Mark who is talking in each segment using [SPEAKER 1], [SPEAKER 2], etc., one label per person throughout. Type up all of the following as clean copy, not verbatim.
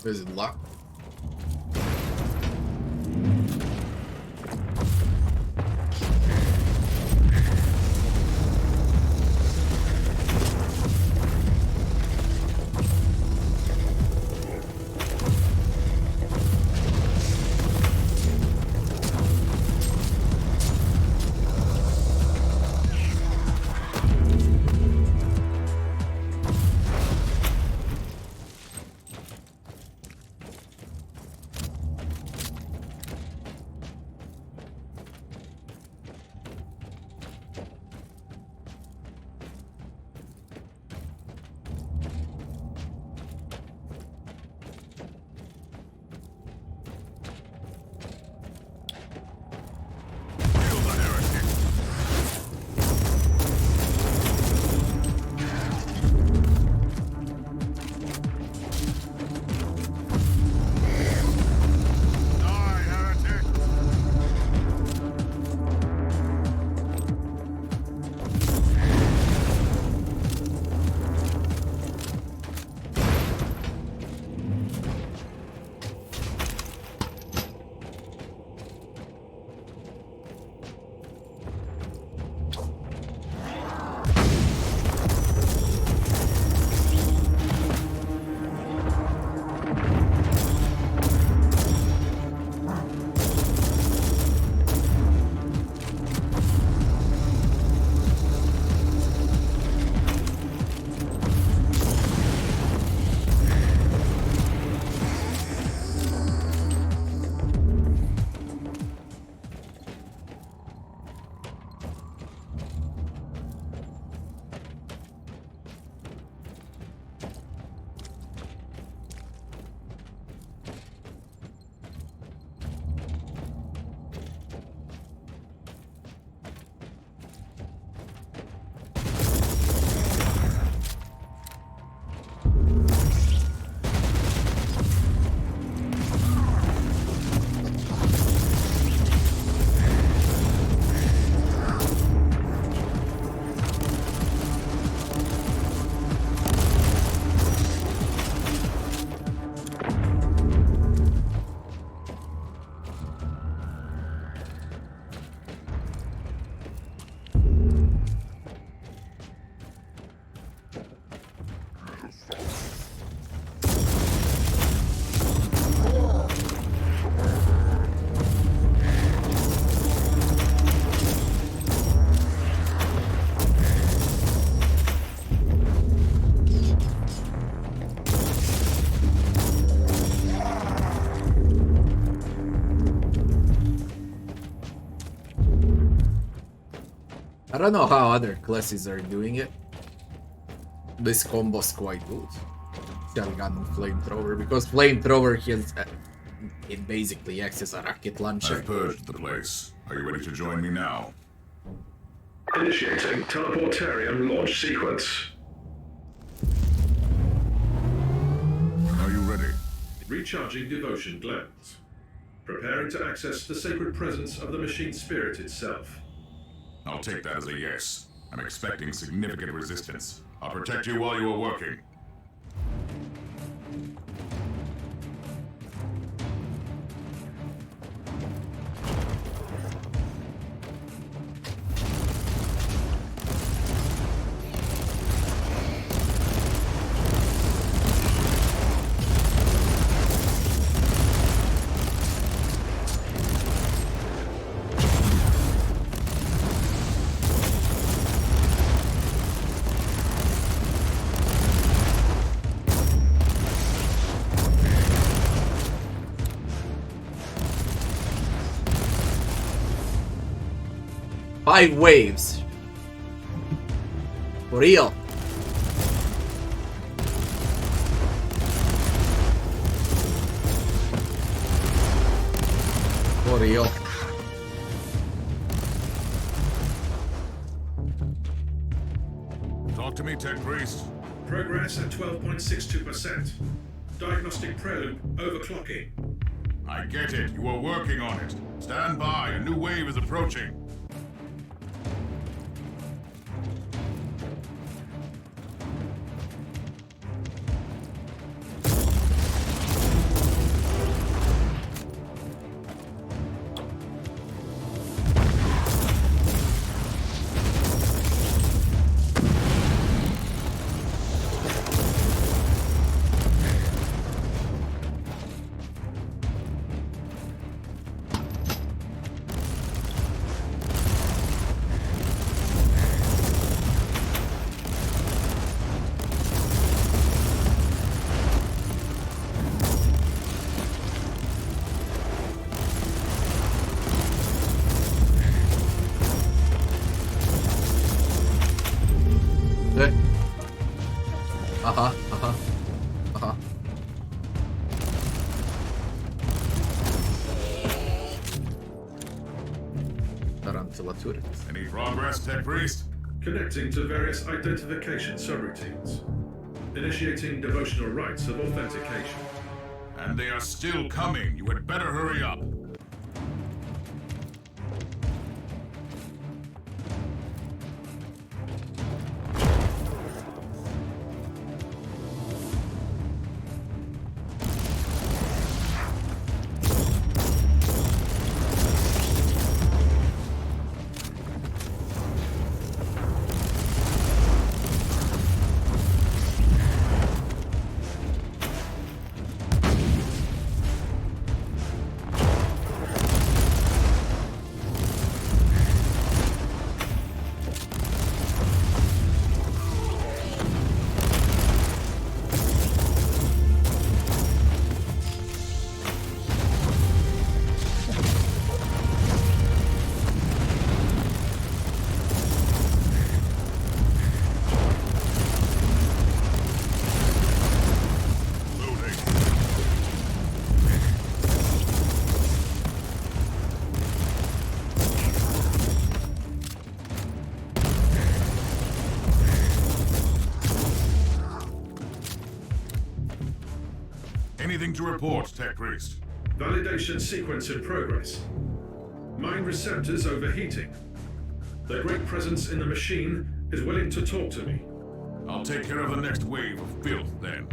[SPEAKER 1] Is it luck? I don't know how other classes are doing it. This combo's quite good. Shotgun and flamethrower, because flamethrower has it basically acts as a rocket launcher.
[SPEAKER 2] I've purged the place. Are you ready to join me now?
[SPEAKER 3] Initiating teleportarium launch sequence.
[SPEAKER 2] Are you ready?
[SPEAKER 3] Recharging devotion glands. Preparing to access the sacred presence of the machine spirit itself.
[SPEAKER 2] I'll take that as a yes. I'm expecting significant resistance. I'll protect you while you are working.
[SPEAKER 1] Five waves. For real. For real.
[SPEAKER 2] Talk to me, Tech Priest.
[SPEAKER 3] Progress at 12.62%. Diagnostic prelude overclocking.
[SPEAKER 2] I get it. You are working on it. Stand by. A new wave is approaching.
[SPEAKER 1] dismantle a turret.
[SPEAKER 2] Any progress, Tech Priest?
[SPEAKER 3] Connecting to various identification subroutines. Initiating devotional rites of authentication.
[SPEAKER 2] And they are still coming. You had better hurry up. Anything to report, Tech Priest?
[SPEAKER 3] Validation sequence in progress. Mind receptors overheating. Their great presence in the machine is willing to talk to me.
[SPEAKER 2] I'll take care of the next wave of filth, then.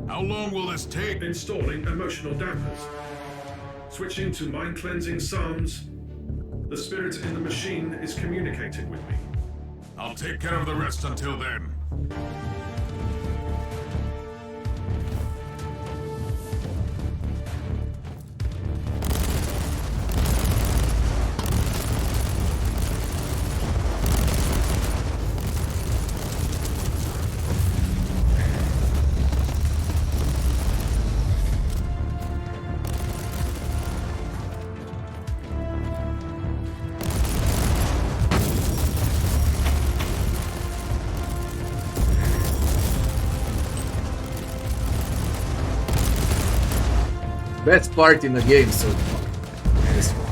[SPEAKER 2] How long will this take?
[SPEAKER 3] Installing emotional dampers. Switching to mind-cleansing psalms. The spirit in the machine is communicating with me.
[SPEAKER 2] I'll take care of the rest until then.
[SPEAKER 1] Best part in the game so far. This one.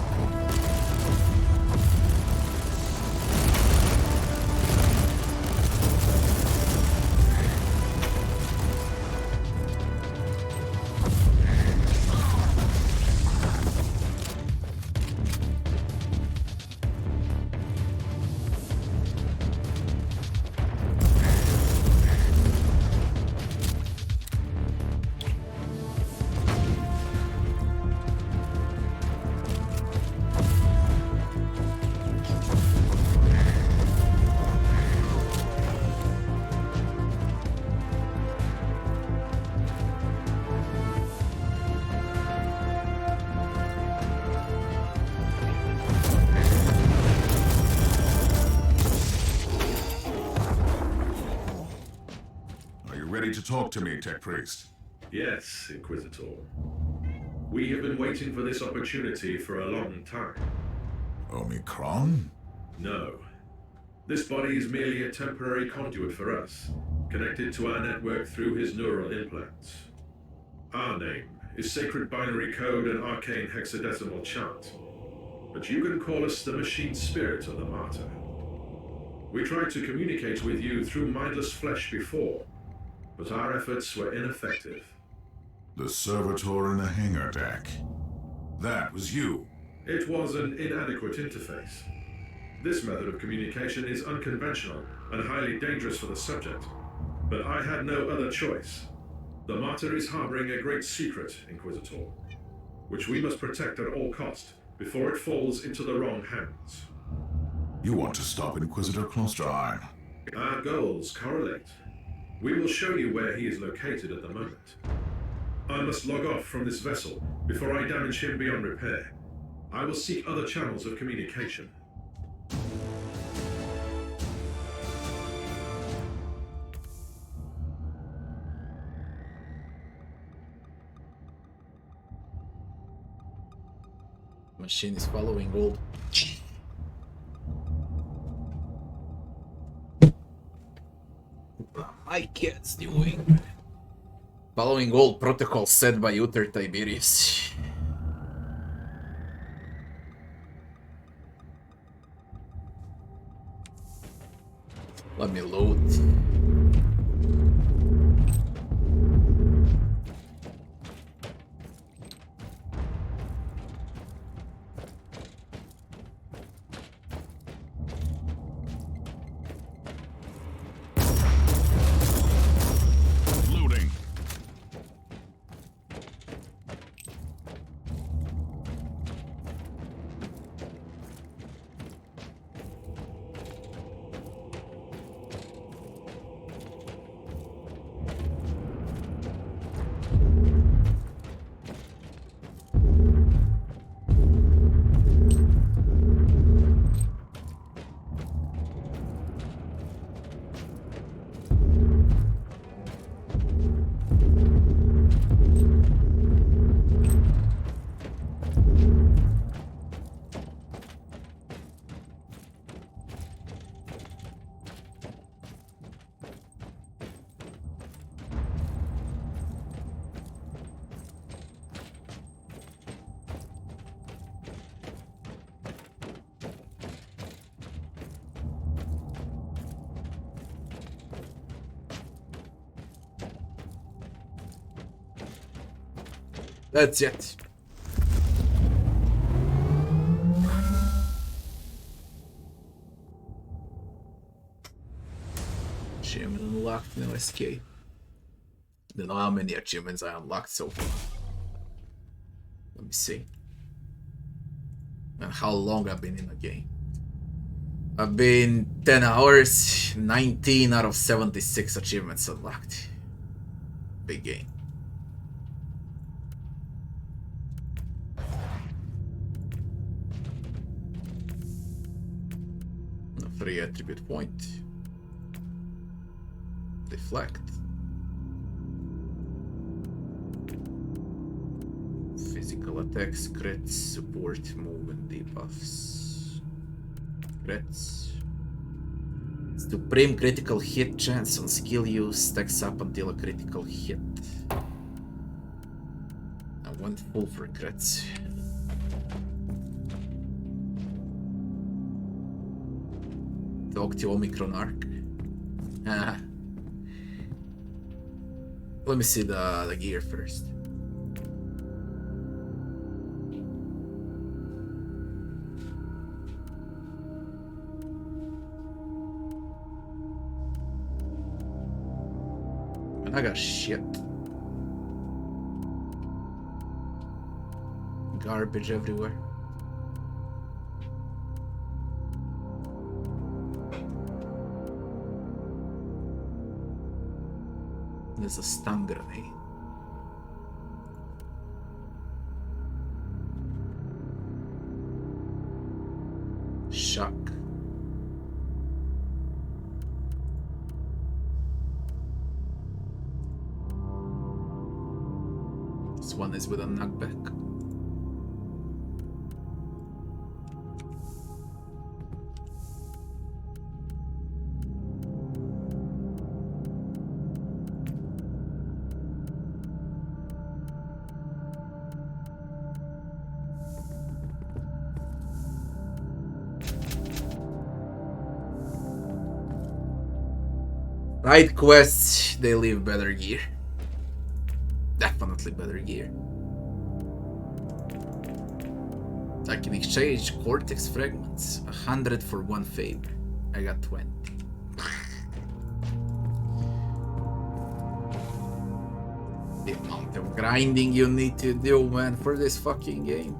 [SPEAKER 2] Ready to talk to me, Tech Priest?
[SPEAKER 3] Yes, Inquisitor. We have been waiting for this opportunity for a long time.
[SPEAKER 2] Omicron?
[SPEAKER 3] No. This body is merely a temporary conduit for us, connected to our network through his neural implants. Our name is Sacred Binary Code and Arcane Hexadecimal Chant, but you can call us the Machine Spirit of the Martyr. We tried to communicate with you through mindless flesh before, but our efforts were ineffective.
[SPEAKER 2] The servitor in the hangar deck. That was you.
[SPEAKER 3] It was an inadequate interface. This method of communication is unconventional and highly dangerous for the subject, but I had no other choice. The Martyr is harboring a great secret, Inquisitor, which we must protect at all cost before it falls into the wrong hands.
[SPEAKER 2] You want to stop Inquisitor Klosterheim.
[SPEAKER 3] Our goals correlate. We will show you where he is located at the moment. I must log off from this vessel before I damage him beyond repair. I will seek other channels of communication.
[SPEAKER 1] Machine is following gold. What my kids doing? Following gold protocol set by Uther Tiberius. Let me load.
[SPEAKER 2] Loading.
[SPEAKER 1] That's it. Achievement unlocked, no escape. Don't know how many achievements I unlocked so far. Let me see. And how long I've been in the game. I've been 10 hours, 19 out of 76 achievements unlocked. Big game. A free attribute point. Deflect. Physical attacks, crits, support, movement, debuffs. Crits. Supreme critical hit chance on skill use stacks up until a critical hit. I went full for crits. Talk to Omicron Arc. Ah. Let me see the gear first. I got shit. Garbage everywhere. There's a stun grenade. Shock. This one is with a knockback. Side quests, they leave better gear. Definitely better gear. I can exchange cortex fragments. 100 for 1 favor. I got 20. The amount of grinding you need to do, man, for this fucking game.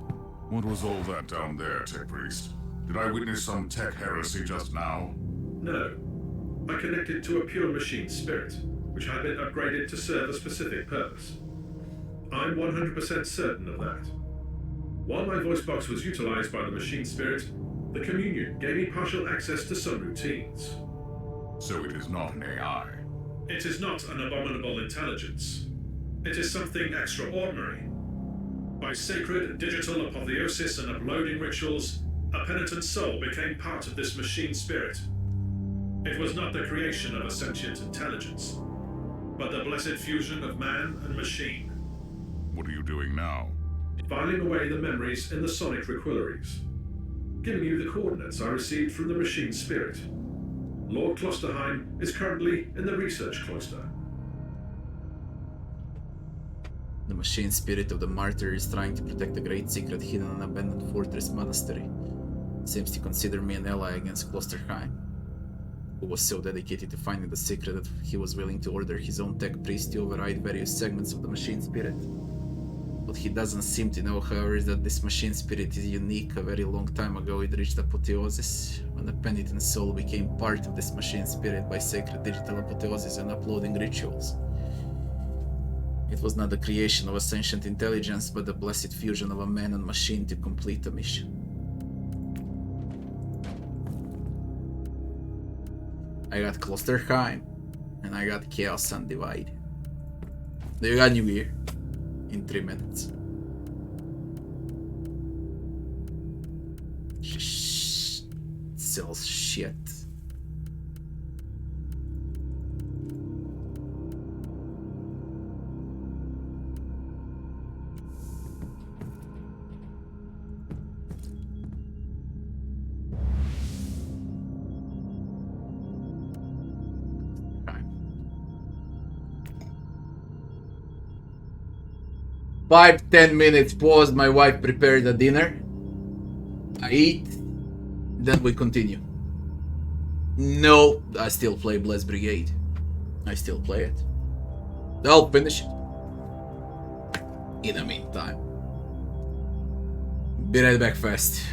[SPEAKER 2] What was all that down there, Tech Priest? Did I witness some tech heresy just now?
[SPEAKER 3] No. I connected to a pure machine spirit, which had been upgraded to serve a specific purpose. I'm 100% certain of that. While my voice box was utilized by the machine spirit, the communion gave me partial access to some routines.
[SPEAKER 2] So it is not an AI.
[SPEAKER 3] It is not an abominable intelligence. It is something extraordinary. By sacred digital apotheosis and uploading rituals, a penitent soul became part of this machine spirit. It was not the creation of a sentient intelligence, but the blessed fusion of man and machine.
[SPEAKER 2] What are you doing now?
[SPEAKER 3] Filing away the memories in the sonic requillaries. Giving you the coordinates I received from the machine spirit. Lord Klosterheim is currently in the research cloister.
[SPEAKER 1] The machine spirit of the Martyr is trying to protect the great secret hidden in an abandoned fortress monastery. Seems to consider me an ally against Klosterheim, who was so dedicated to finding the secret that he was willing to order his own tech priest to override various segments of the machine spirit. What he doesn't seem to know, however, is that this machine spirit is unique. A very long time ago it reached apotheosis, when a penitent soul became part of this machine spirit by sacred digital apotheosis and uploading rituals. It was not the creation of a sentient intelligence, but the blessed fusion of a man and machine to complete a mission. I got Klosterheim, and I got Chaos Undivided. You got new gear in 3 minutes. Sells shit. Five, 10 minutes pause. My wife prepared the dinner. I eat. Then we continue. No, I still play Blessed Brigade. I still play it. I'll finish it. In the meantime. Be right back fast.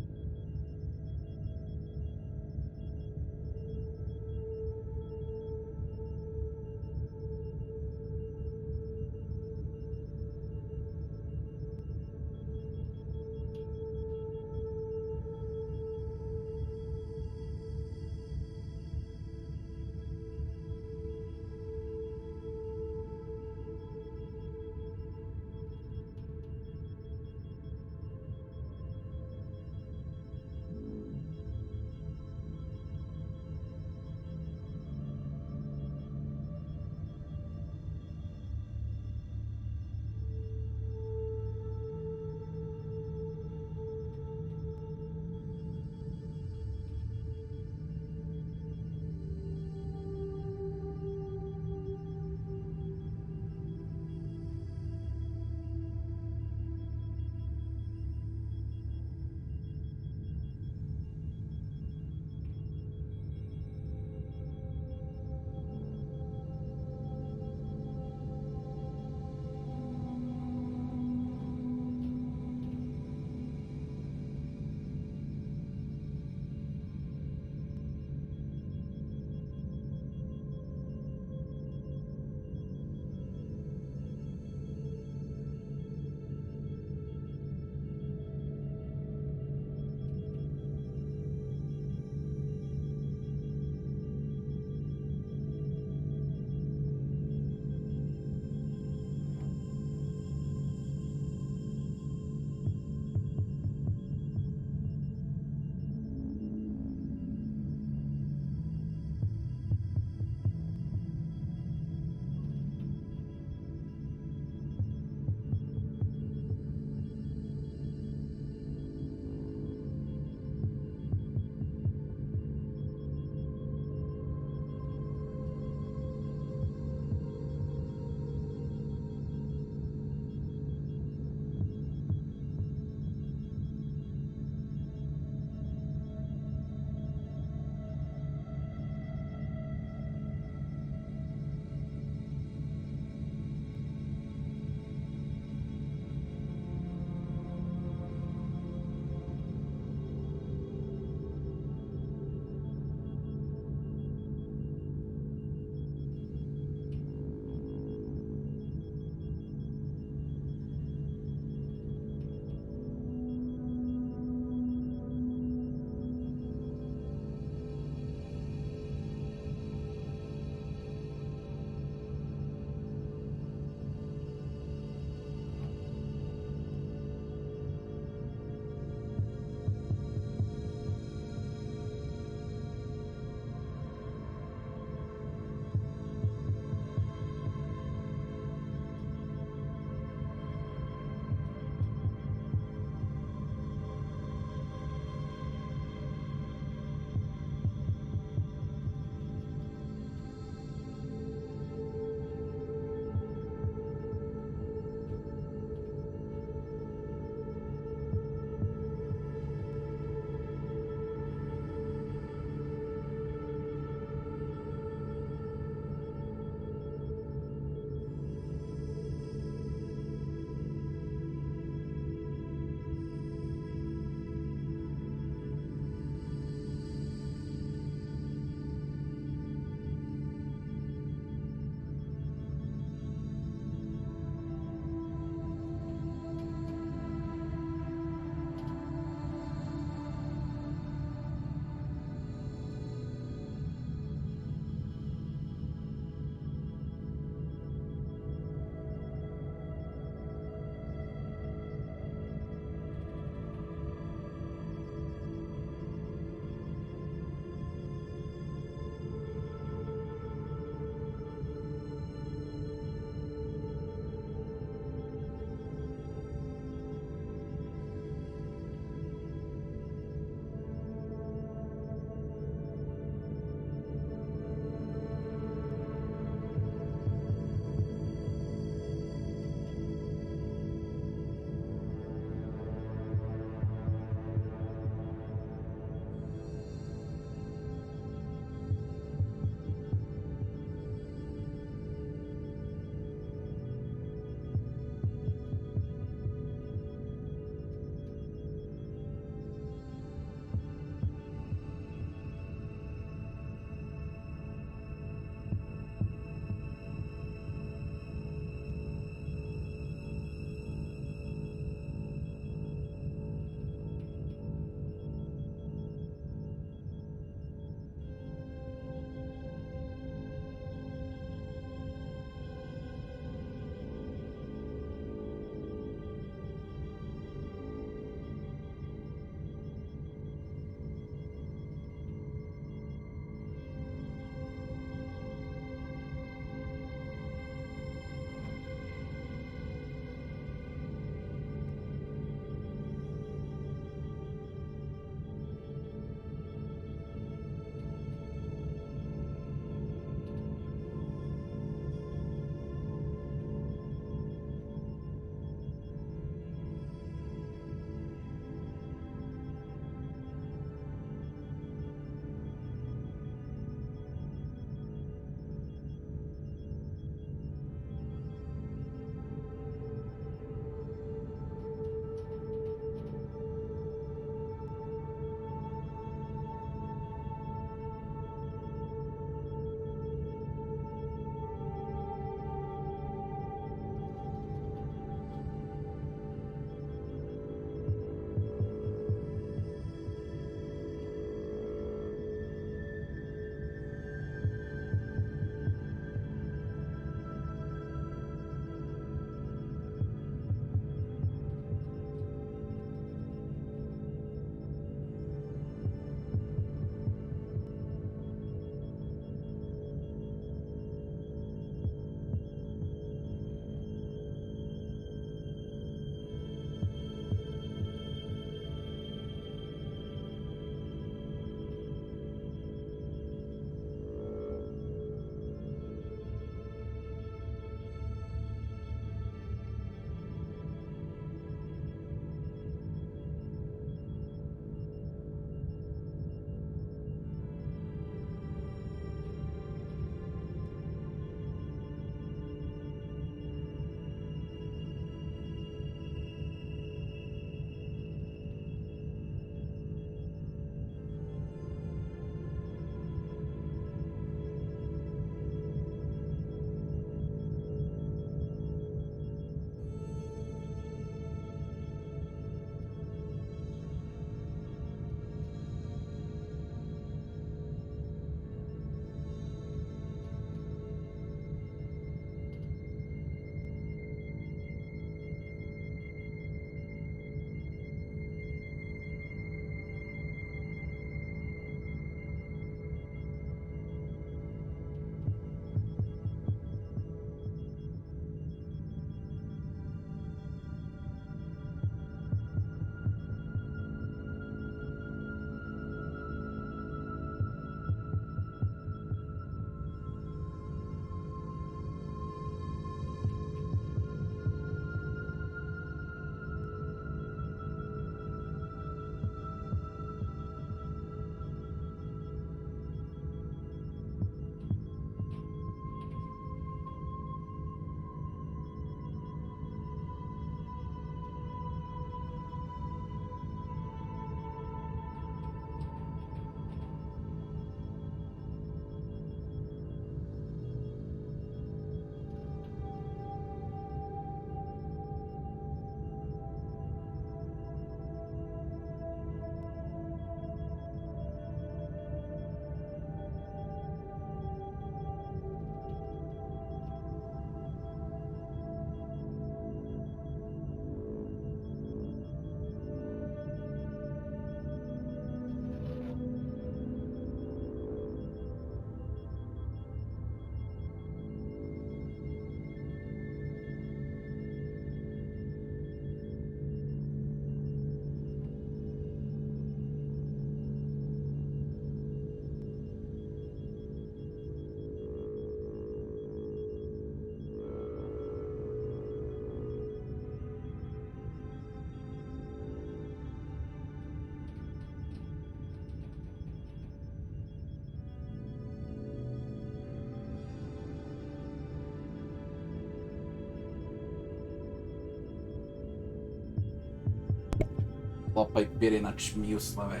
[SPEAKER 1] Lopaj Pirinač, Miuslave.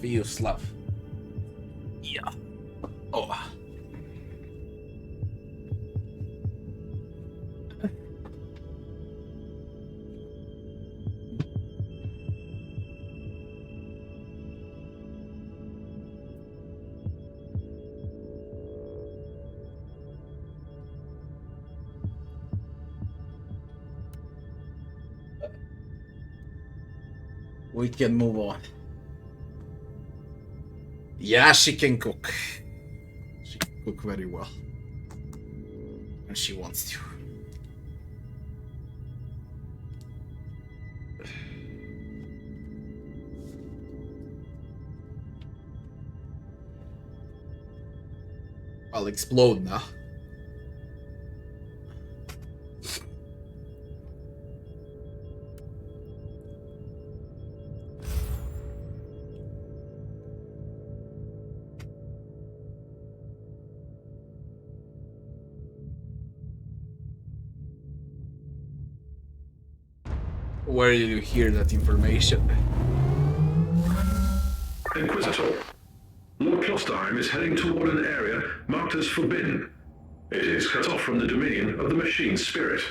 [SPEAKER 1] Fiuslav. Ja. Oh. We can move on. Yeah, she can cook. She can cook very well. And she wants to. I'll explode now. Where did you hear that information?
[SPEAKER 3] Inquisitor, Lord Klostheim is heading toward an area marked as forbidden. It is cut off from the dominion of the machine spirit.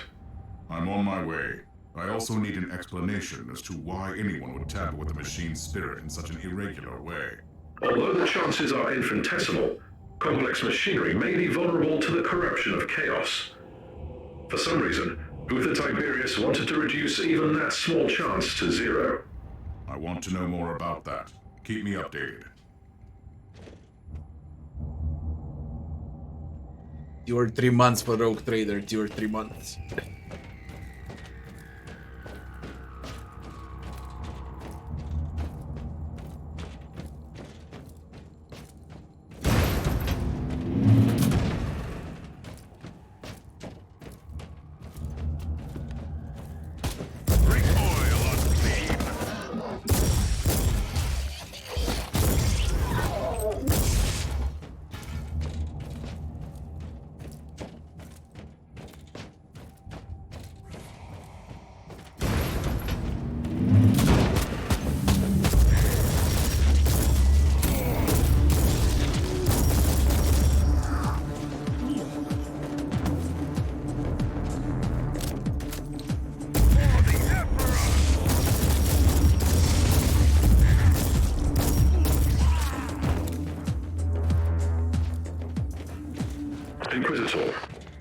[SPEAKER 2] I'm on my way. I also need an explanation as to why anyone would tamper with the machine spirit in such an irregular way.
[SPEAKER 3] Although the chances are infinitesimal, complex machinery may be vulnerable to the corruption of chaos. For some reason, Uther Tiberius wanted to reduce even that small chance to zero.
[SPEAKER 2] I want to know more about that. Keep me updated.
[SPEAKER 1] Your 3 months for Rogue Trader, your 3 months.
[SPEAKER 3] Inquisitor,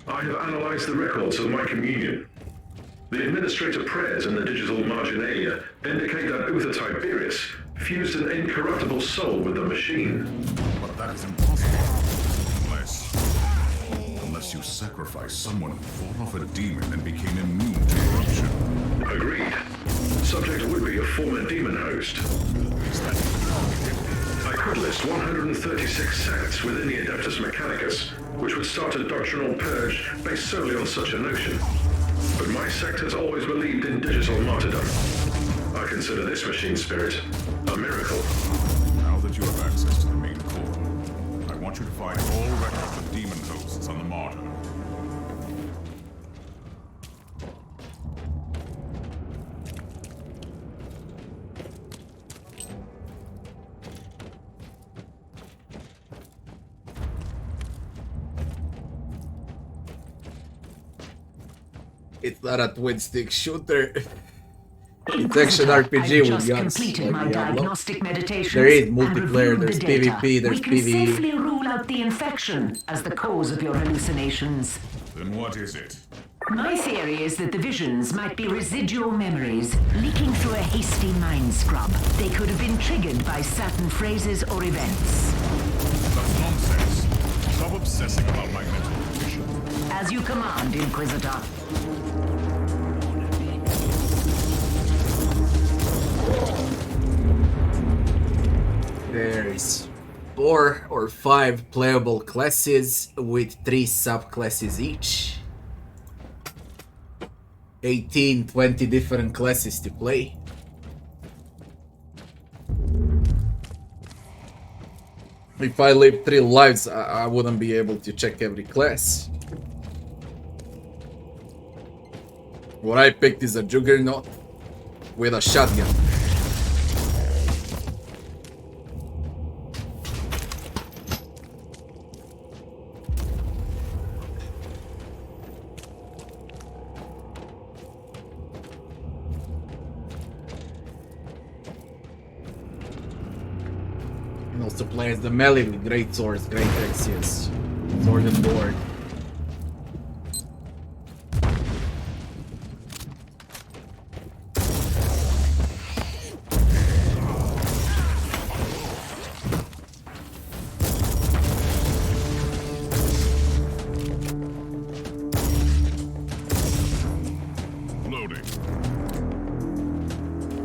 [SPEAKER 3] I have analyzed the records of my communion. The administrator prayers in the digital marginalia indicate that Uther Tiberius fused an incorruptible soul with the machine.
[SPEAKER 2] But that is impossible. Unless you sacrifice someone who fought off a demon and became immune to corruption.
[SPEAKER 3] Agreed. Subject would be a former demon host. I could list 136 sects within the Adeptus Mechanicus, which would start a doctrinal purge based solely on such a notion. But my sect has always believed in digital martyrdom. I consider this machine spirit a miracle.
[SPEAKER 2] Now that you have access to the main core, I want you to find all records of demon hosts on the Martyr.
[SPEAKER 1] It's not a twin stick shooter. It's action RPG with guns.
[SPEAKER 4] Completed my diagnostic meditations.
[SPEAKER 1] There is multiplayer, there's
[SPEAKER 4] the data.
[SPEAKER 1] PvP, there's
[SPEAKER 4] we can
[SPEAKER 1] PvE.
[SPEAKER 4] safely rule out the infection as the cause of your hallucinations.
[SPEAKER 2] Then what is it?
[SPEAKER 4] My theory is that the visions might be residual memories leaking through a hasty mind scrub. They could have been triggered by certain phrases or events.
[SPEAKER 2] That's nonsense. Stop obsessing about my mental condition.
[SPEAKER 4] As you command, Inquisitor.
[SPEAKER 1] There's 4 or 5 playable classes with 3 subclasses each. 18, 20 different classes to play. If I live 3 lives, I wouldn't be able to check every class. What I picked is a Juggernaut with a shotgun. And also play as the melee with great swords, great axes, sword and board.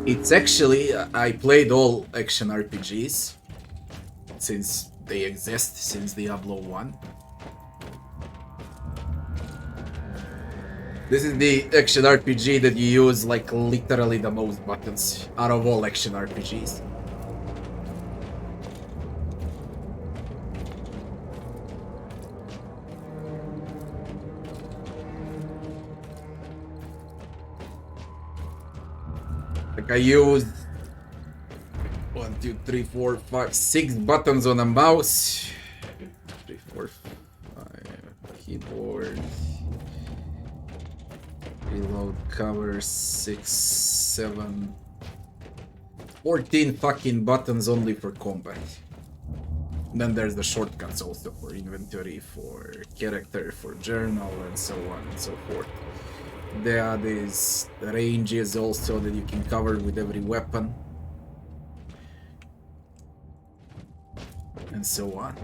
[SPEAKER 1] It's actually, I played all action RPGs since they exist, since Diablo 1. This is the action RPG that you use like literally the most buttons out of all action RPGs. Like I used 1, 2, 3, 4, 5, 6 buttons on a mouse. 3, 4, 5 keyboard. Reload, cover, 6, 7, 14 fucking buttons only for combat. Then there's the shortcuts also for inventory, for character, for journal, and so on and so forth. There are these ranges also that you can cover with every weapon. And so on.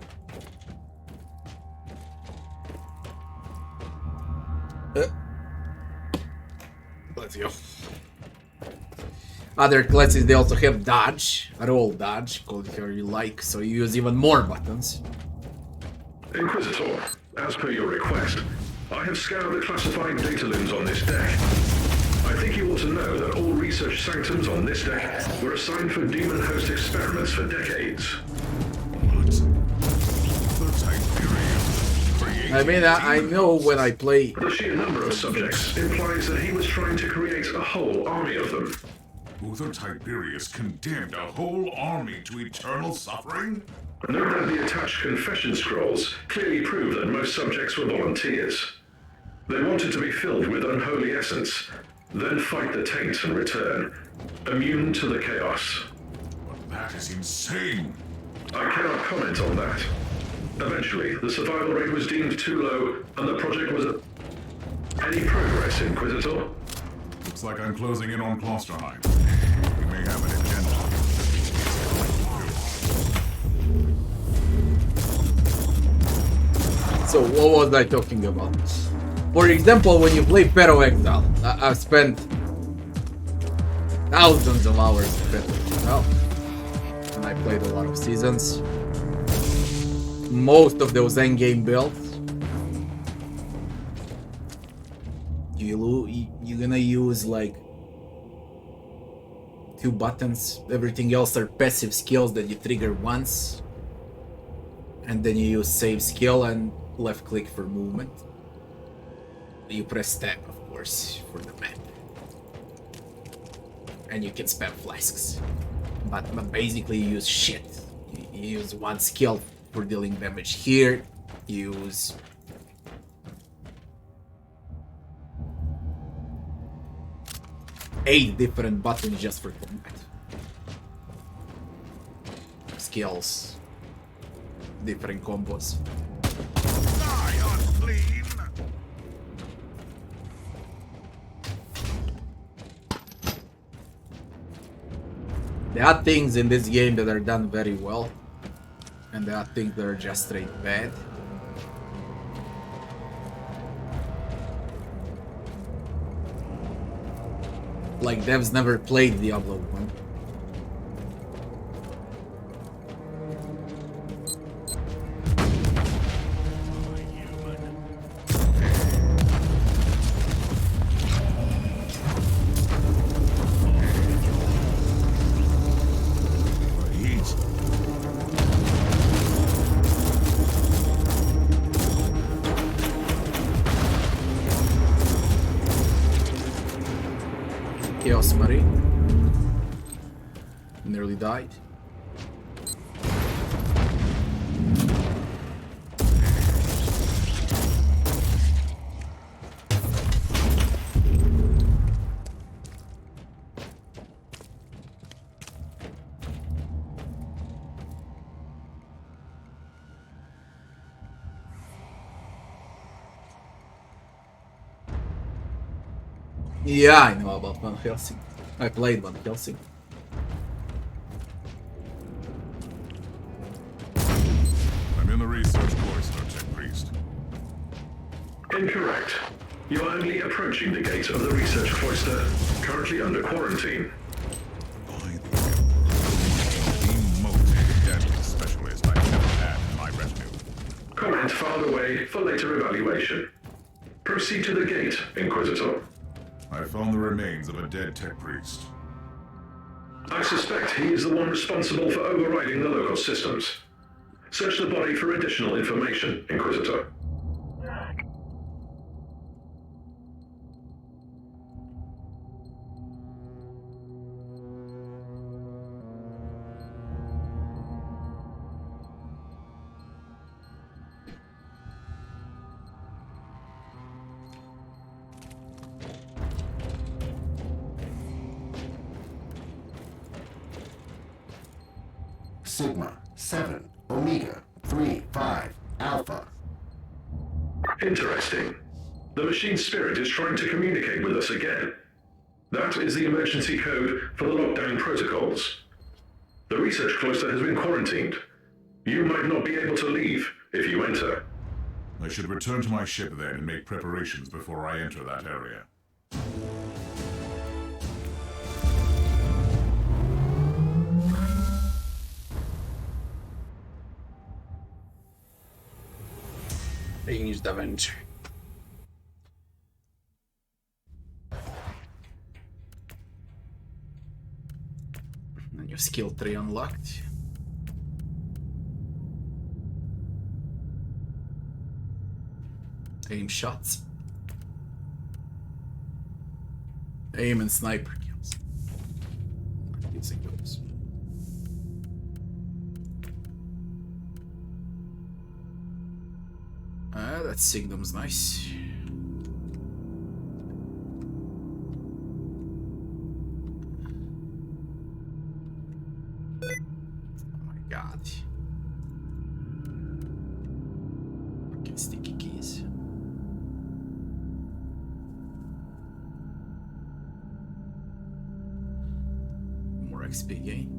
[SPEAKER 1] Let's go. Other classes, they also have dodge, roll dodge, call it how you like, so you use even more buttons.
[SPEAKER 3] Inquisitor, as per your request, I have scoured the classified data looms on this deck. I think you ought to know that all research sanctums on this deck were assigned for demon host experiments for decades.
[SPEAKER 1] I mean, I know when I play...
[SPEAKER 3] The sheer number of subjects implies that he was trying to create a whole army of them.
[SPEAKER 2] Uther Tiberius condemned a whole army to eternal suffering?
[SPEAKER 3] Note that the attached confession scrolls clearly prove that most subjects were volunteers. They wanted to be filled with unholy essence, then fight the taint and return, immune to the chaos.
[SPEAKER 2] But that is insane!
[SPEAKER 3] I cannot comment on that. Eventually, the survival rate was deemed too low, and the project was a... Any progress, Inquisitor?
[SPEAKER 2] Looks like I'm closing in on Klosterheim. We may have an agenda.
[SPEAKER 1] So, what was I talking about? For example, when you play Pero Exile, I've spent thousands of hours in Pero Exile, and I played a lot of seasons. Most of those endgame builds, you're gonna use like 2 buttons. Everything else are passive skills that you trigger once, and then you use save skill and left click for movement. You press tab, of course, for the map, and you can spam flasks. But basically, you use shit. You use 1 skill for dealing damage here. Use eight different buttons just for combat. Skills, different combos.
[SPEAKER 2] Die, unclean!
[SPEAKER 1] There are things in this game that are done very well, and there are things that are just straight bad. Like devs never played Diablo 1. Chaos Marine. Nearly died. Yeah, I know about Van Helsing. I played Van Helsing.
[SPEAKER 2] I'm in the research cloister, Tech Priest.
[SPEAKER 3] Incorrect. You are only approaching the gate of the research cloister, currently under quarantine.
[SPEAKER 2] By the Emperor, the most deadly specialist I've ever had in my retinue.
[SPEAKER 3] Comment filed away for later evaluation. Proceed to the gate, Inquisitor.
[SPEAKER 2] I found the remains of a dead Tech Priest.
[SPEAKER 3] I suspect he is the one responsible for overriding the local systems. Search the body for additional information, Inquisitor.
[SPEAKER 5] Sigma 7 Omega 3 5 Alpha.
[SPEAKER 3] Interesting. The machine spirit is trying to communicate with us again. That is the emergency code for the lockdown protocols. The research cloister has been quarantined. You might not be able to leave if you enter.
[SPEAKER 2] I should return to my ship then and make preparations before I enter that area.
[SPEAKER 6] Ranged Avenger.
[SPEAKER 1] And your skill 3 unlocked. Aim shots. Aim and sniper kills. Not using those. That Signum's nice. Oh my god. Fucking sticky keys. More XP gain.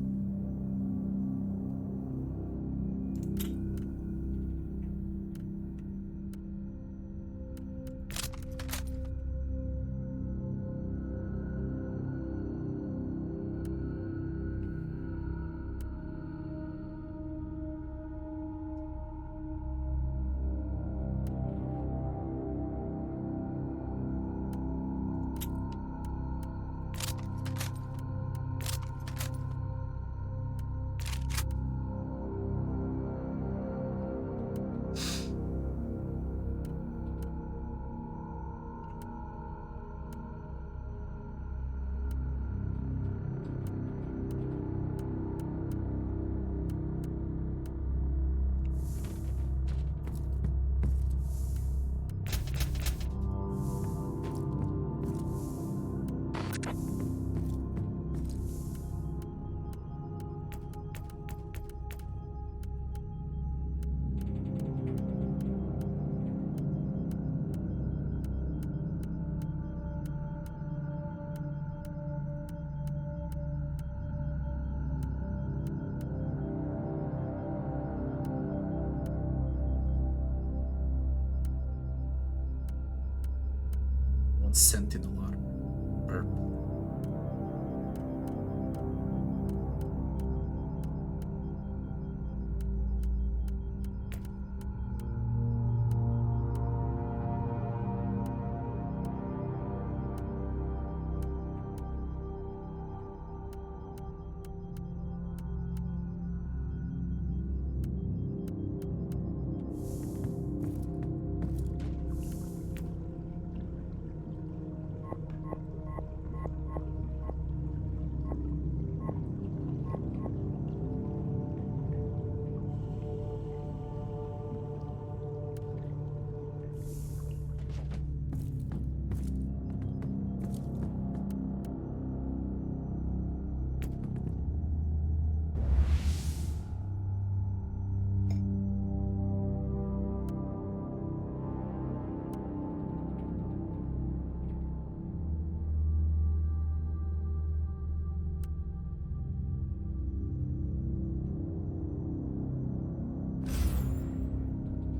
[SPEAKER 1] Sentinel armor.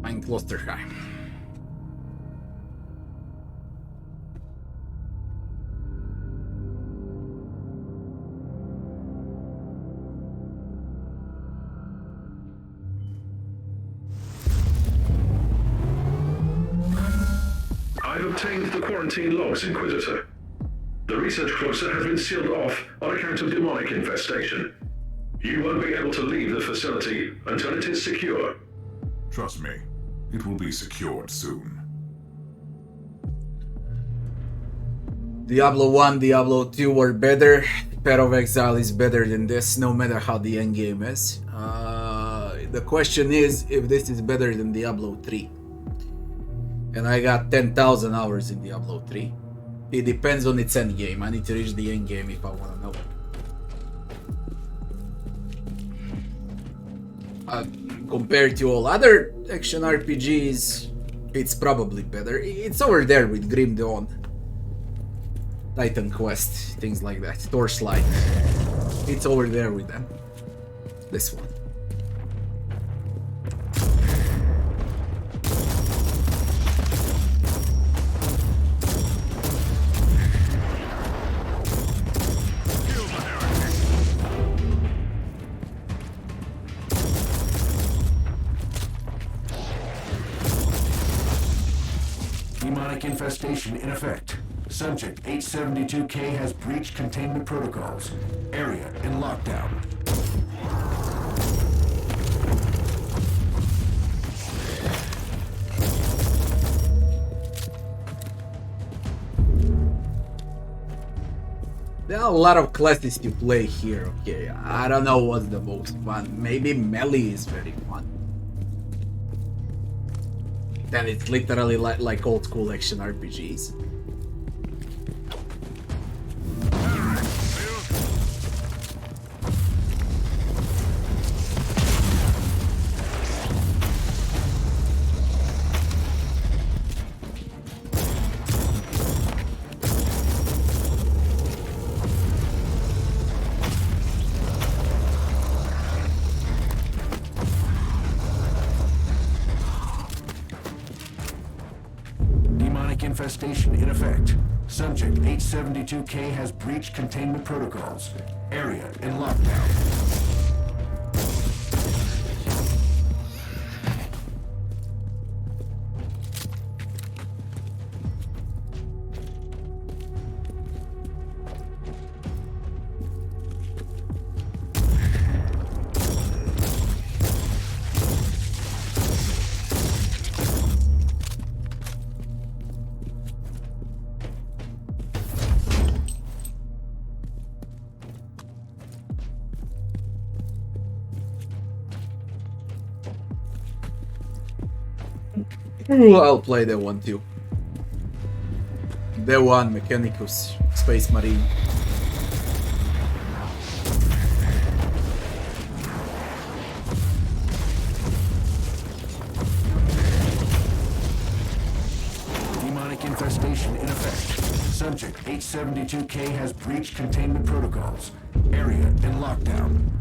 [SPEAKER 1] Ein Klosterheim.
[SPEAKER 3] I've obtained the quarantine logs, Inquisitor. The research cloister has been sealed off on account of demonic infestation. You won't be able to leave the facility until it is secure.
[SPEAKER 2] Trust me, it will be secured soon.
[SPEAKER 1] Diablo 1, Diablo 2 were better. Path of Exile is better than this, no matter how the endgame is. The question is if this is better than Diablo 3. And I got 10,000 hours in Diablo 3. It depends on its endgame. I need to reach the endgame if I want to know. Compared to all other action RPGs, it's probably better. It's over there with Grim Dawn, Titan Quest, things like that, Torchlight. It's over there with them. This one.
[SPEAKER 5] Demonic infestation in effect. Subject 872K has breached containment protocols. Area in lockdown.
[SPEAKER 1] There are a lot of classes to play here, okay. I don't know what's the most fun. Maybe melee is very fun. Then it's literally like old school action RPGs.
[SPEAKER 5] Infestation in effect. Subject 872K has breached containment protocols. Area in lockdown.
[SPEAKER 1] I'll play that one too. That one, Mechanicus, Space Marine.
[SPEAKER 5] Demonic infestation in effect. Subject 872K has breached containment protocols. Area in lockdown.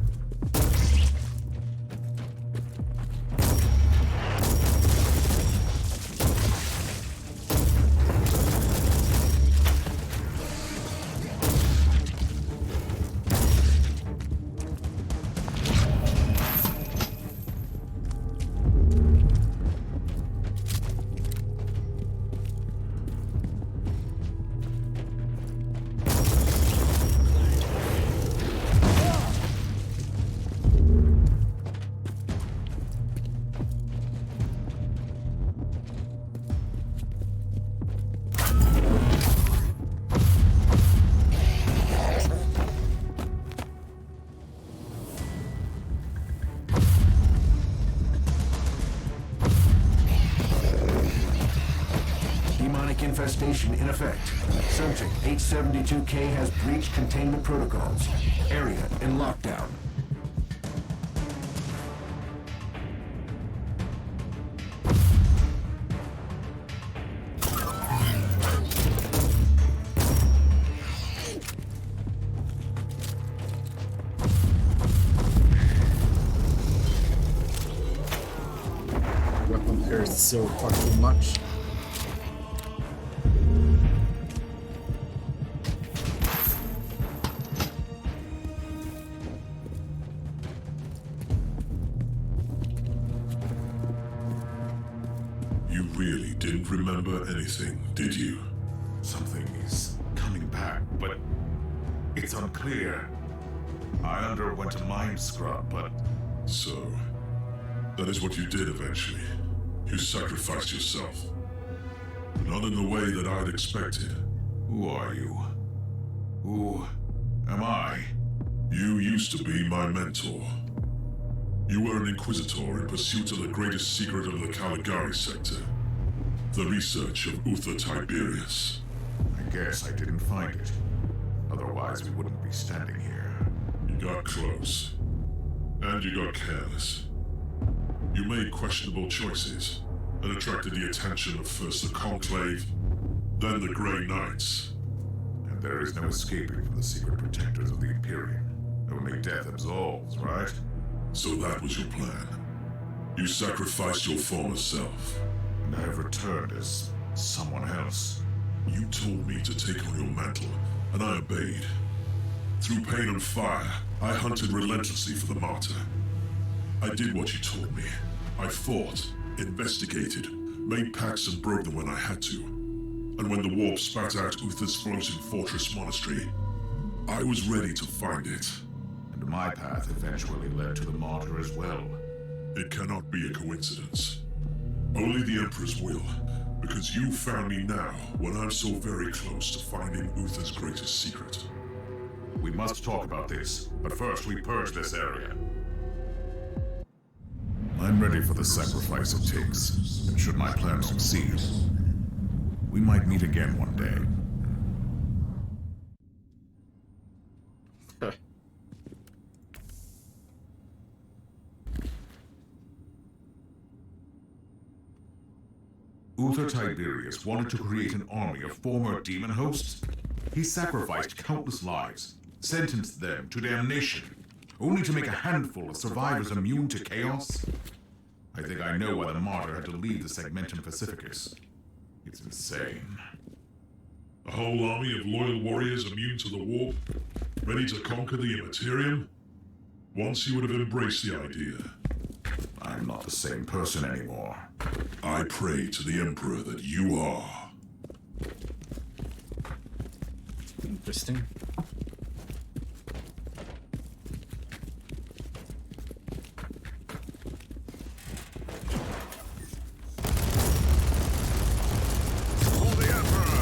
[SPEAKER 5] Infestation in effect. Subject 872K has breached containment protocols. Area in lockdown.
[SPEAKER 1] Weapon hurts so fucking much.
[SPEAKER 2] You really didn't remember anything, did you?
[SPEAKER 7] Something is coming back, but it's unclear. I underwent a mind scrub, but
[SPEAKER 2] So, that is what you did eventually. You sacrificed yourself. Not in the way that I'd expected.
[SPEAKER 7] who are you? Who am I?
[SPEAKER 2] You used to be my mentor. You were an Inquisitor in pursuit of the greatest secret of the Caligari Sector. The research of Uther Tiberius.
[SPEAKER 7] I guess I didn't find it. Otherwise, we wouldn't be standing here.
[SPEAKER 2] You got close. And you got careless. You made questionable choices and attracted the attention of first the Conclave, then the Grey Knights.
[SPEAKER 7] And there is no escaping from the secret protectors of the Imperium. Only death absolves, right?
[SPEAKER 2] So that was your plan. You sacrificed your former self.
[SPEAKER 7] And I have returned as someone else.
[SPEAKER 2] You told me to take on your mantle, and I obeyed. Through pain and fire, I hunted relentlessly for the Martyr. I did what you told me. I fought, investigated, made pacts and broke them when I had to. And when the warp spat out Uther's floating fortress monastery, I was ready to find it.
[SPEAKER 7] And my path eventually led to the Martyr as well.
[SPEAKER 2] It cannot be a coincidence. Only the Emperor's will, because you found me now when I'm so very close to finding Uther's greatest secret.
[SPEAKER 7] We must talk about this, but first we purge this area. I'm ready for the sacrifice it takes, and should my plan succeed, we might meet again one day. Uther Tiberius wanted to create an army of former demon hosts. He sacrificed countless lives, sentenced them to damnation, only to make a handful of survivors immune to chaos. I think I know why the Martyr had to leave the Segmentum Pacificus. It's insane.
[SPEAKER 2] A whole army of loyal warriors immune to the warp, ready to conquer the Imperium? Once you would have embraced the idea.
[SPEAKER 7] I'm not the same person anymore.
[SPEAKER 2] I pray to the Emperor that you are.
[SPEAKER 1] Interesting.
[SPEAKER 7] For the Emperor!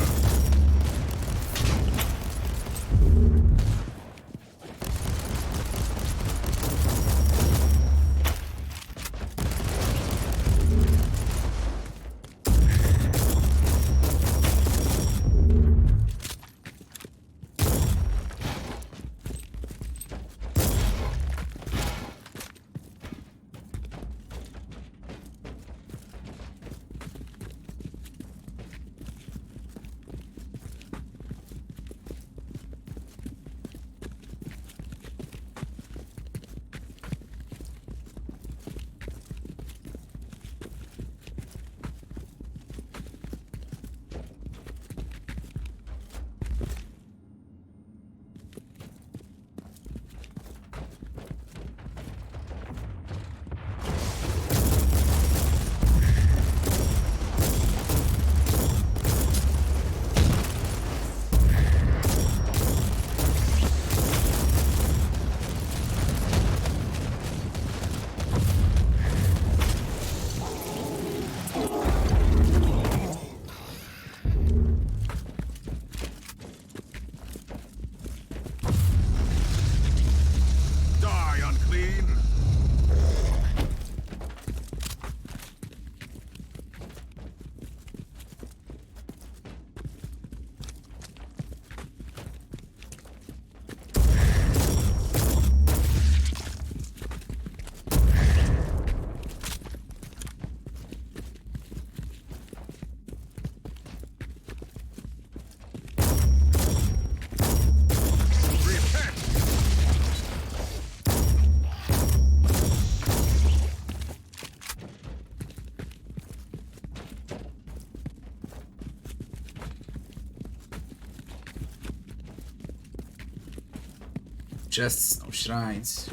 [SPEAKER 1] chests, no shrines.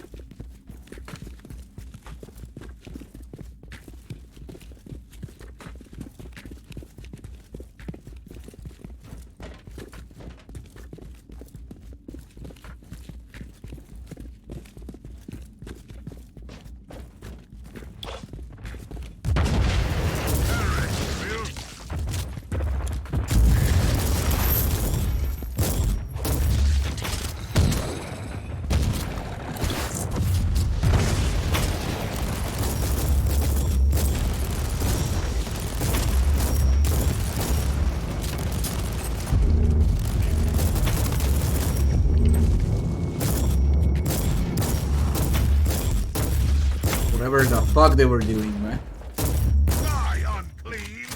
[SPEAKER 1] Whatever the fuck they were doing, man.
[SPEAKER 7] Die, unclean!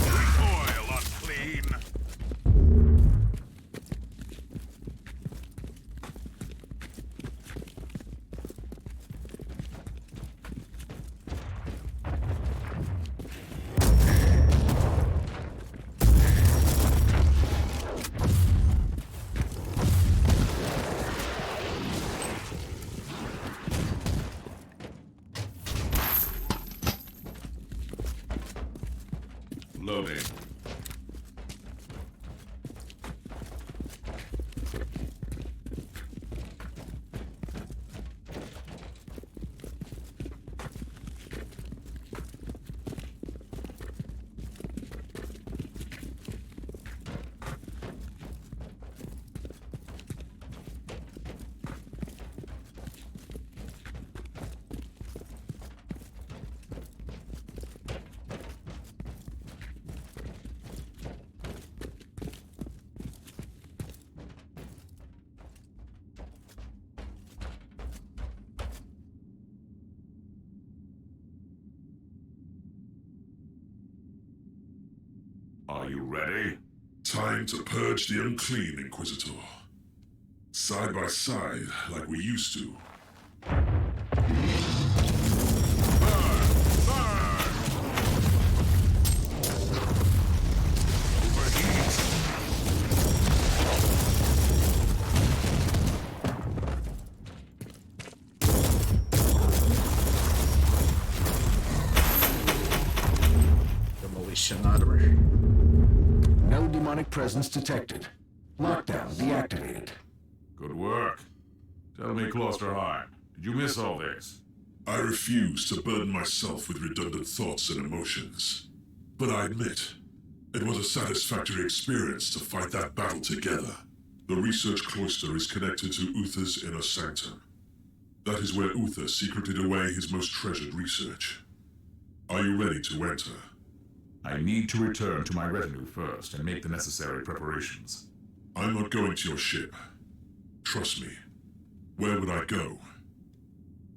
[SPEAKER 7] Recoil, unclean! Loading. Are you ready?
[SPEAKER 2] Time to purge the unclean, Inquisitor. Side by side, like we used to.
[SPEAKER 1] Demolition armor.
[SPEAKER 5] No demonic presence detected. Lockdown deactivated.
[SPEAKER 7] Good work. Tell me, Klosterheim, did you miss all this?
[SPEAKER 2] I refuse to burden myself with redundant thoughts and emotions. But I admit, it was a satisfactory experience to fight that battle together. The research cloister is connected to Uther's inner sanctum. That is where Uther secreted away his most treasured research. Are you ready to enter?
[SPEAKER 7] I need to return to my retinue first and make the necessary preparations.
[SPEAKER 2] I'm not going to your ship. Trust me. Where would I go?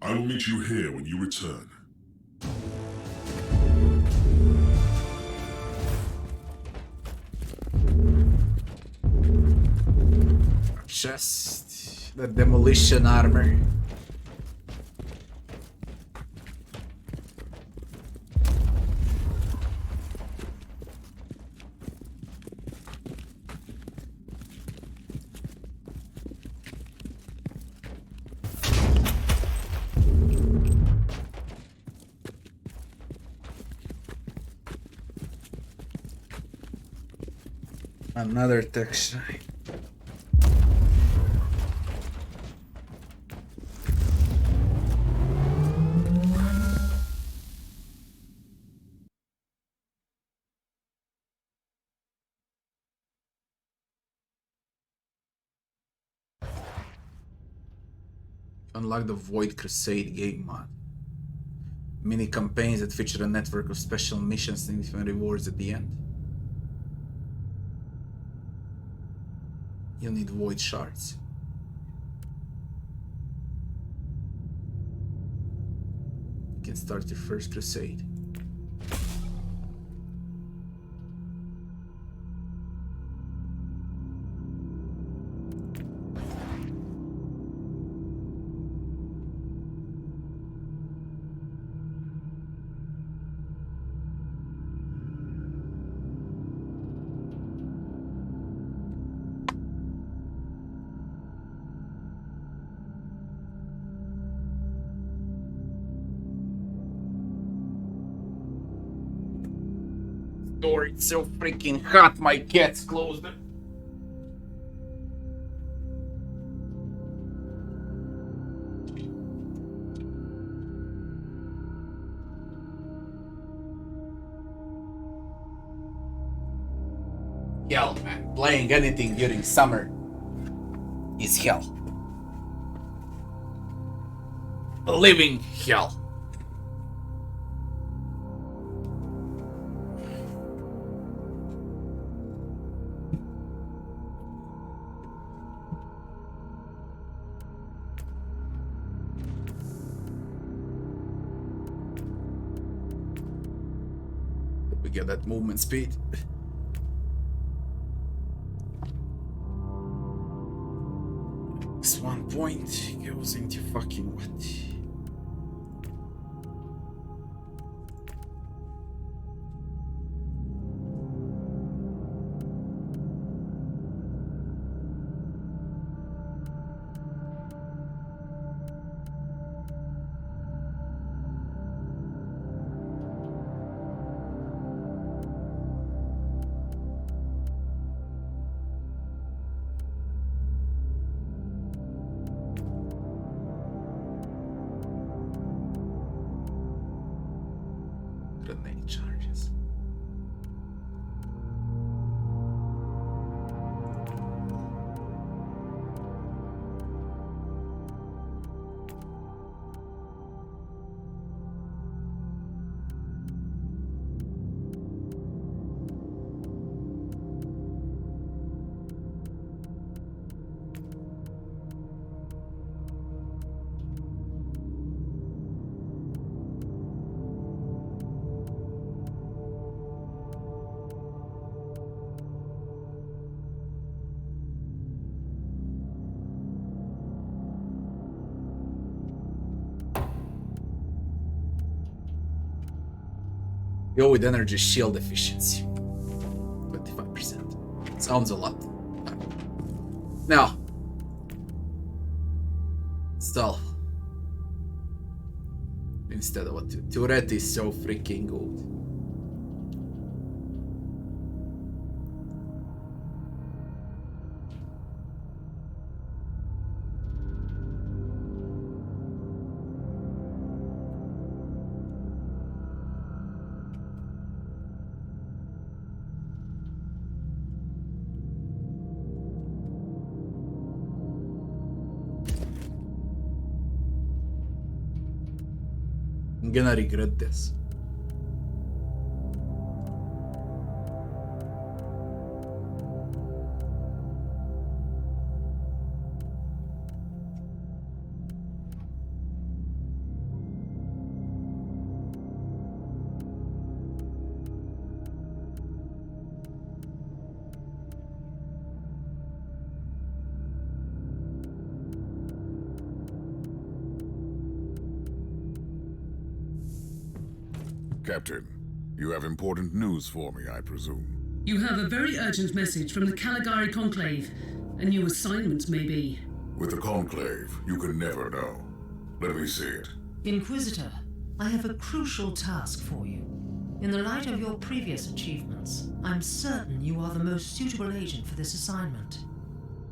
[SPEAKER 2] I will meet you here when you return.
[SPEAKER 1] Chest. The demolition armor. Another tech shrine. Unlock the Void Crusade game mod. Mini campaigns that feature a network of special missions and rewards at the end. You'll need void shards. You can start your first crusade. Door, it's so freaking hot, my cat's closed it. Hell, man. Playing anything during summer is hell. Living hell. We get that movement speed. This 1 point goes into fucking what? Grenade charges. Go with energy shield efficiency. 25%. Sounds a lot. Now. Stealth. Instead of what? Tourette is so freaking good. I'm gonna regret this.
[SPEAKER 7] Captain, you have important news for me, I presume.
[SPEAKER 8] You have a very urgent message from the Caligari Conclave. A new assignment, maybe.
[SPEAKER 7] With the Conclave, you can never know. Let me see it.
[SPEAKER 9] Inquisitor, I have a crucial task for you. In the light of your previous achievements, I'm certain you are the most suitable agent for this assignment.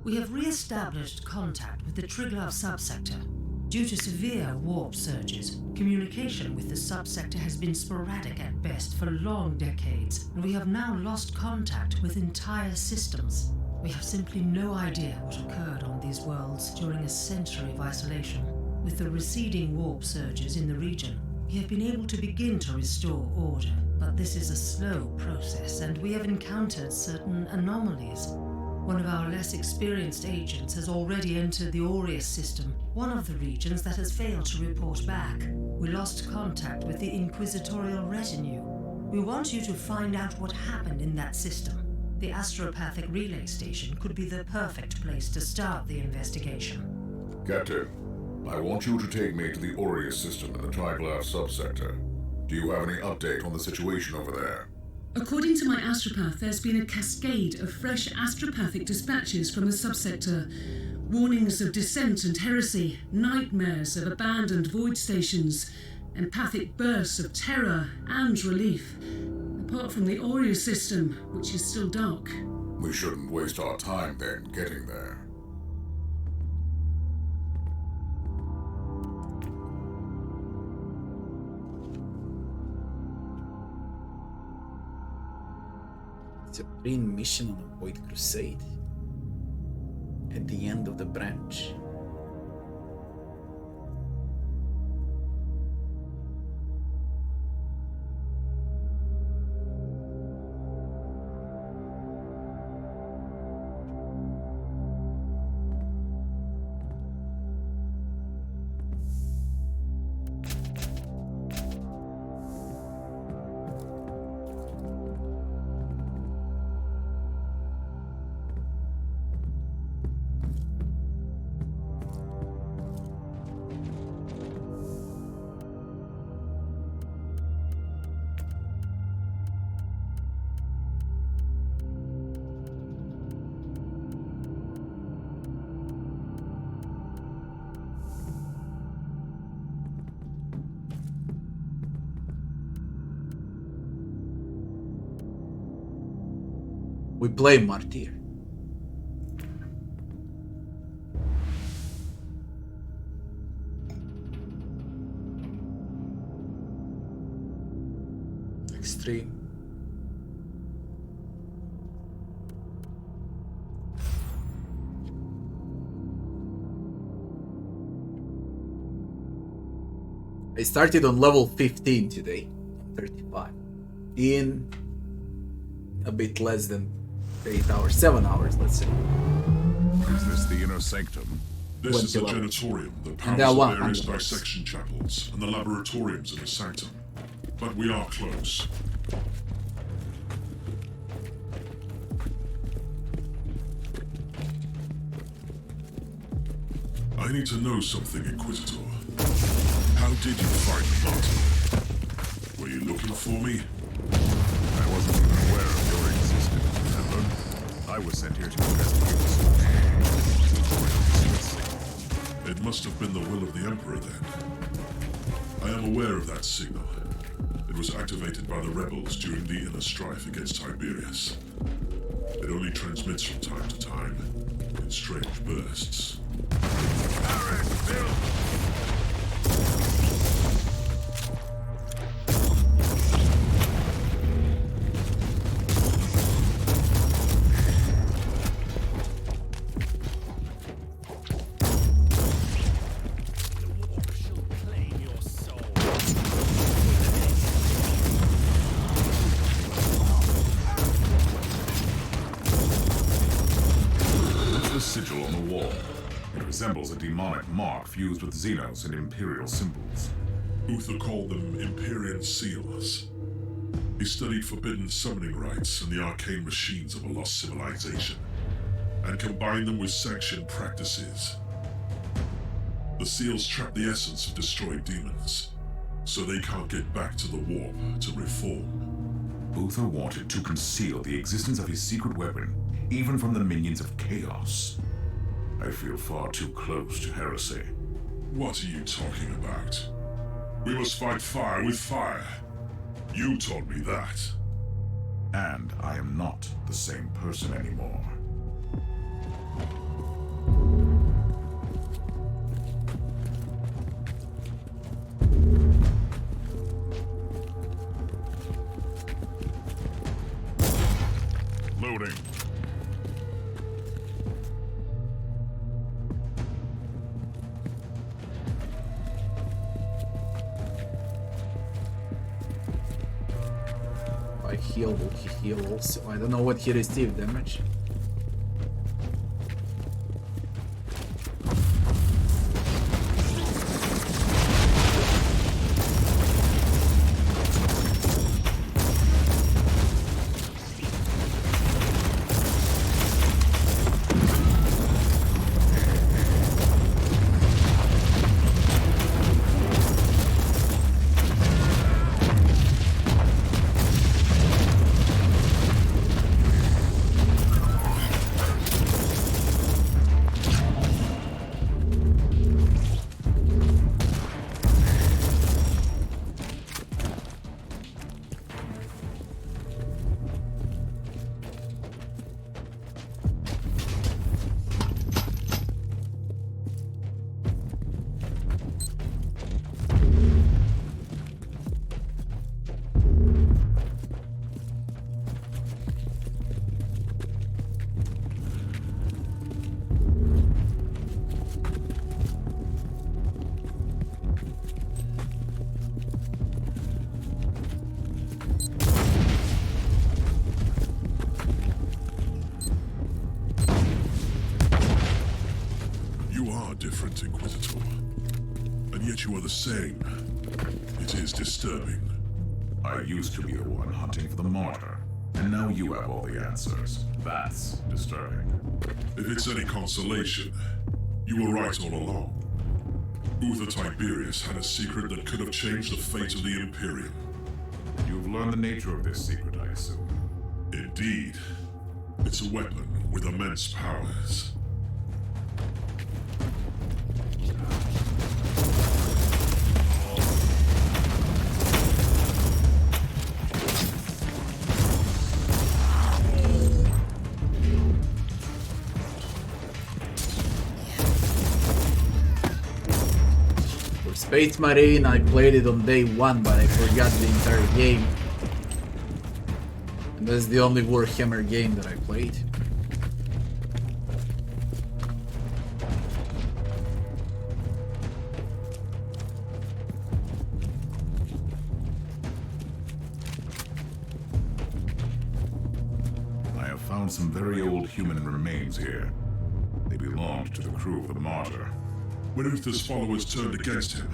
[SPEAKER 9] We have re-established contact with the Triglav subsector. Due to severe warp surges, communication with the subsector has been sporadic at best for long decades, and we have now lost contact with entire systems. We have simply no idea what occurred on these worlds during a century of isolation. With the receding warp surges in the region, we have been able to begin to restore order, but this is a slow process, and we have encountered certain anomalies. One of our less experienced agents has already entered the Aureus system, one of the regions that has failed to report back. We lost contact with the Inquisitorial retinue. We want you to find out what happened in that system. The astropathic relay station could be the perfect place to start the investigation.
[SPEAKER 7] Captain, I want you to take me to the Aureus system in the Triglav subsector. Do you have any update on the situation over there?
[SPEAKER 8] According to my astropath, there's been a cascade of fresh astropathic dispatches from the subsector. Warnings of dissent and heresy, nightmares of abandoned void stations, empathic bursts of terror and relief. apart from the Aurea system, which is still dark.
[SPEAKER 7] We shouldn't waste our time then getting there.
[SPEAKER 1] Supreme mission on a Void Crusade. At the end of the branch. We play Martyr. Extreme. I started on level 15 today, 35. In a bit less than 8 hours, 7 hours, let's say.
[SPEAKER 7] Is this the inner sanctum?
[SPEAKER 2] This is the Genitorium that powers
[SPEAKER 1] there are
[SPEAKER 2] the various dissection chapels and the laboratoriums in the sanctum. But we are close. I need to know something, Inquisitor. How did you find the Martyr? Were you looking for me?
[SPEAKER 7] I wasn't even aware of your existence, remember? I was sent here to investigate the source.
[SPEAKER 2] It must have been the will of the Emperor then. I am aware of that signal. It was activated by the rebels during the inner strife against Tiberius. It only transmits from time to time, in strange bursts.
[SPEAKER 7] Resembles a demonic mark fused with Xenos and Imperial symbols.
[SPEAKER 2] Uther called them Empyrean seals. He studied forbidden summoning rites and the arcane machines of a lost civilization, and combined them with sanctioned practices. The seals trap the essence of destroyed demons, so they can't get back to the warp to reform.
[SPEAKER 7] Uther wanted to conceal the existence of his secret weapon, even from the minions of Chaos. I feel far too close to heresy.
[SPEAKER 2] What are you talking about? We must fight fire with fire. You told me that.
[SPEAKER 7] And I am not the same person anymore.
[SPEAKER 2] Loading.
[SPEAKER 1] Heal, will he heal also? I don't know what he received damage.
[SPEAKER 2] different, Inquisitor. And yet you are the same. It is disturbing.
[SPEAKER 7] I used to be the one hunting for the Martyr, and now you have all the answers. That's disturbing.
[SPEAKER 2] If it's any consolation, you were right all along. Uther Tiberius had a secret that could have changed the fate of the Imperium.
[SPEAKER 7] You've learned the nature of this secret, I assume.
[SPEAKER 2] Indeed. It's a weapon with immense powers.
[SPEAKER 1] Space Marine, I played it on day one, but I forgot the entire game. And that's the only Warhammer game that I played.
[SPEAKER 7] I have found some very old human remains here. They belonged to the crew of the Martyr.
[SPEAKER 2] When Uther's followers turned against him,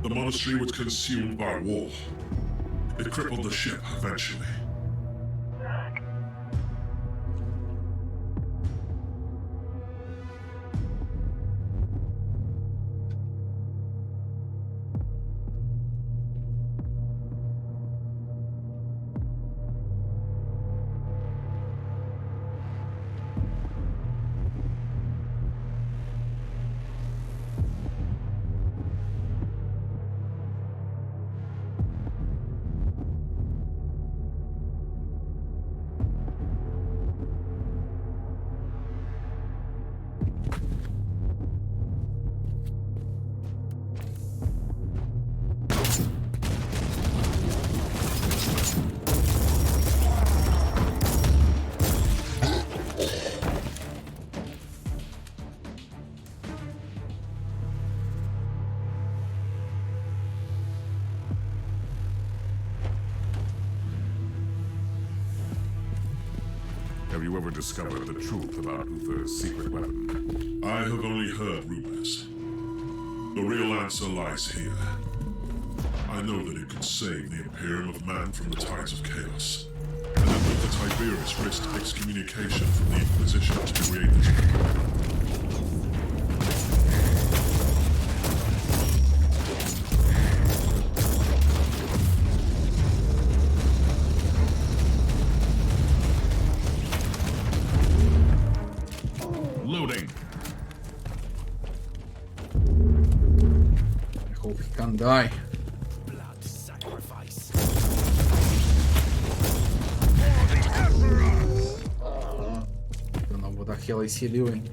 [SPEAKER 2] the monastery was consumed by war. It crippled the ship eventually.
[SPEAKER 7] Have you ever discovered the truth about Uther's secret weapon?
[SPEAKER 2] I have only heard rumors. The real answer lies here. I know that it could save the Imperium of Man from the tides of chaos, and that Uther Tiberius risked excommunication from the Inquisition to create this weapon.
[SPEAKER 7] Loading.
[SPEAKER 1] I hope he can't die.
[SPEAKER 5] Blood sacrifice.
[SPEAKER 1] Don't know what the hell is he doing.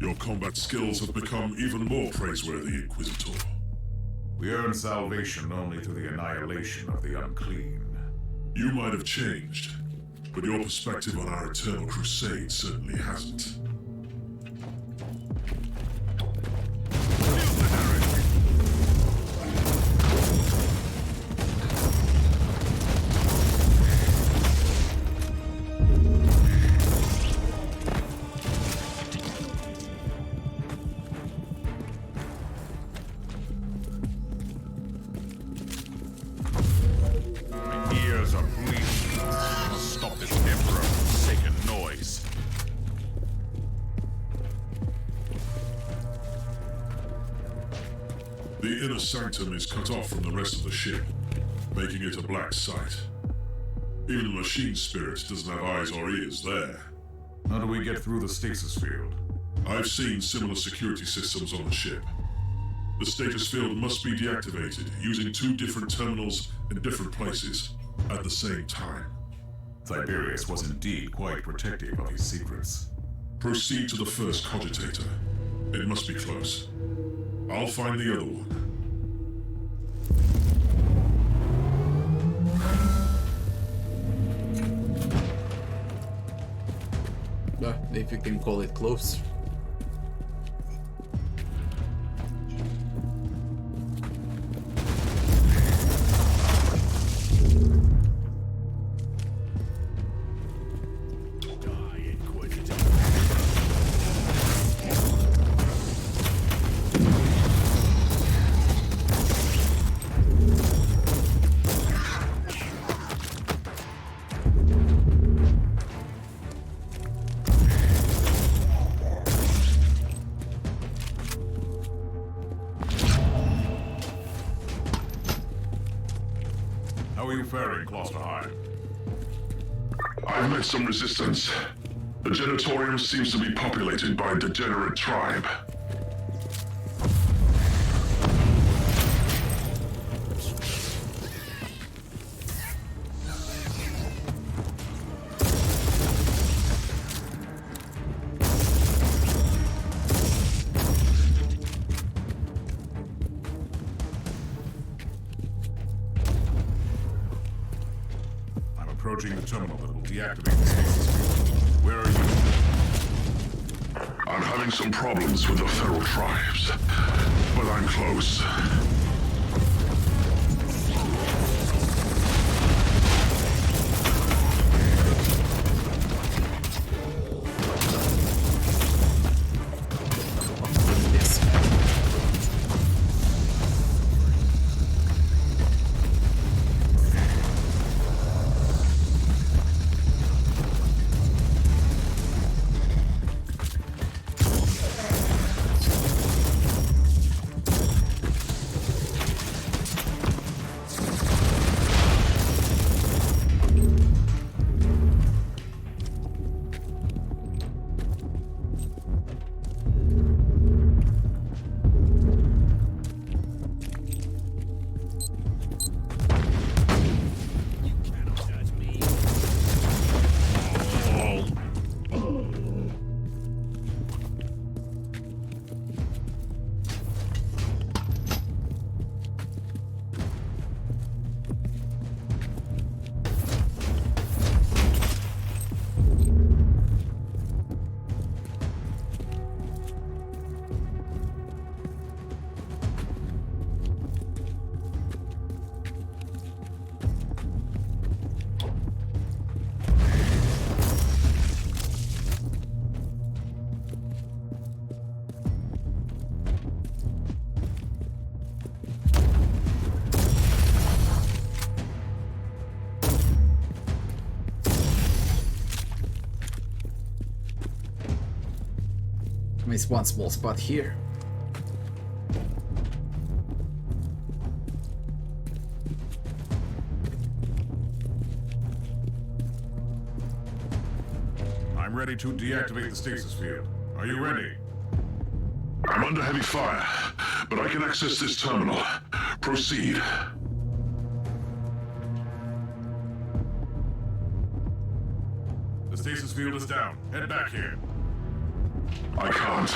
[SPEAKER 2] Your combat skills have become even more praiseworthy, Inquisitor.
[SPEAKER 7] We earn salvation only through the annihilation of the unclean.
[SPEAKER 2] You might have changed, but your perspective on our eternal crusade certainly hasn't.
[SPEAKER 7] Ears are bleeding. Must stop this emperor-forsaken noise.
[SPEAKER 2] The inner sanctum is cut off from the rest of the ship, making it a black site. Even the machine spirit doesn't have eyes or ears there.
[SPEAKER 7] How do we get through the stasis field?
[SPEAKER 2] I've seen similar security systems on the ship. The status field must be deactivated using 2 different terminals in different places at the same time.
[SPEAKER 7] Tiberius was indeed quite protective of his secrets.
[SPEAKER 2] Proceed to the first cogitator. It must be close. I'll find the other one.
[SPEAKER 1] If you can call it close.
[SPEAKER 7] How are you faring, Klosterheim?
[SPEAKER 2] I've met some resistance. The Genitorium seems to be populated by a degenerate tribe.
[SPEAKER 7] Approaching the terminal that will deactivate the stasis field. Where are you?
[SPEAKER 2] I'm having some problems with the feral tribes, but I'm close.
[SPEAKER 1] It's one small spot here.
[SPEAKER 7] I'm ready to deactivate the stasis field. Are you ready?
[SPEAKER 2] I'm under heavy fire, but I can access this terminal. Proceed.
[SPEAKER 7] The stasis field is down. Head back here.
[SPEAKER 2] I can't.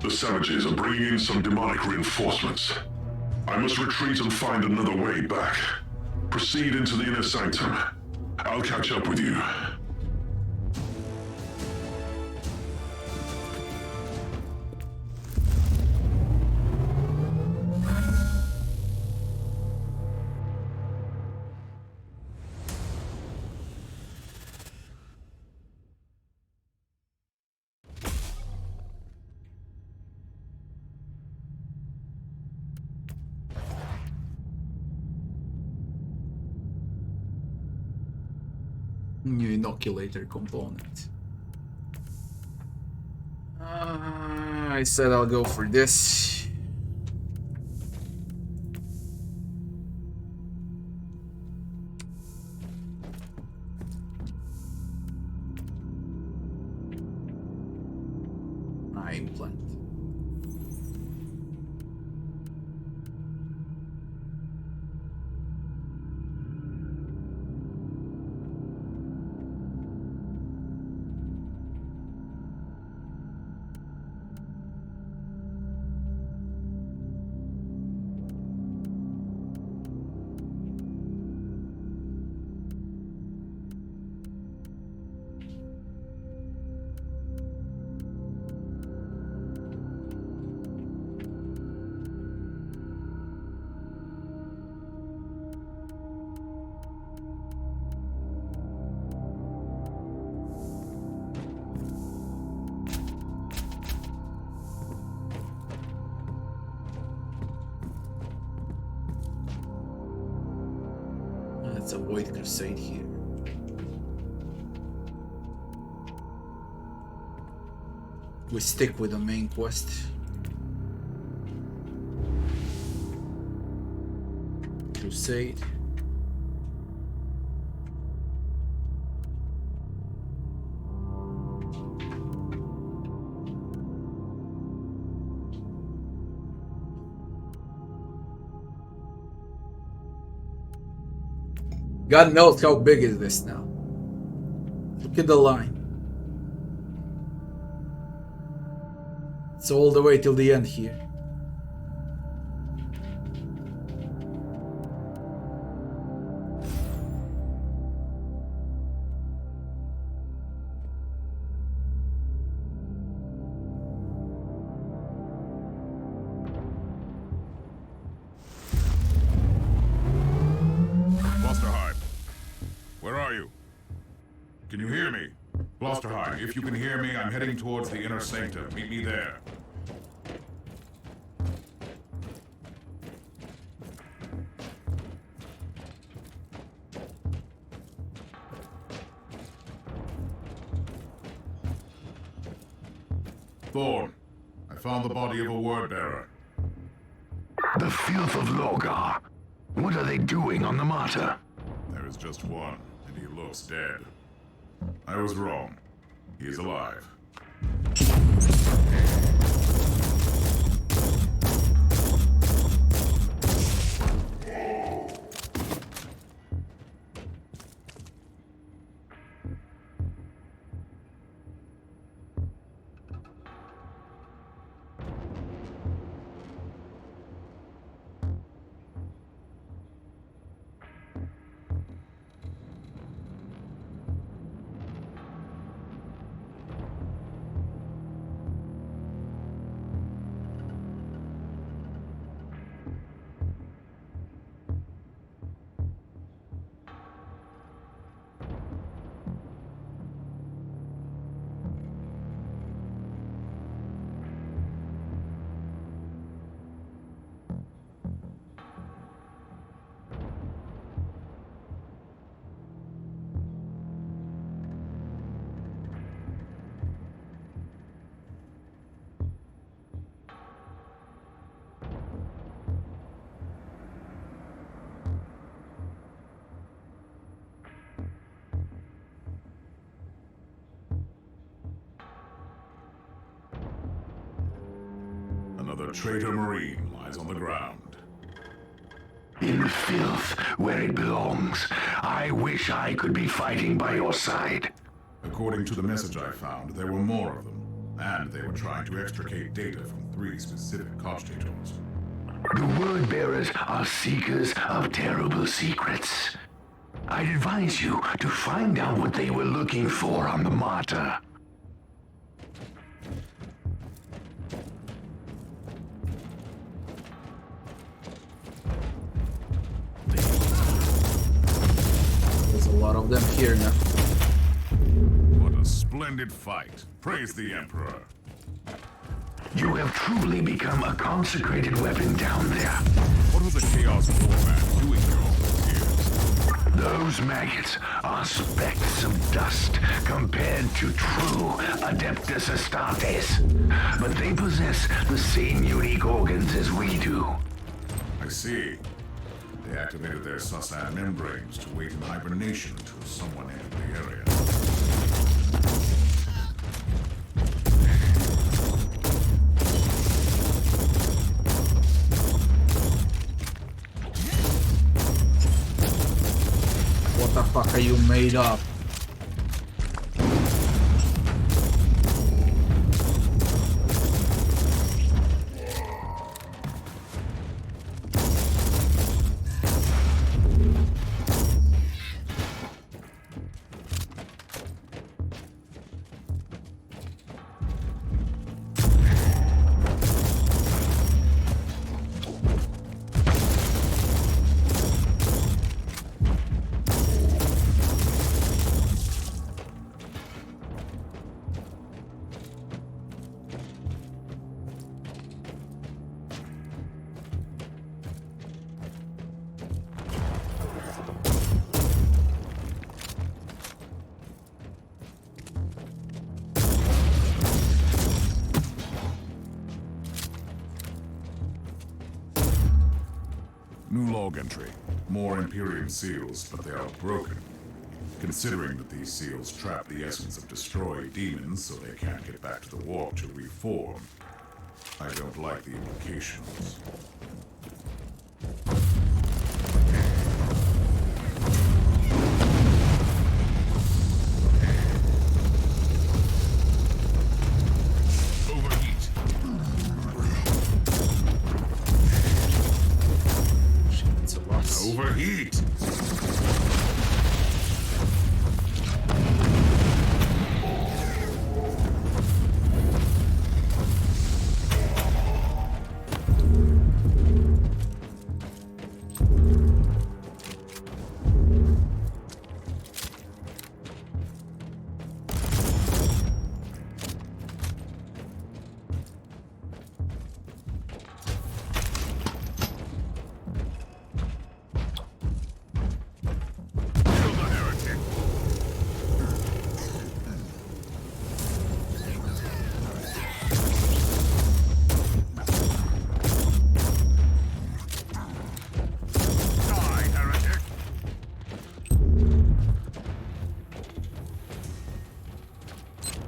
[SPEAKER 2] The savages are bringing in some demonic reinforcements. I must retreat and find another way back. Proceed into the inner sanctum. I'll catch up with you.
[SPEAKER 1] New inoculator component. I said I'll go for this. my implant. Let's avoid crusade here. We stick with the main quest. Crusade. God knows how big is this now. Look at the line. It's all the way till the end here.
[SPEAKER 7] Can you hear me? Blusterheim, if you can hear me, I'm heading towards the inner sanctum. Meet me there. Thorn, I found the body of a word bearer.
[SPEAKER 10] The filth of Logar. What are they doing on the Martyr?
[SPEAKER 7] There is just one, and he looks dead. I was wrong. He is alive. Another traitor Marine lies on the ground.
[SPEAKER 10] In the filth, where it belongs. I wish I could be fighting by your side.
[SPEAKER 7] According to the message I found, there were more of them, and they were trying to extricate data from 3 specific cogitators.
[SPEAKER 10] The word bearers are seekers of terrible secrets. I'd advise you to find out what they were looking for on the Martyr.
[SPEAKER 1] There's a lot of them here now.
[SPEAKER 7] What a splendid fight. Praise the Emperor.
[SPEAKER 10] You have truly become a consecrated weapon down there.
[SPEAKER 7] What was the Chaos-infested Man doing here all those years?
[SPEAKER 10] Those maggots are specks of dust compared to true Adeptus Astartes. But they possess the same unique organs as we do.
[SPEAKER 7] I see. They activated their Susan membranes to wait in hibernation until someone entered the area.
[SPEAKER 1] the fuck are you made of?
[SPEAKER 7] New log entry. More Imperium seals, but they are broken. Considering that these seals trap the essence of destroyed demons so they can't get back to the warp to reform, I don't like the implications.
[SPEAKER 2] Overheat.
[SPEAKER 1] It's a loss.
[SPEAKER 2] Overheat.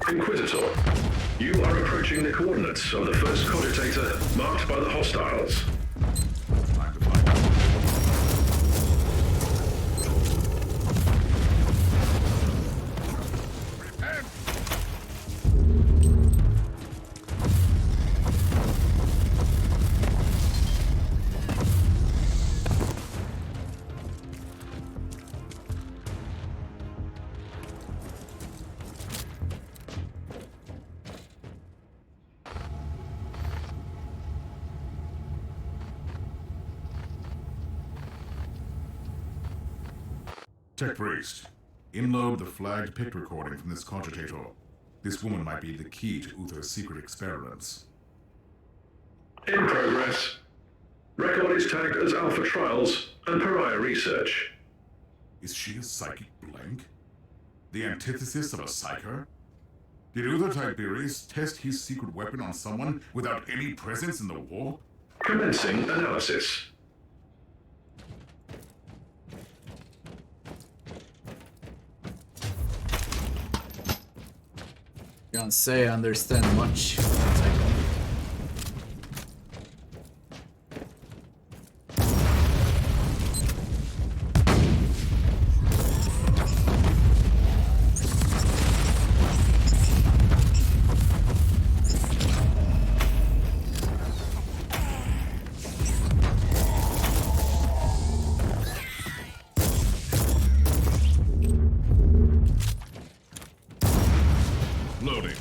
[SPEAKER 3] Inquisitor, you are approaching the coordinates of the first cogitator marked by the hostiles.
[SPEAKER 7] Time to find out. Tech Priest, inload the flagged pit recording from this cogitator. This woman might be the key to Uther's secret experiments.
[SPEAKER 3] In progress. Record is tagged as Alpha Trials and Pariah Research.
[SPEAKER 7] Is she a psychic blank? The antithesis of a psyker? Did Uther Tiberius test his secret weapon on someone without any presence in the war?
[SPEAKER 3] Commencing analysis.
[SPEAKER 1] Can't say I understand much.
[SPEAKER 2] Loading.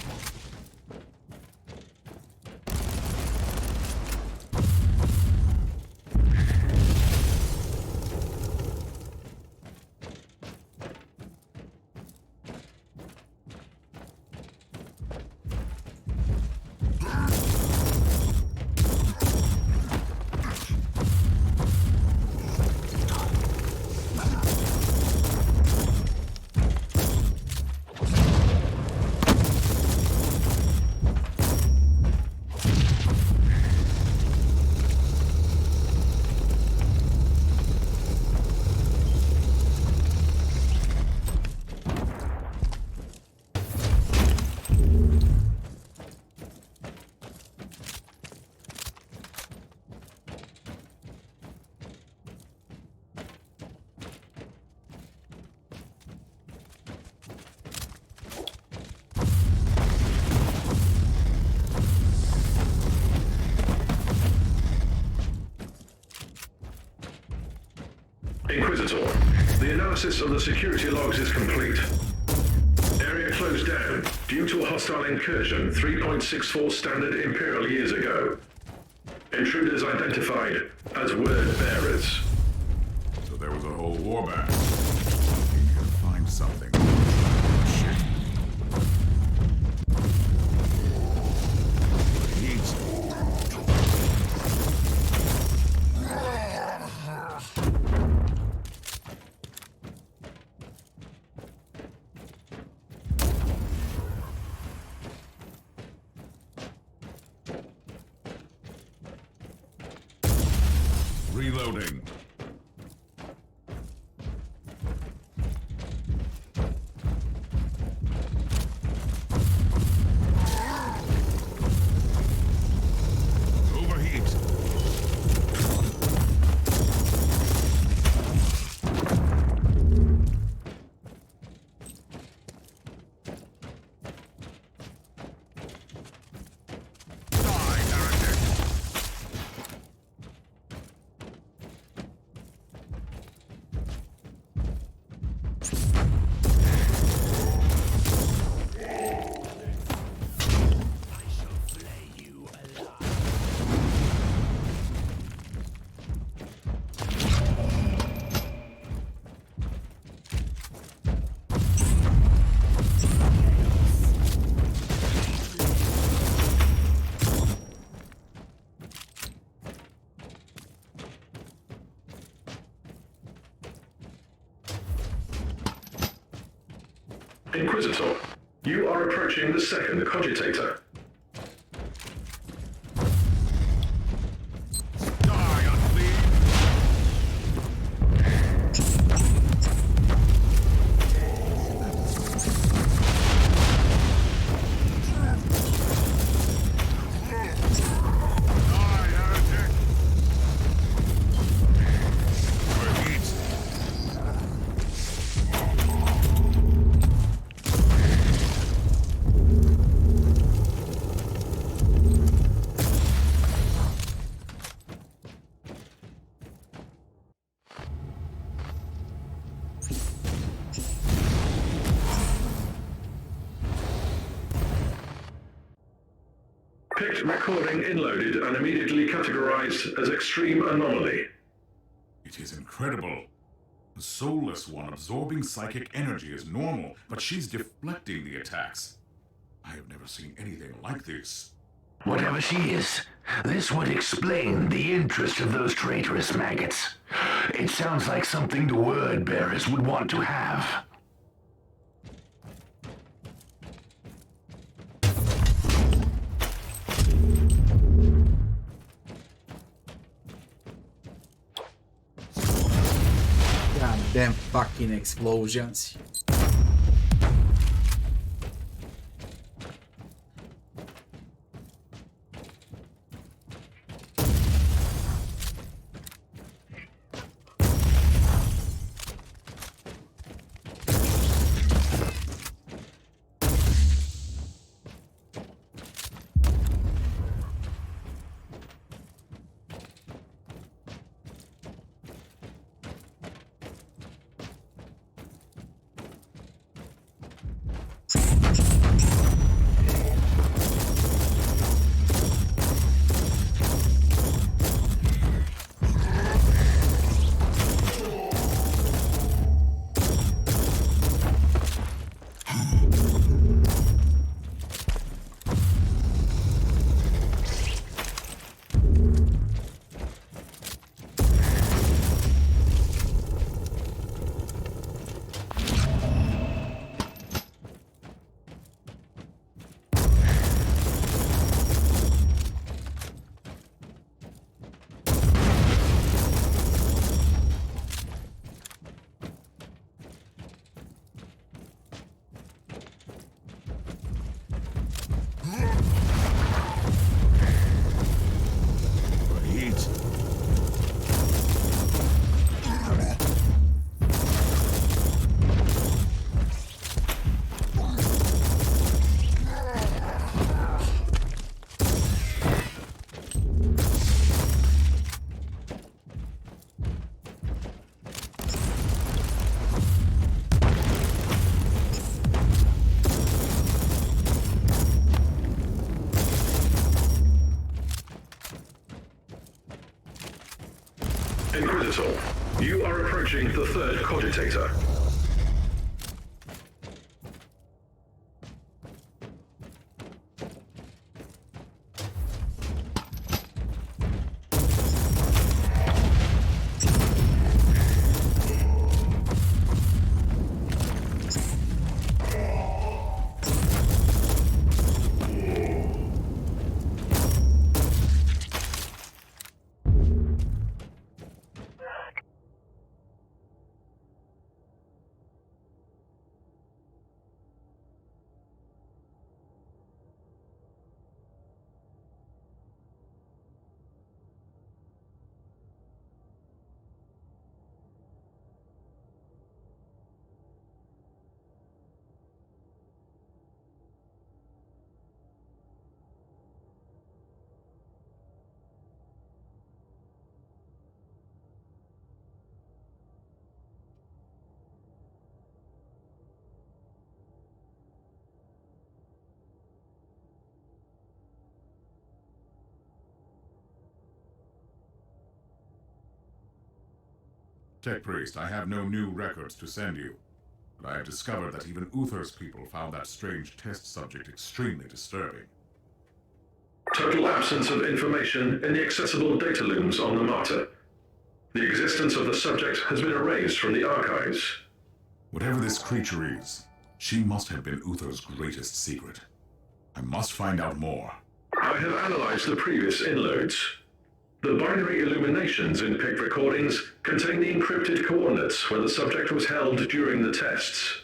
[SPEAKER 3] Inquisitor, the analysis of the security logs is complete. Area closed down due to a hostile incursion 3.64 standard Imperial years ago. Intruders identified as word bearers.
[SPEAKER 7] So there was a whole warband. He can find something. Shit. He's... Reloading. Overheat. Die, heretic.
[SPEAKER 3] Inquisitor, you are approaching the second cogitator.
[SPEAKER 7] Die, unclean. Die, heretic. Overheat.
[SPEAKER 3] Picked recording inloaded and immediately categorized as extreme anomaly.
[SPEAKER 7] It is incredible. The soulless one absorbing psychic energy is normal, but she's deflecting the attacks. I have never seen anything like this.
[SPEAKER 10] Whatever she is, this would explain the interest of those traitorous maggots. It sounds like something the word bearers would want to have.
[SPEAKER 1] Goddamn fucking explosions.
[SPEAKER 3] approaching the third cogitator.
[SPEAKER 7] Tech Priest, I have no new records to send you, but I have discovered that even Uther's people found that strange test subject extremely disturbing.
[SPEAKER 3] Total absence of information in the accessible data looms on the Martyr. The existence of the subject has been erased from the archives.
[SPEAKER 7] Whatever this creature is, she must have been Uther's greatest secret. I must find out more.
[SPEAKER 3] I have analyzed the previous inloads. The binary illuminations in picked recordings contain the encrypted coordinates where the subject was held during the tests.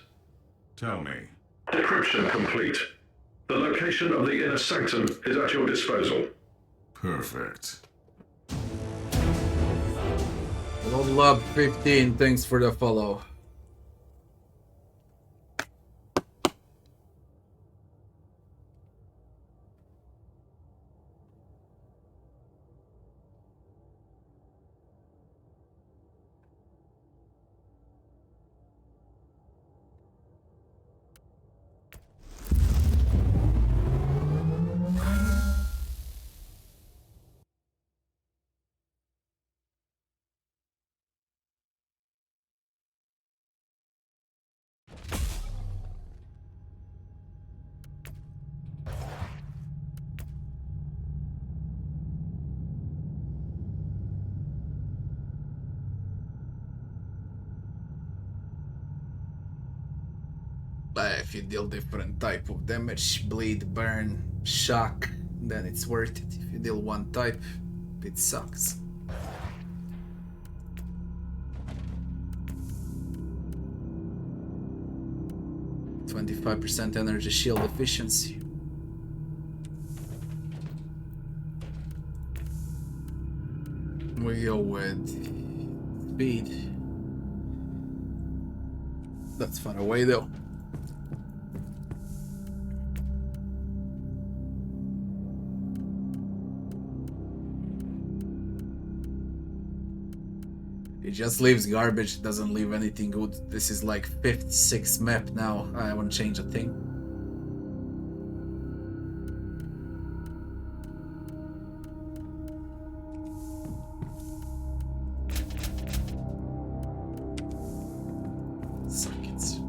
[SPEAKER 7] Tell me.
[SPEAKER 3] Decryption complete. The location of the inner sanctum is at your disposal.
[SPEAKER 7] Perfect.
[SPEAKER 1] Level up 15, thanks for the follow. If you deal different type of damage, bleed, burn, shock, then it's worth it. If you deal one type, it sucks. %25 energy shield efficiency. We go with speed. That's far away though. It just leaves garbage, doesn't leave anything good. This is like 5th, 6th map now. I haven't changed a thing. Suck it.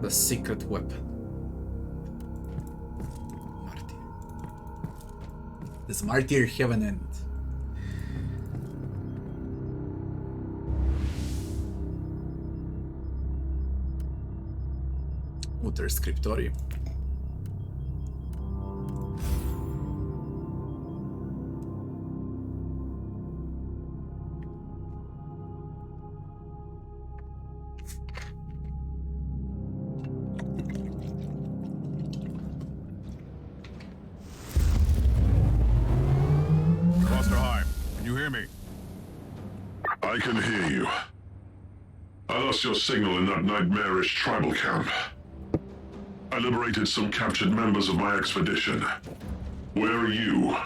[SPEAKER 1] The secret weapon. Does Martyr have an end? Uther Scriptorium.
[SPEAKER 2] I can hear you. I lost your signal in that nightmarish tribal camp. I liberated some captured members of my expedition. Where are you?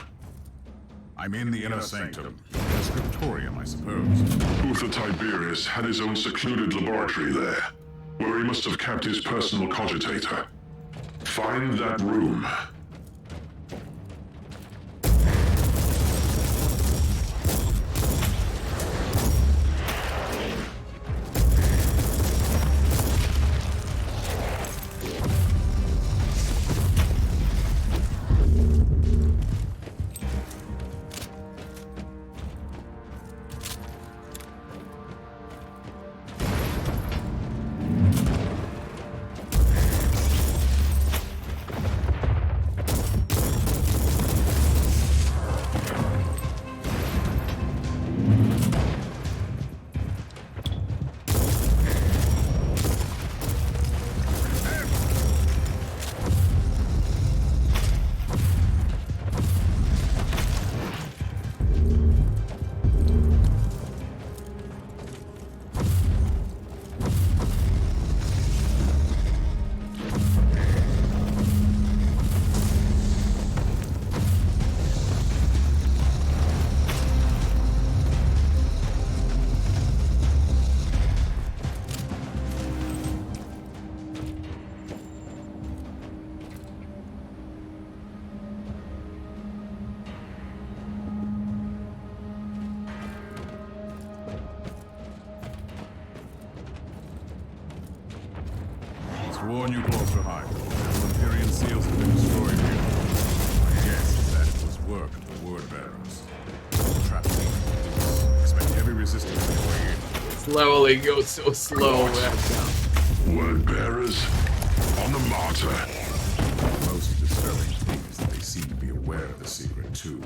[SPEAKER 7] I'm in the inner sanctum. The scriptorium, I suppose.
[SPEAKER 2] Uther Tiberius had his own secluded laboratory there, where he must have kept his personal cogitator. Find that room.
[SPEAKER 7] Warn you close behind. Imperium seals have been destroyed here. My guess is that it was work of the word bearers. Trapped me. Expect heavy resistance on the way in.
[SPEAKER 1] This leveling goes so slow.
[SPEAKER 2] Word bearers on the Martyr.
[SPEAKER 7] The most disturbing thing is that they seem to be aware of the secret too.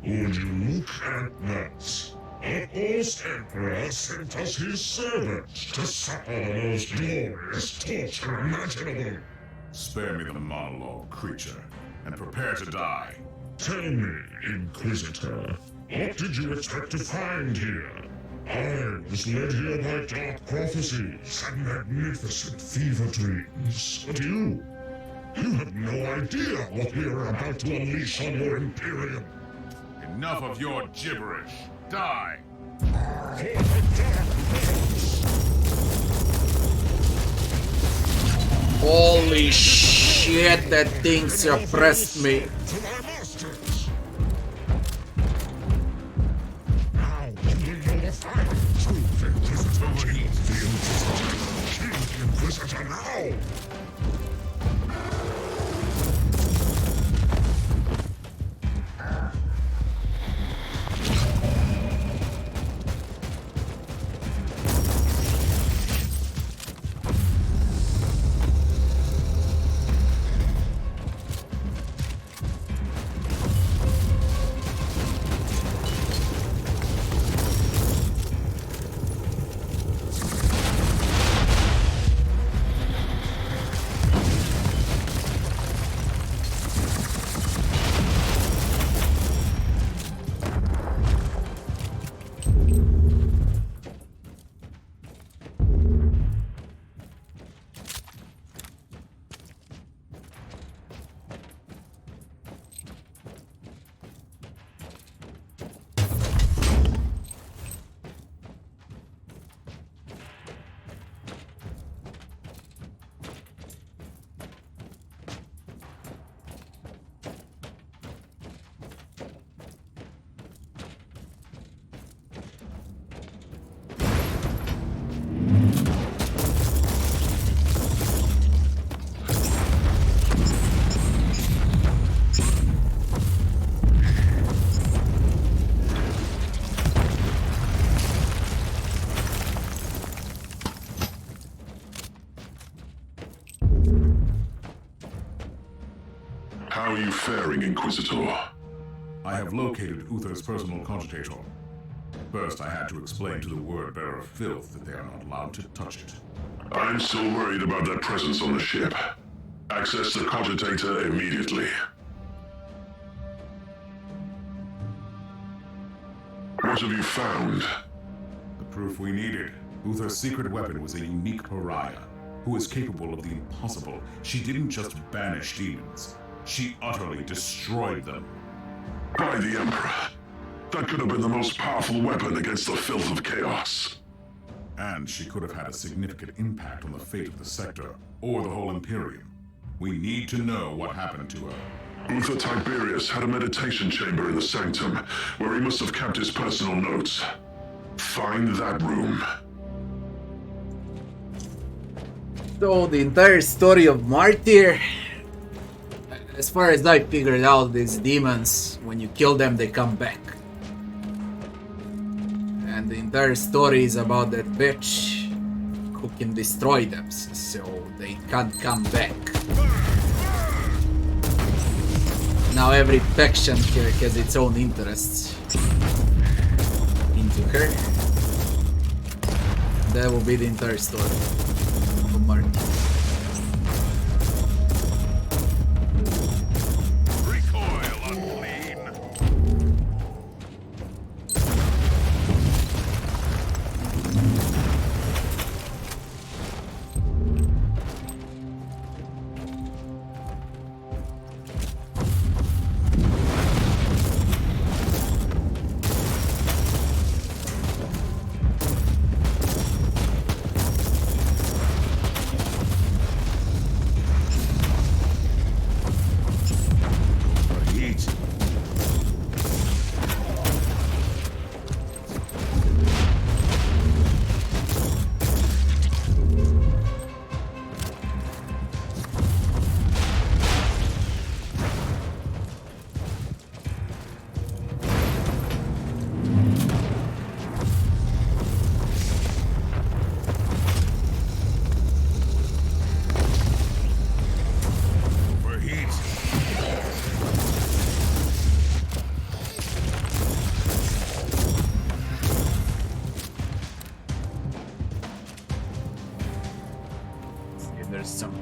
[SPEAKER 2] Would you look at that? Our Host Emperor sent us his servants to suffer the most glorious torture imaginable.
[SPEAKER 7] Spare me the monologue, creature, and prepare to die.
[SPEAKER 2] Tell me, Inquisitor, what did you expect to find here? I was led here by dark prophecies and magnificent fever dreams. But you have no idea what we are about to unleash on your Imperium.
[SPEAKER 7] Enough of your gibberish. Die!
[SPEAKER 1] Holy shit, that thing suppressed me.
[SPEAKER 2] Now you will know the final truth, Inquisitor. Kill Inquisitor now! How are you faring, Inquisitor?
[SPEAKER 7] I have located Uther's personal cogitator. First, I had to explain to the word-bearer Filth that they are not allowed to touch it.
[SPEAKER 2] I'm still worried about that presence on the ship. Access the cogitator immediately. What have you found?
[SPEAKER 7] The proof we needed. Uther's secret weapon was a unique pariah, who is capable of the impossible. She didn't just banish demons, she utterly destroyed them.
[SPEAKER 2] By the Emperor. That could have been the most powerful weapon against the filth of chaos.
[SPEAKER 7] And she could have had a significant impact on the fate of the sector, or the whole Imperium. We need to know what happened to her.
[SPEAKER 2] Uther Tiberius had a meditation chamber in the sanctum, where he must have kept his personal notes. Find that room.
[SPEAKER 1] So the entire story of Martyr, as far as I figured out, these demons, when you kill them, they come back. And the entire story is about that bitch who can destroy them, so they can't come back. Now every faction here has its own interests into her. That will be the entire story of Martyr.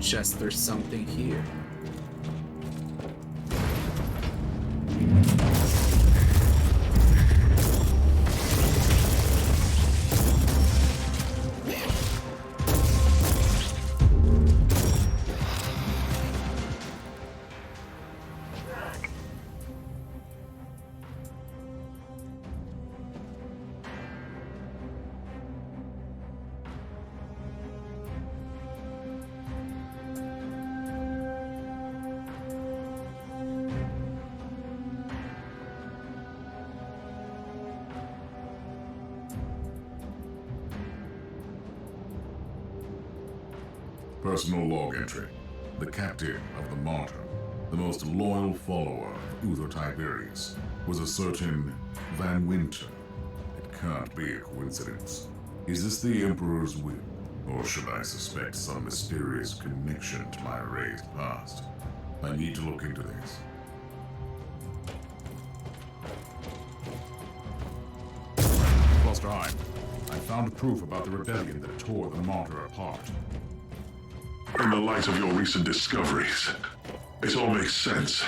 [SPEAKER 1] Chest or something here.
[SPEAKER 7] Personal log entry. The captain of the Martyr, the most loyal follower of Uther Tiberius, was a certain Van Winter. It can't be a coincidence. Is this the Emperor's will? Or should I suspect some mysterious connection to my erased past? I need to look into this. Cluster Eye, I found proof about the rebellion that tore the Martyr apart.
[SPEAKER 2] In the light of your recent discoveries, it all makes sense.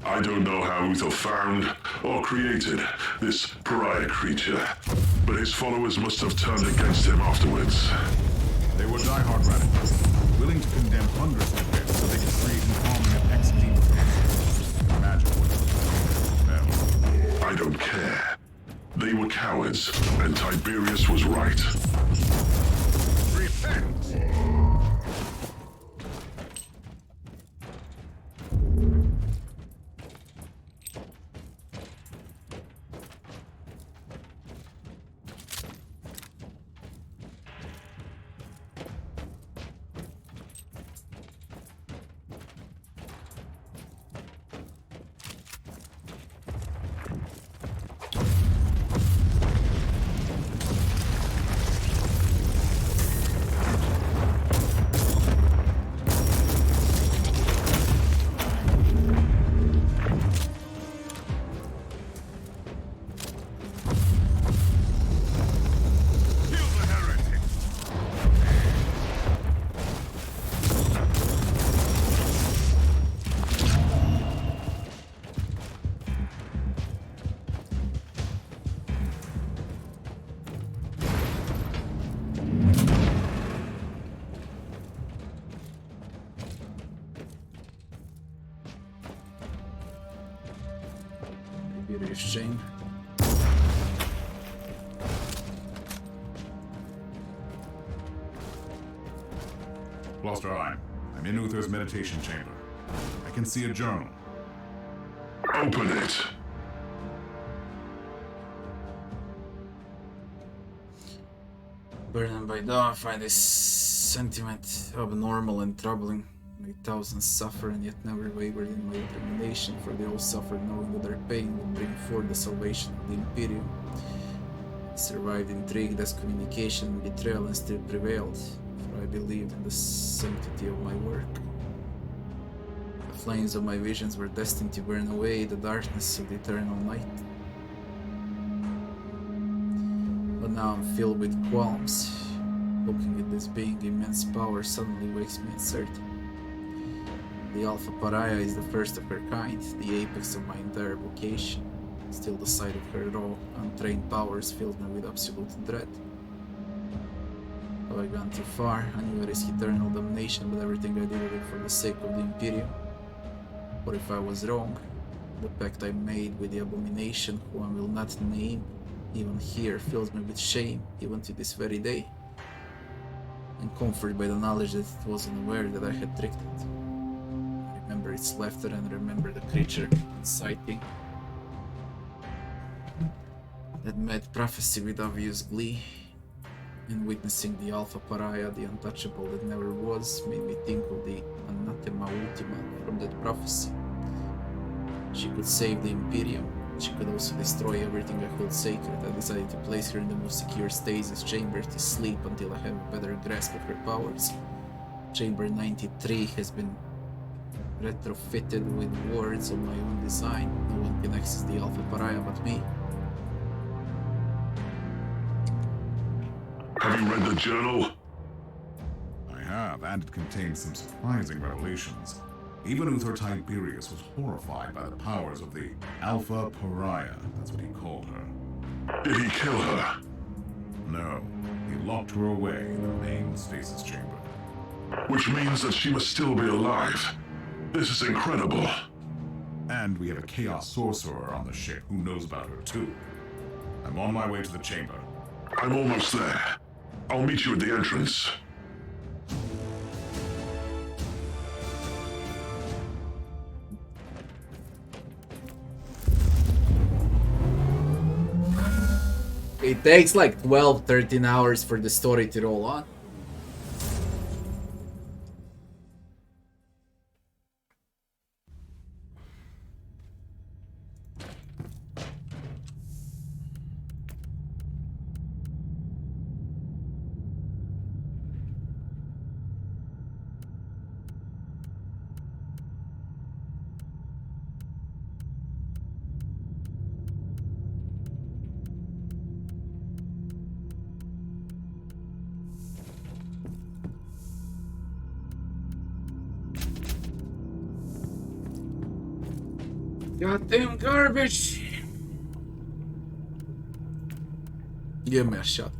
[SPEAKER 2] I don't know how Uther found or created this pariah creature, but his followers must have turned against him afterwards.
[SPEAKER 7] They were diehard radicals, willing to condemn hundreds of deaths so they could create an army of ex-demons. Imagine what well.
[SPEAKER 2] I don't care. They were cowards, and Tiberius was right.
[SPEAKER 7] Repent!
[SPEAKER 1] Shame.
[SPEAKER 7] Cluster Eye. I'm in Uther's meditation chamber. I can see a journal.
[SPEAKER 2] Open it.
[SPEAKER 1] Burdened by dawn, I find this sentiment abnormal and troubling. May thousands suffer and yet never wavered in my determination, for they all suffered knowing that their pain would bring forth the salvation of the Imperium. I survived intrigue, excommunication, and betrayal, and still prevailed, for I believed in the sanctity of my work. The flames of my visions were destined to burn away the darkness of the eternal night. But now I'm filled with qualms. Looking at this being, immense power suddenly wakes me uncertain. The Alpha Pariah is the first of her kind, the apex of my entire vocation. Still, the sight of her raw, untrained powers fills me with absolute dread. Have I gone too far? I knew I risked eternal damnation, but everything I did it for the sake of the Imperium. Or if I was wrong, the pact I made with the abomination, whom I will not name, even here, fills me with shame, even to this very day. And comforted by the knowledge that it was unaware that I had tricked it. I remember its laughter and remember the creature inciting that mad prophecy with obvious glee. And witnessing the Alpha Pariah, the untouchable that never was, made me think of the anathema ultima from that prophecy. She could save the Imperium. She could also destroy everything I held sacred. I decided to place her in the most secure stasis chamber to sleep until I have a better grasp of her powers. Chamber 93 has been retrofitted with wards of my own design. No one can access the Alpha Pariah but me.
[SPEAKER 2] Have you read the journal?
[SPEAKER 7] I have, and it contains some surprising revelations. Even Uther Tiberius was horrified by the powers of the Alpha Pariah, that's what he called her.
[SPEAKER 2] Did he kill her?
[SPEAKER 7] No, he locked her away in the main stasis chamber.
[SPEAKER 2] Which means that she must still be alive. This is incredible.
[SPEAKER 7] And we have a Chaos Sorcerer on the ship who knows about her too. I'm on my way to the chamber.
[SPEAKER 2] I'm almost there. I'll meet you at the entrance.
[SPEAKER 1] It takes like 12-13 hours for the story to roll on. Goddamn garbage! Give me a shot.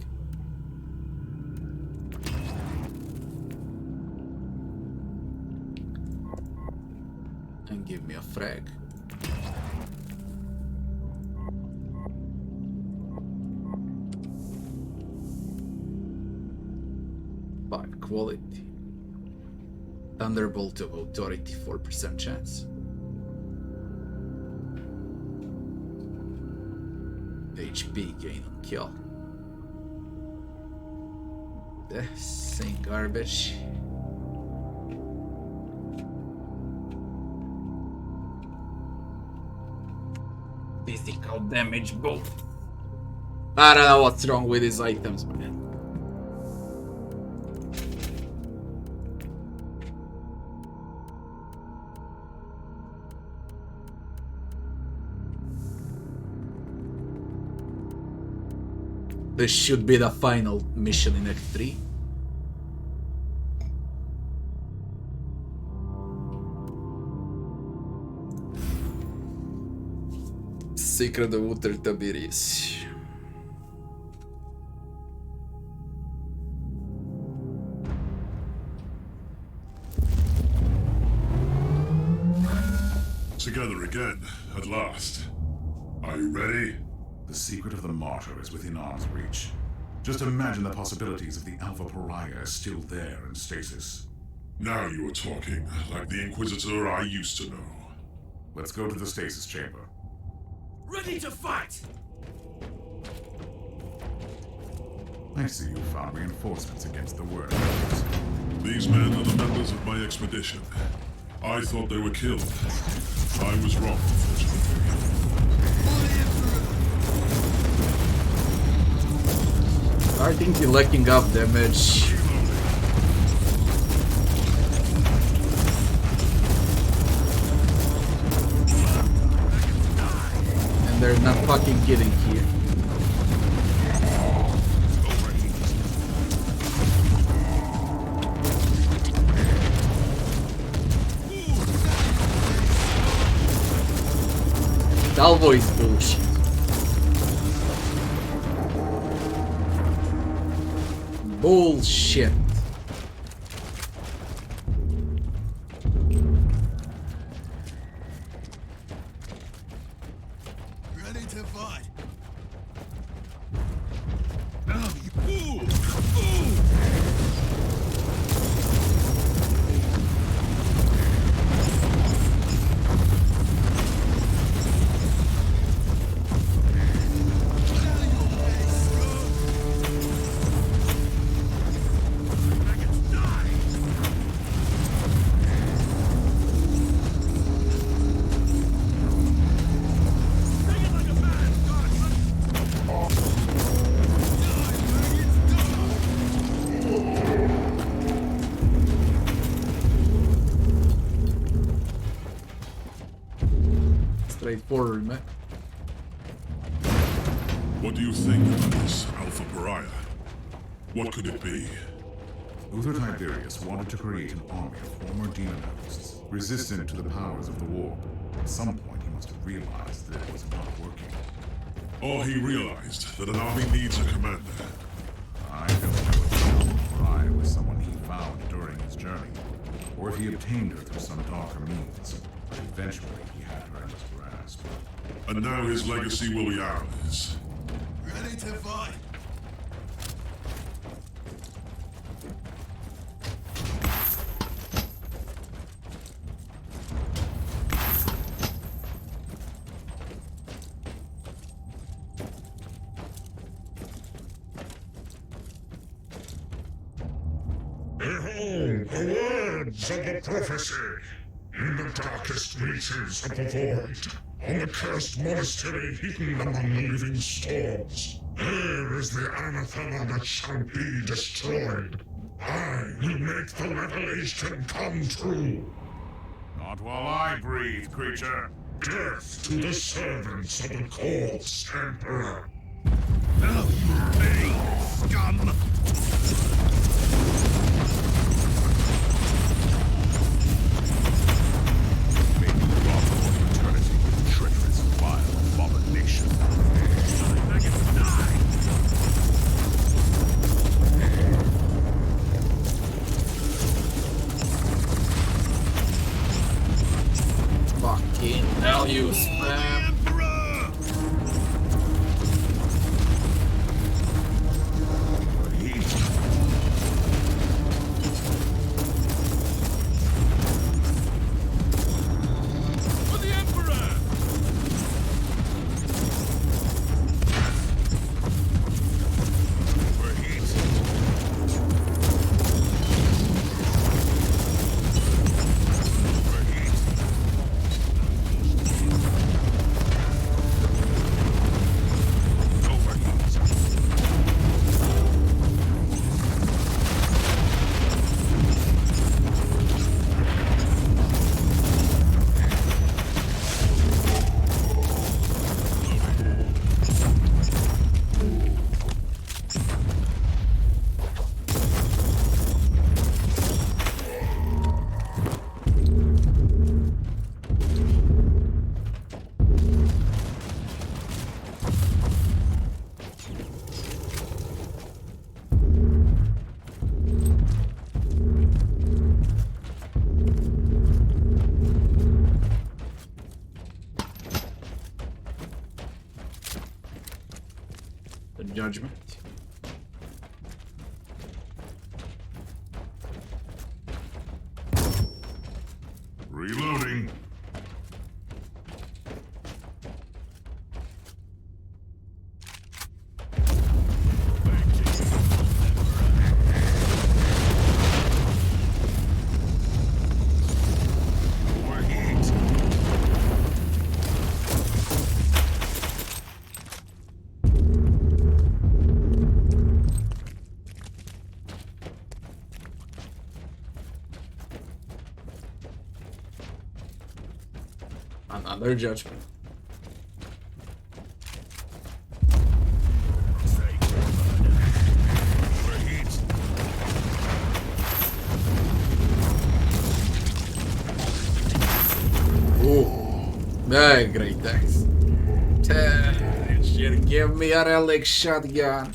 [SPEAKER 1] And give me a frag. Fire quality. Thunderbolt of Authority, 4% chance. HP gain on kill. This ain't garbage. Physical damage both. I don't know what's wrong with these items, man. This should be the final mission in Act 3. Secret of Uther Tiberius.
[SPEAKER 2] Together again, at last. Are you ready?
[SPEAKER 7] The secret of the Martyr is within arm's reach. Just imagine the possibilities if the Alpha Pariah is still there in stasis.
[SPEAKER 2] Now you are talking, like the Inquisitor I used to know.
[SPEAKER 7] Let's go to the stasis chamber.
[SPEAKER 5] Ready to fight!
[SPEAKER 7] I see you found reinforcements against the Werglia.
[SPEAKER 2] These men are the members of my expedition. I thought they were killed. I was wrong,
[SPEAKER 1] I think you're lacking up damage. And they're not fucking kidding here. Salvo is bullshit. Bullshit.
[SPEAKER 5] Ready to fight!
[SPEAKER 1] Straightforward, man.
[SPEAKER 2] What do you think about this Alpha Pariah? What could it be?
[SPEAKER 7] Uther Tiberius wanted to create an army of former demon hosts, resistant to the powers of the warp. At some point, he must have realized that it was not working.
[SPEAKER 2] Or he realized that an army needs a commander.
[SPEAKER 7] I don't know if Alpha Pariah was someone he found during his journey, or if he obtained her through some darker means. But eventually, he had her in his grasp.
[SPEAKER 2] And now his legacy will be ours.
[SPEAKER 5] Ready to fight!
[SPEAKER 2] Behold the words of the prophecy! In the darkest reaches of the void, on the cursed monastery hidden among the living storms, there is the anathema that shall be destroyed. I will make the revelation come true.
[SPEAKER 7] Not while I breathe, creature.
[SPEAKER 2] Death to the servants of the corpse emperor.
[SPEAKER 5] Now you may, scum!
[SPEAKER 1] Fucking hell, you spam.
[SPEAKER 5] He
[SPEAKER 1] judgment.
[SPEAKER 7] Reloading.
[SPEAKER 1] Another judgment. Ooh, great dex. Should give me a relic shotgun.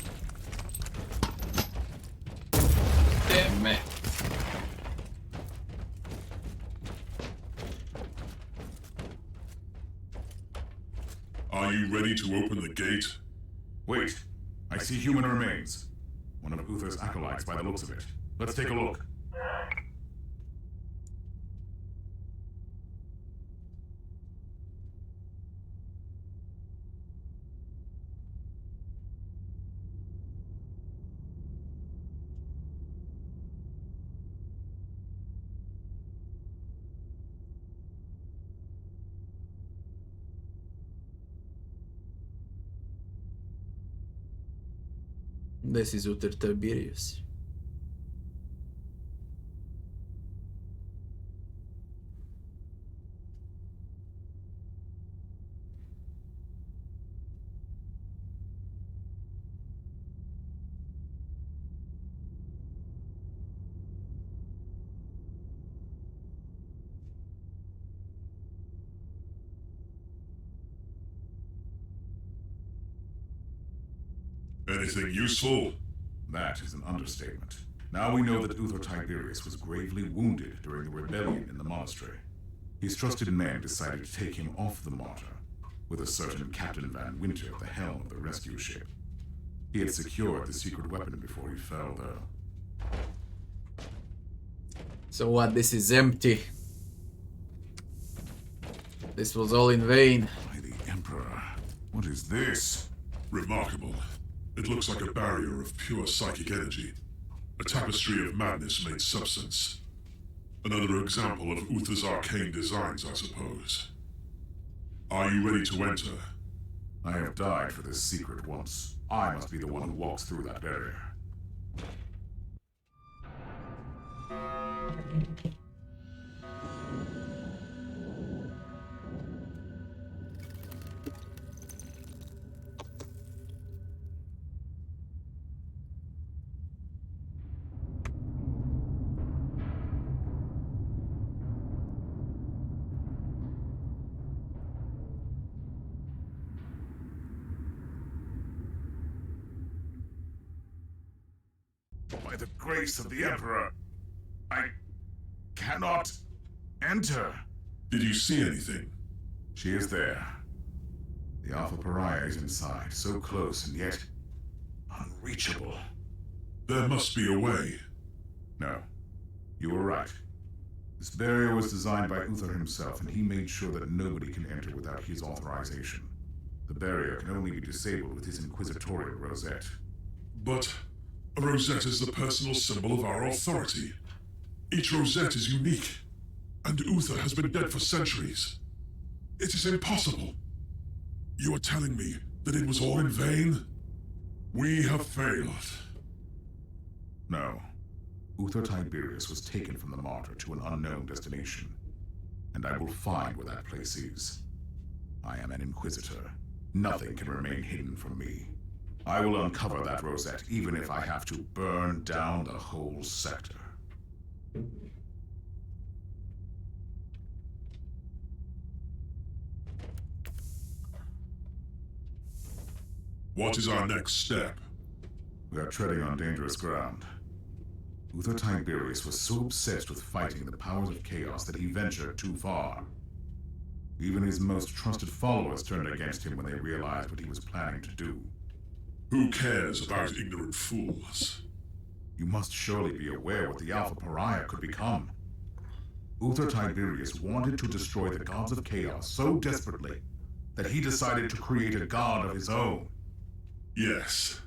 [SPEAKER 1] Damn it.
[SPEAKER 2] Are you ready to open the gate?
[SPEAKER 7] Wait, I see human remains. One of Uther's acolytes by the looks of it. Let's take a look.
[SPEAKER 1] This is Uther Tiberius.
[SPEAKER 2] Anything useful?
[SPEAKER 7] That is an understatement. Now we know that Uther Tiberius was gravely wounded during the rebellion in the monastery. His trusted men decided to take him off the Martyr, with a certain Captain Van Winter at the helm of the rescue ship. He had secured the secret weapon before he fell, though.
[SPEAKER 1] So what, this is empty. This was all in vain.
[SPEAKER 7] By the Emperor, what is this?
[SPEAKER 2] Remarkable. It looks like a barrier of pure psychic energy. A tapestry of madness-made substance. Another example of Uther's arcane designs, I suppose. Are you ready to enter?
[SPEAKER 7] I have died for this secret once. I must be the one who walks through that barrier. By the grace of the Emperor, I cannot enter.
[SPEAKER 2] Did you see anything?
[SPEAKER 7] She is there. The Alpha Pariah is inside, so close and yet unreachable.
[SPEAKER 2] There must be a way.
[SPEAKER 7] No, you were right. This barrier was designed by Uther himself, and he made sure that nobody can enter without his authorization. The barrier can only be disabled with his inquisitorial rosette.
[SPEAKER 2] But a rosette is the personal symbol of our authority. Each rosette is unique, and Uther has been dead for centuries. It is impossible. You are telling me that it was all in vain? We have failed.
[SPEAKER 7] No. Uther Tiberius was taken from the Martyr to an unknown destination, and I will find where that place is. I am an Inquisitor. Nothing can remain hidden from me. I will uncover that rosette, even if I have to burn down the whole sector.
[SPEAKER 2] What is our next step?
[SPEAKER 7] We are treading on dangerous ground. Uther Tiberius was so obsessed with fighting the powers of chaos that he ventured too far. Even his most trusted followers turned against him when they realized what he was planning to do.
[SPEAKER 2] Who cares about ignorant fools?
[SPEAKER 7] You must surely be aware what the Alpha Pariah could become. Uther Tiberius wanted to destroy the gods of chaos so desperately that he decided to create a god of his own.
[SPEAKER 2] Yes,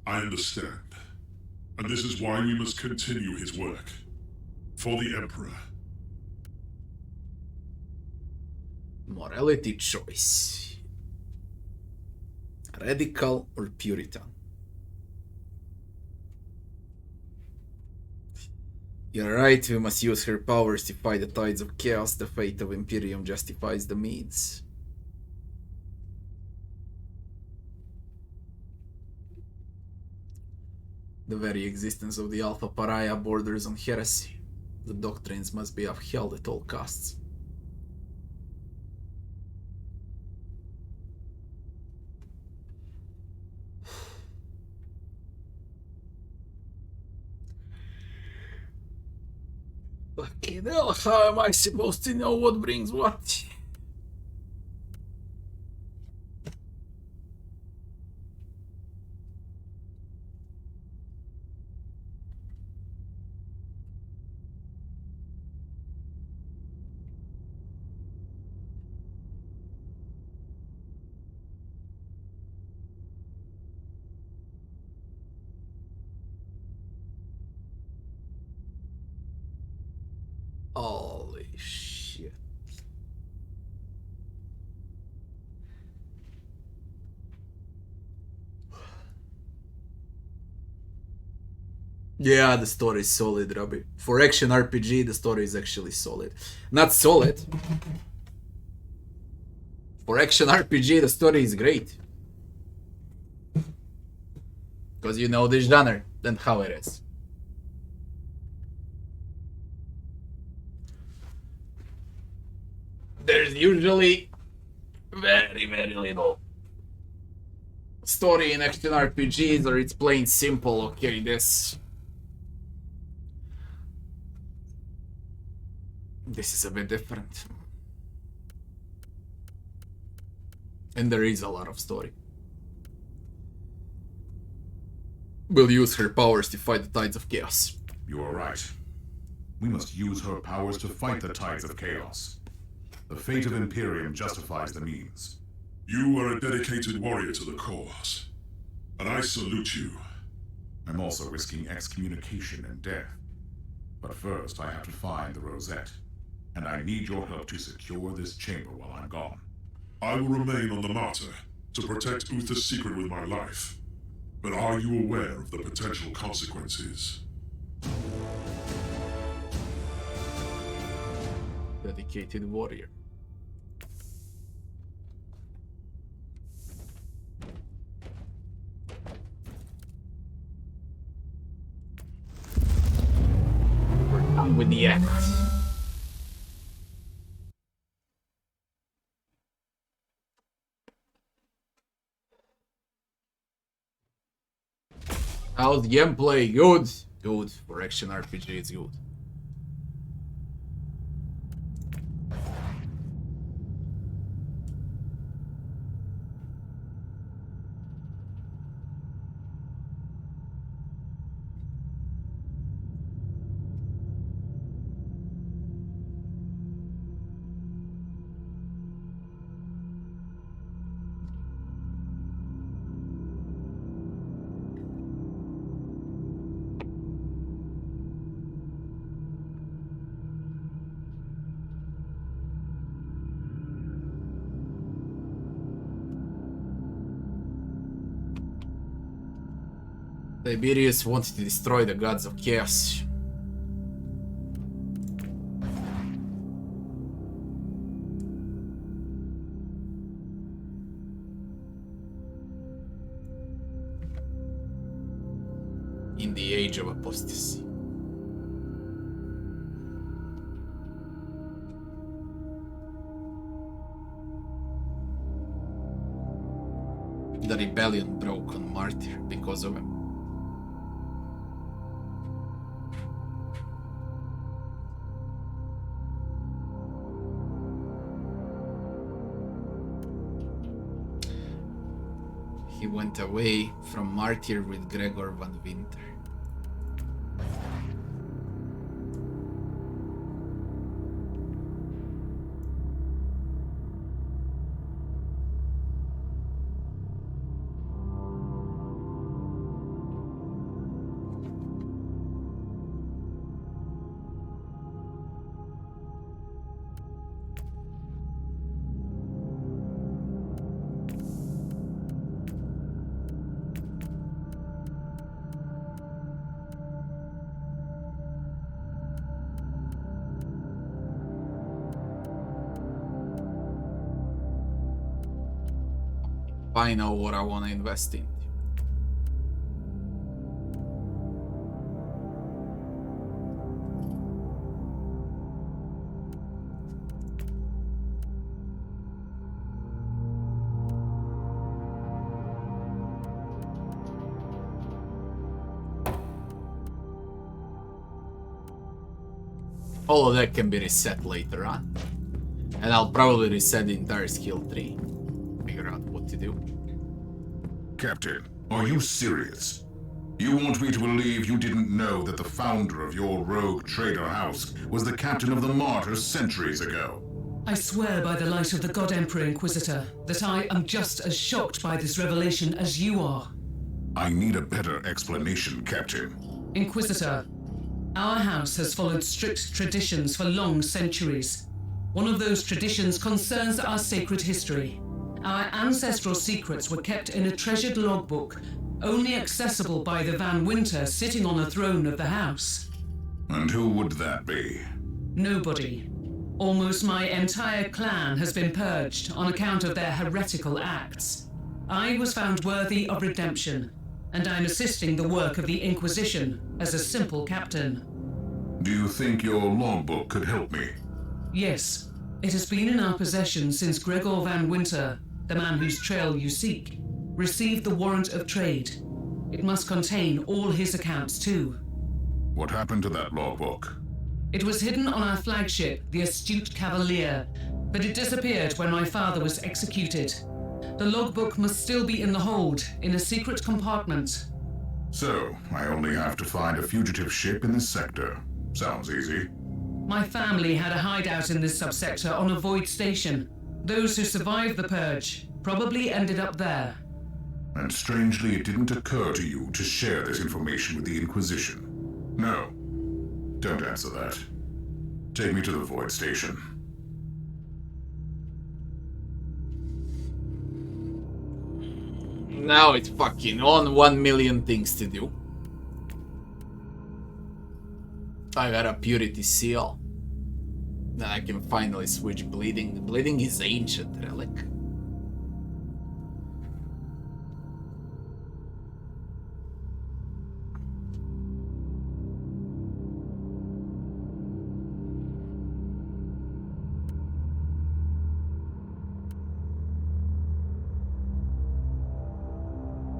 [SPEAKER 2] I understand. And this is why we must continue his work. For the Emperor.
[SPEAKER 1] Morality choice. Radical or Puritan? You're right, we must use her powers to fight the tides of chaos. The fate of Imperium justifies the means. The very existence of the Alpha Pariah borders on heresy. The doctrines must be upheld at all costs. Fucking hell, how am I supposed to know what brings what? Holy shit. Yeah, the story is solid, Robbie. For action RPG, the story is actually solid. Not solid. For action RPG, the story is great. Because you know the genre and how it is. There's usually very little story in action RPGs, or it's plain simple. Okay, this is a bit different. And there is a lot of story. We'll use her powers to fight the tides of chaos.
[SPEAKER 7] You are right. We must use her powers to fight the tides of chaos. The fate of Imperium justifies the means.
[SPEAKER 2] You are a dedicated warrior to the cause, and I salute you.
[SPEAKER 7] I'm also risking excommunication and death. But first, I have to find the Rosette, and I need your help to secure this chamber while I'm gone.
[SPEAKER 2] I will remain on the Martyr to protect Uther's secret with my life. But are you aware of the potential consequences?
[SPEAKER 1] Dedicated warrior. We're done with the act. How's the gameplay? Good. Good. For action RPG, it's good. Tiberius wanted to destroy the gods of chaos. In the age of apostasy. The rebellion broke on Martyr because of him. He went away from Martyr with Gregor van Winter. I know what I want to invest in. All of that can be reset later on. And I'll probably reset the entire skill tree. Figure out what to do.
[SPEAKER 7] Captain, are you serious? You want me to believe you didn't know that the founder of your rogue trader house was the captain of the Martyr centuries ago?
[SPEAKER 8] I swear by the light of the God Emperor Inquisitor that I am just as shocked by this revelation as you are.
[SPEAKER 7] I need a better explanation, Captain.
[SPEAKER 8] Inquisitor, our house has followed strict traditions for long centuries. One of those traditions concerns our sacred history. Our ancestral secrets were kept in a treasured logbook, only accessible by the Van Winter sitting on the throne of the house.
[SPEAKER 7] And who would that be?
[SPEAKER 8] Nobody. Almost my entire clan has been purged on account of their heretical acts. I was found worthy of redemption, and I'm assisting the work of the Inquisition as a simple captain.
[SPEAKER 7] Do you think your logbook could help me?
[SPEAKER 8] Yes. It has been in our possession since Gregor van Winter, the man whose trail you seek, received the warrant of trade. It must contain all his accounts too.
[SPEAKER 7] What happened to that logbook?
[SPEAKER 8] It was hidden on our flagship, the Astute Cavalier, but it disappeared when my father was executed. The logbook must still be in the hold, in a secret compartment.
[SPEAKER 7] So, I only have to find a fugitive ship in this sector. Sounds easy.
[SPEAKER 8] My family had a hideout in this subsector on a void station. Those who survived the Purge probably ended up there.
[SPEAKER 7] And strangely, it didn't occur to you to share this information with the Inquisition. No. Don't answer that. Take me to the void station.
[SPEAKER 1] Now it's fucking on 1 million things to do. I got a purity seal. Then I can finally switch bleeding. Bleeding is ancient relic.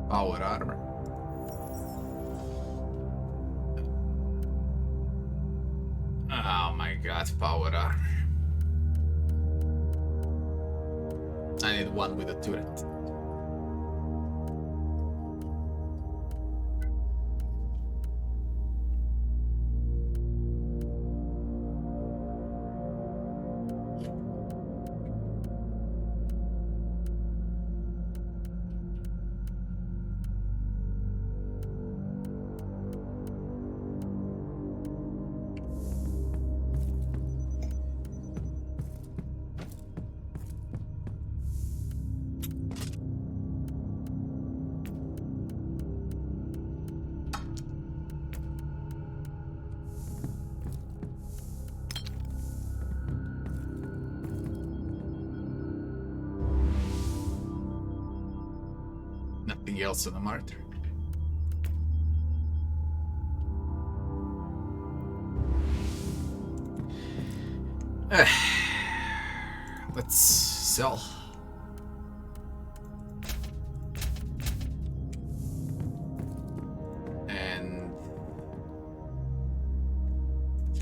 [SPEAKER 1] Power armor. Oh my god, power armor. I need one with a turret. Nothing else on the Martyr. Let's sell. And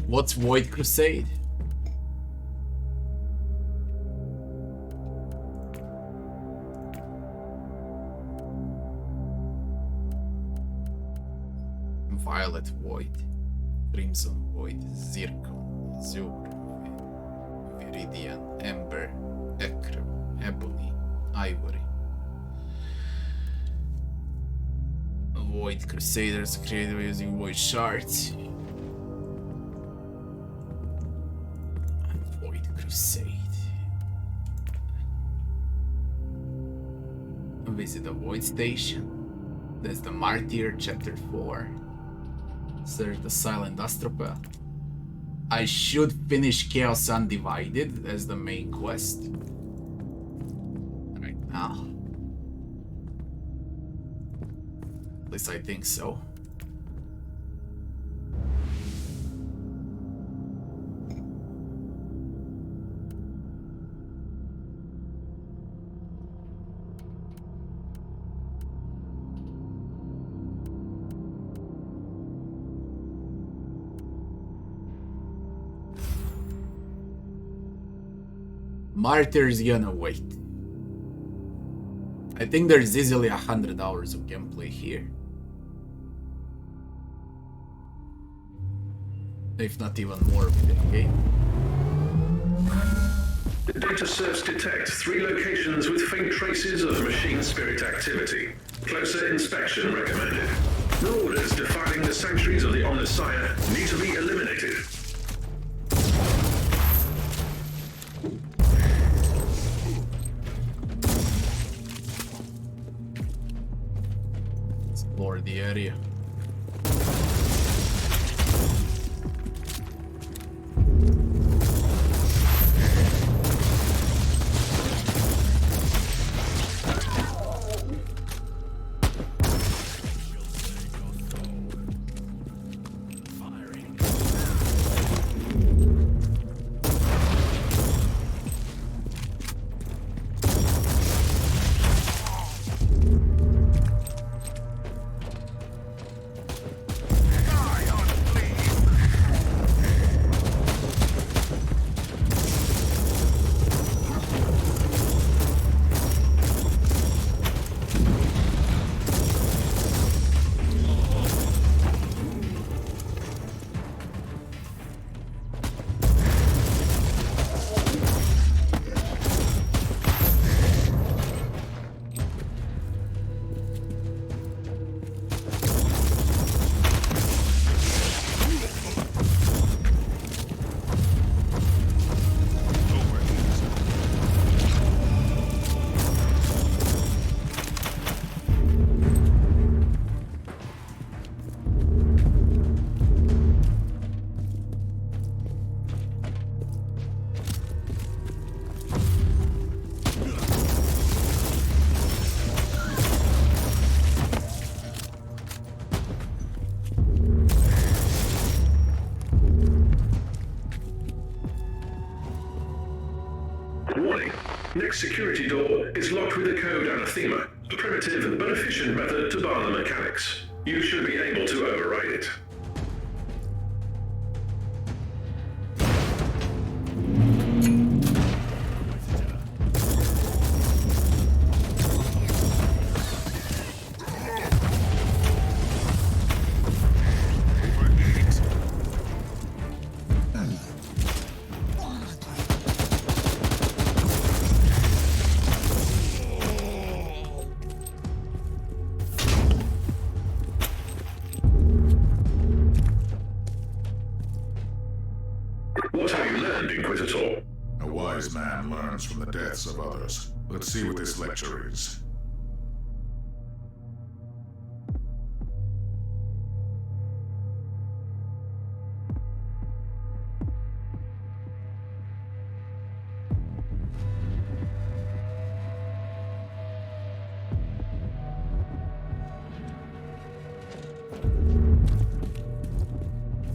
[SPEAKER 1] what's Void Crusade? Violet Void, Crimson Void, Zircon, Azure, Viridian, Ember, Ecru, Ebony, Ivory. Void Crusaders created using Void Shards. And Void Crusade. Visit the Void Station. There's the Martyr, Chapter 4. Search the Silent Astropath. I should finish Chaos Undivided as the main quest. Right now. At least I think so. Martyr's gonna wait. I think there's easily 100 hours of gameplay here. If not even more of the game.
[SPEAKER 3] The data serves detect 3 locations with faint traces of machine spirit activity. Closer inspection recommended. Marauders defiling the sanctuaries of the Omnissiah need to be eliminated.
[SPEAKER 1] Explore the area.
[SPEAKER 3] Warning. Next security door is locked with the code Anathema, a primitive but efficient method to bar the mechanics. You should be able to override it. What have you learned, Inquisitor?
[SPEAKER 7] A wise man learns from the deaths of others. Let's see what this lecture is.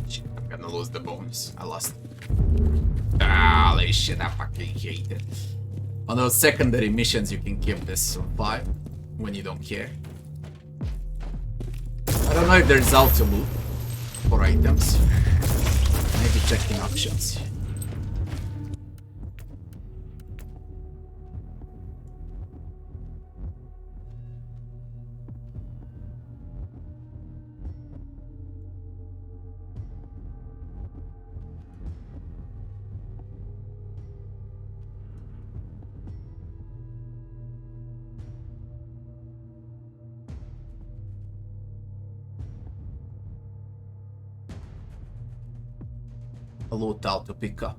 [SPEAKER 1] Shit, I'm gonna lose the bonus. I lost. Holy shit, I fucking hate it. On those secondary missions, you can keep this on 5 when you don't care. I don't know if there's auto loot for items. Maybe check the options. a loot out to pick up.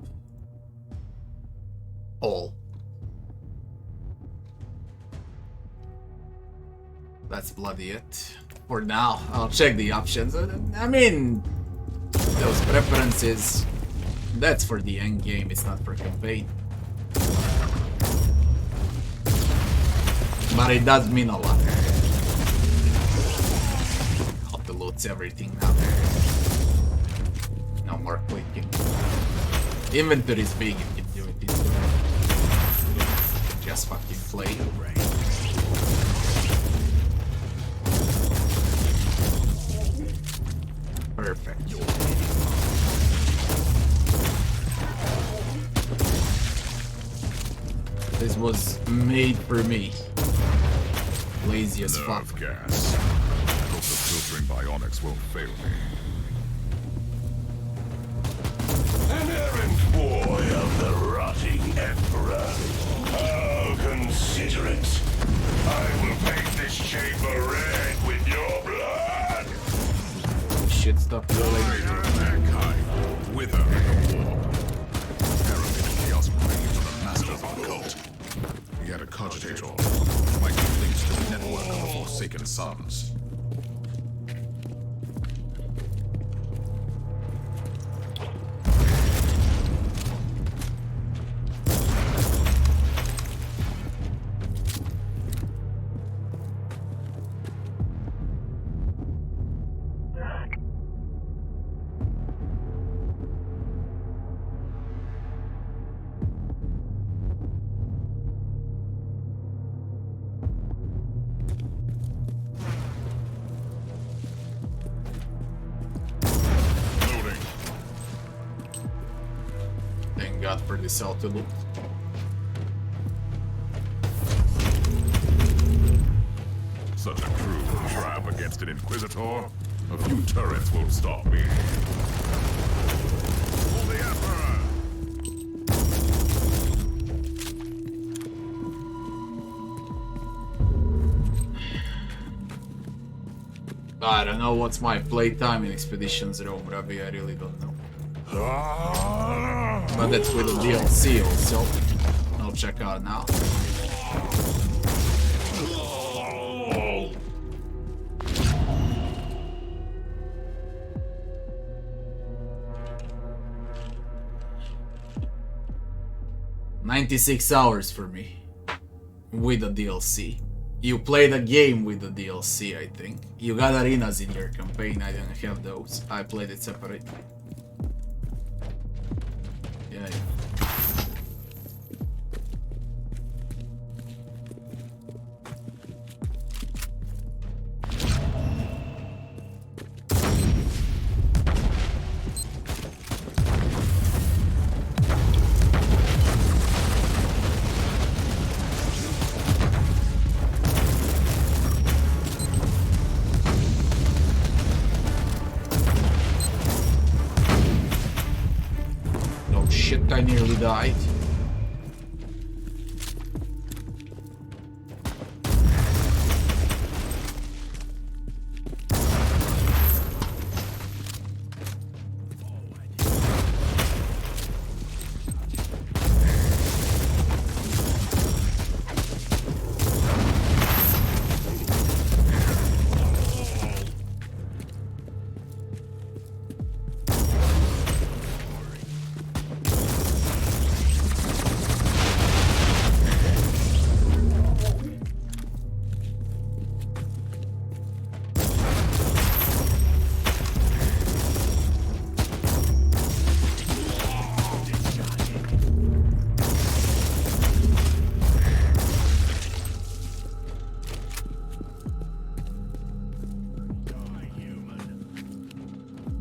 [SPEAKER 1] All. That's bloody it. For now, I'll check the options. I mean, those preferences, that's for the end game, it's not for campaign. But it does mean a lot. Auto loads everything now. No more clicking. Inventory is big, you can do it this way. Just fucking play. Perfect. This was made for me. Lazy as fuck.
[SPEAKER 7] Gas. Hope the filtering bionics won't fail me.
[SPEAKER 10] An errant boy of the rotting Emperor. How considerate. I will paint this chamber red with your blood.
[SPEAKER 1] Shit, stop yelling.
[SPEAKER 7] Mankind, wither in the war. Arrogant chaos breathed from the masters of the cult. He had a cogitator, might be linked to the network of the Forsaken Sons.
[SPEAKER 1] For this auto loop.
[SPEAKER 7] Such a cruel trap against an Inquisitor. A few turrets won't stop me. For the Emperor!
[SPEAKER 1] I don't know what's my playtime in Expeditions Rome, Ravi, I really don't know. But that's with the DLC also. I'll check out now. $96 hours for me. With the DLC. You play the game with the DLC, I think. You got arenas in your campaign, I didn't have those. I played it separate. Yeah. I nearly died.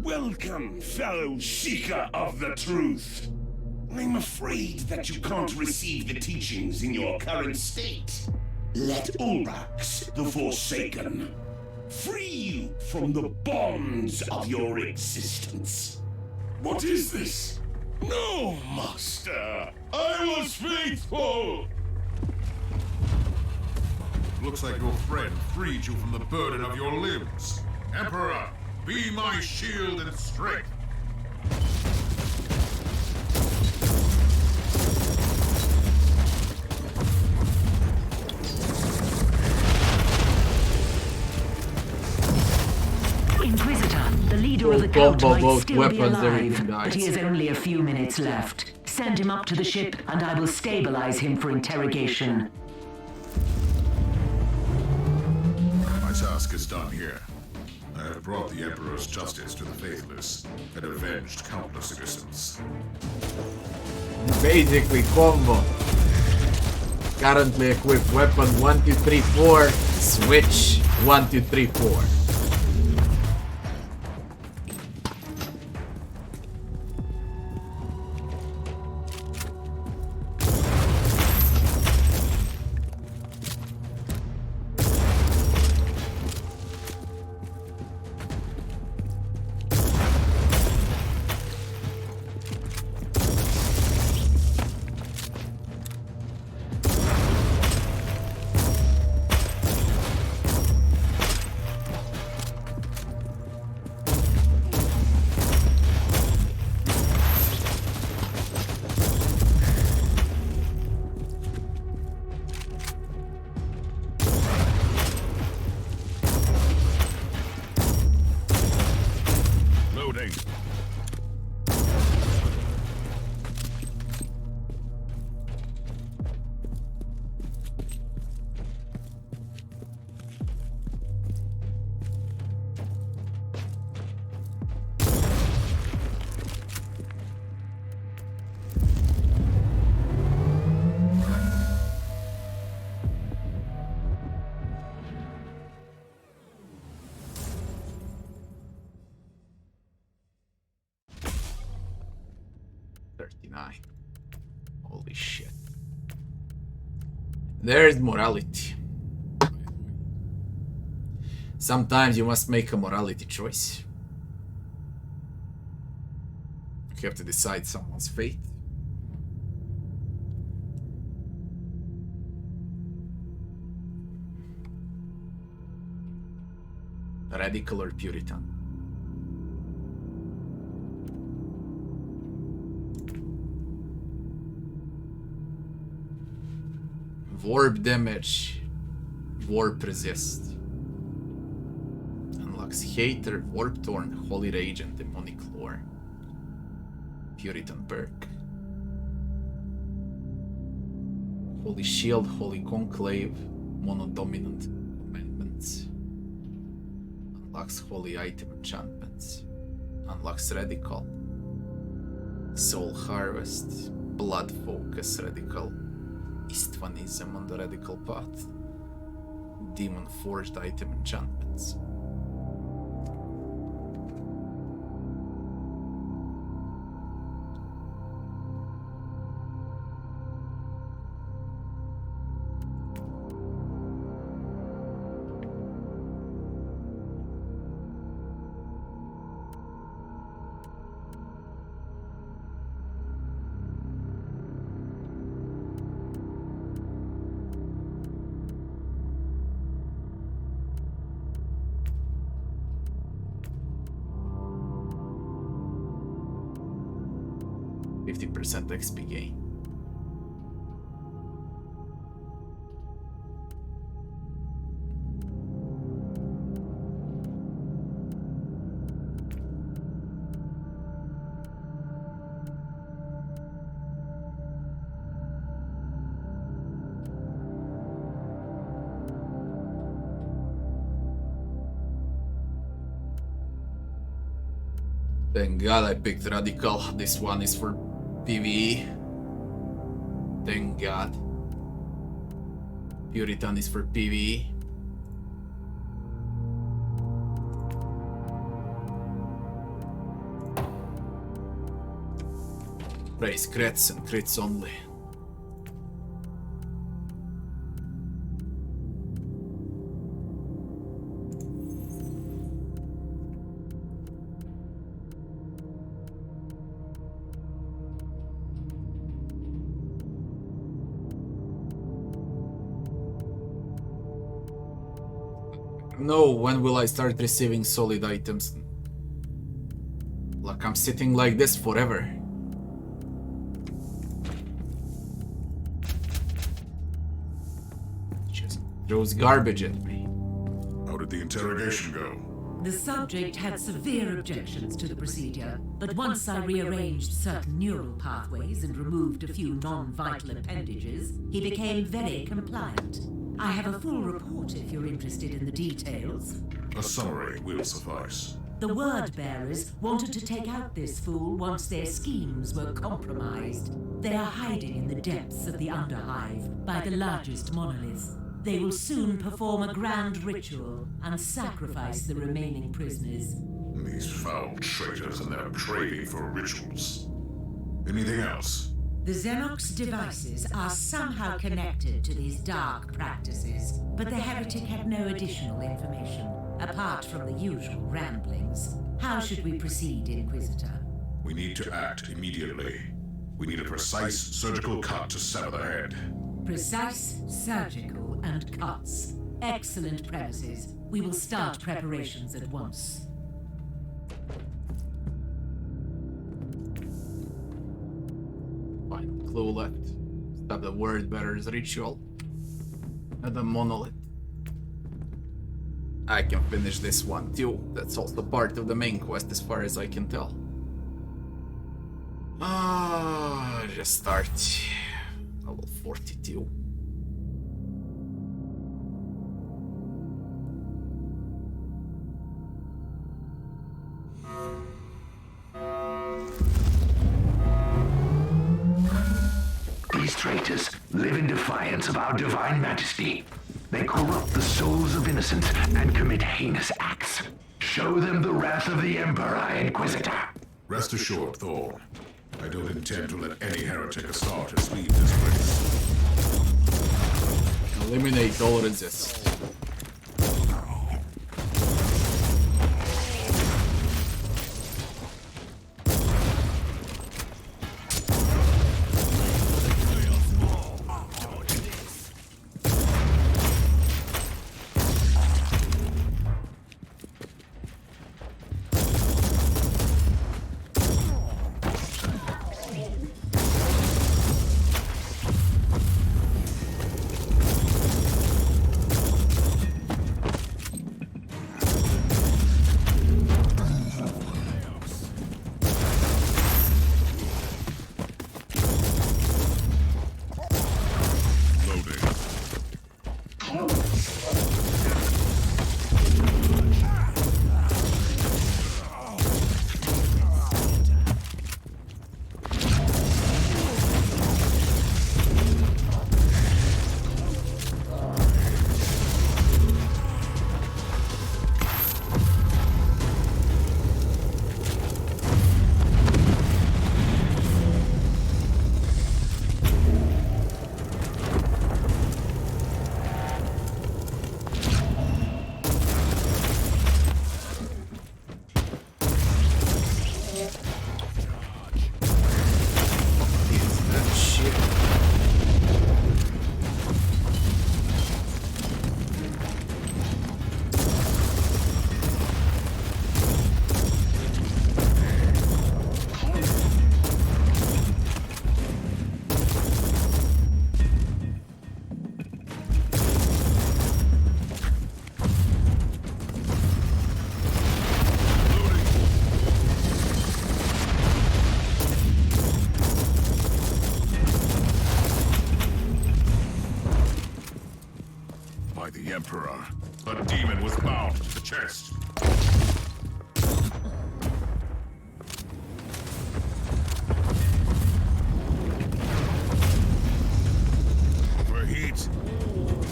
[SPEAKER 10] Welcome, fellow seeker of the truth. I'm afraid that you can't receive the teachings in your current state. Let Ulrax, the Forsaken, free you from the bonds of your existence. What is this? No, Master. I was faithful.
[SPEAKER 7] Looks like your friend freed you from the burden of your limbs. Emperor, be my shield and strength.
[SPEAKER 4] Scout
[SPEAKER 1] combo
[SPEAKER 4] might
[SPEAKER 1] both
[SPEAKER 4] still be
[SPEAKER 1] weapons,
[SPEAKER 4] alive,
[SPEAKER 1] everything
[SPEAKER 4] but he
[SPEAKER 1] dies.
[SPEAKER 4] has only a few minutes left. Send him up to the ship, and I will stabilize him for interrogation.
[SPEAKER 7] My task is done here. I have brought the Emperor's justice to the faithless and avenged countless innocents.
[SPEAKER 1] Basically combo. Currently equipped weapon 1, 2, 3, 4. Switch 1, 2, 3, 4.
[SPEAKER 7] Loading.
[SPEAKER 1] Holy shit. There's morality. Sometimes you must make a morality choice. You have to decide someone's fate. Radical or Puritan? Warp damage, warp resist. Unlocks Hater, Warp Torn, Holy Rage, and Demonic Lore. Puritan perk. Holy Shield, Holy Conclave, Mono-Dominant Commandments. Unlocks Holy Item enchantments. Unlocks Radical. Soul Harvest, Blood Focus Radical. Istvanism on the Radical Path. Demon Forged Item enchantments. XP gain. Thank God I picked Radical. This one is for PvE. Thank God. Puritan is for PvE. Praise crits and crits only. No, when will I start receiving solid items? Like I'm sitting like this forever. Just throws garbage at me.
[SPEAKER 7] How did the interrogation go?
[SPEAKER 4] The subject had severe objections to the procedure, but once I rearranged certain neural pathways and removed a few non-vital appendages, he became very compliant. I have a full report if you're interested in the details.
[SPEAKER 7] A summary will suffice.
[SPEAKER 4] The word-bearers wanted to take out this fool once their schemes were compromised. They are hiding in the depths of the Underhive by the largest monolith. They will soon perform a grand ritual and sacrifice the remaining prisoners.
[SPEAKER 7] These foul traitors and their craving for rituals. Anything else?
[SPEAKER 4] The Xenox devices are somehow connected to these dark practices, but the heretic had no additional information, apart from the usual ramblings. How should we proceed, Inquisitor?
[SPEAKER 7] We need to act immediately. We need a precise surgical cut to sever the head.
[SPEAKER 4] Precise, surgical, and cuts. Excellent premises. We will start preparations at once.
[SPEAKER 1] Final clue left. Stop the word-bearer's ritual. And the monolith. I can finish this one too. That's also part of the main quest as far as I can tell. Just start. Level 42.
[SPEAKER 11] These traitors live in defiance of our divine majesty. They corrupt the souls of innocents and commit heinous acts. Show them the wrath of the Emperor, Inquisitor.
[SPEAKER 7] Rest assured, Thorn. I don't intend to let any heretic astartes leave this place.
[SPEAKER 1] Eliminate all resist.
[SPEAKER 7] The Emperor. A demon was bound to the chest. For heat.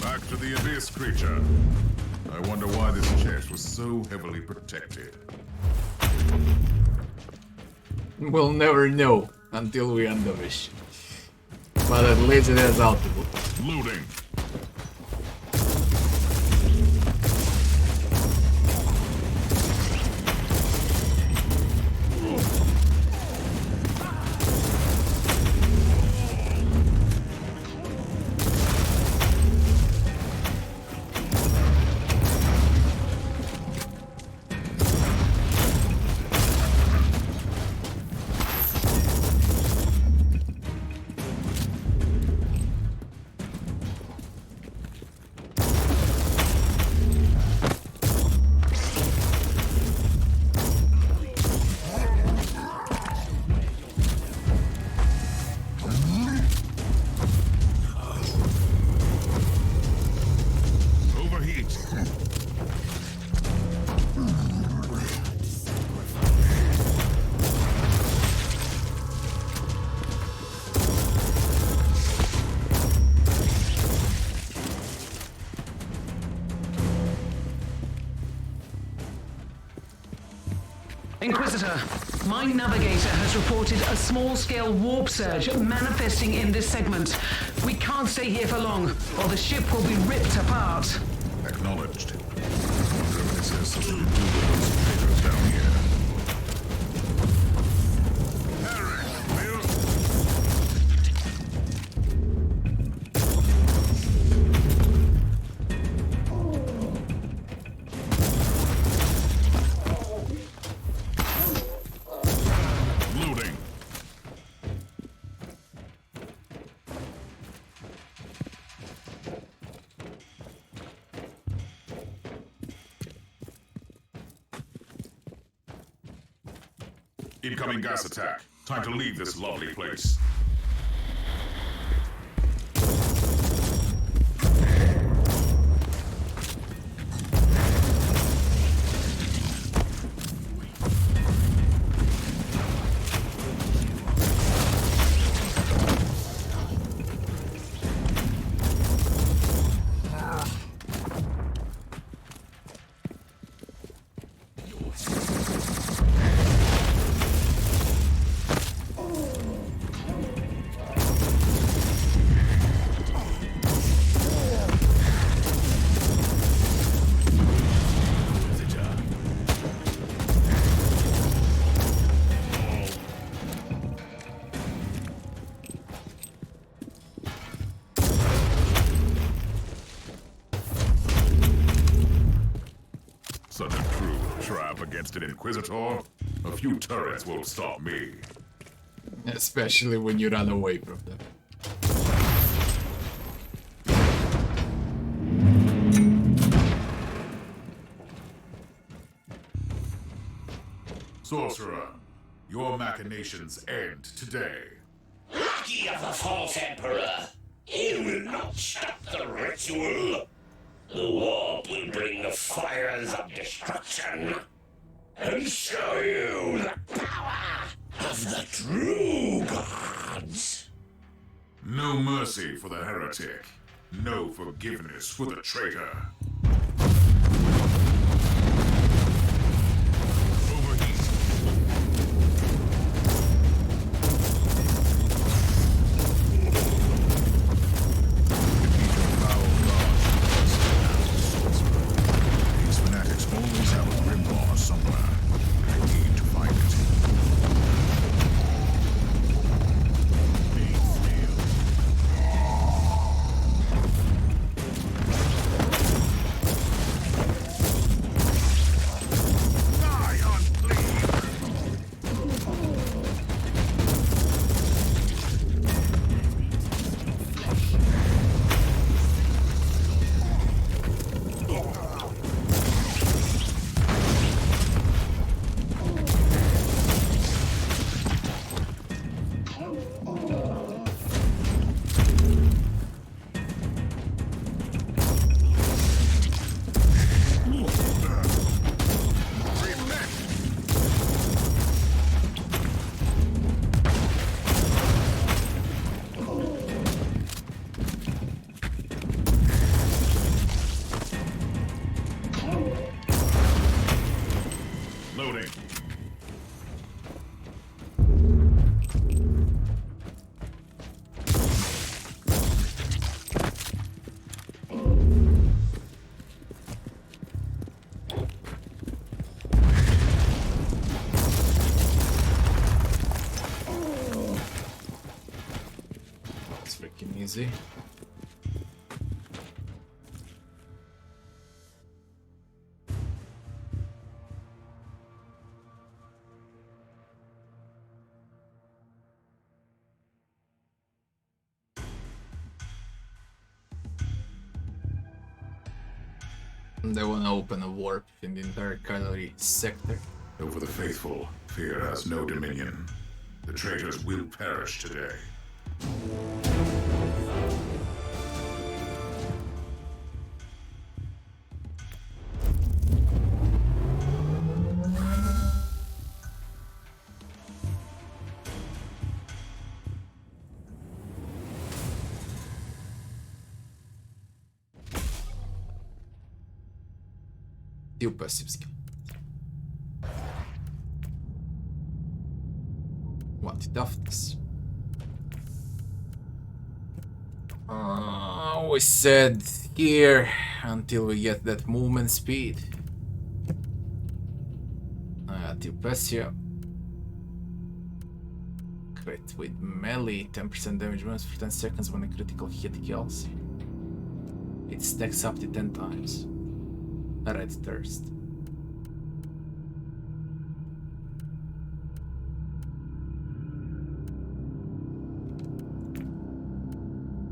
[SPEAKER 7] Back to the Abyss creature. I wonder why this chest was so heavily protected.
[SPEAKER 1] We'll never know until we end the mission. But at least it has output.
[SPEAKER 7] Looting.
[SPEAKER 8] Inquisitor, my navigator has reported a small-scale warp surge manifesting in this segment. We can't stay here for long, or the ship will be ripped apart.
[SPEAKER 7] Acknowledged. Wonder if this has something to do with those invaders down here. Incoming gas attack. Time to leave this lovely place. Such a cruel trap against an Inquisitor. A few turrets won't stop me.
[SPEAKER 1] Especially when you run away from them.
[SPEAKER 7] Sorcerer, your machinations end today.
[SPEAKER 10] Lucky of the false Emperor! He will not stop the ritual! The warp will bring the fires of destruction and show you the power of the true gods!
[SPEAKER 7] No mercy for the heretic. No forgiveness for the traitor.
[SPEAKER 1] Easy. They want to open a warp in the entire Caligari sector.
[SPEAKER 7] Over the faithful, fear has no dominion. The traitors will perish today.
[SPEAKER 1] New passive skill. What toughness? We said here until we get that movement speed. Tilpesia. Crit with melee, 10% damage bonus for 10 seconds when a critical hit kills. It stacks up to 10 times. Red Thirst.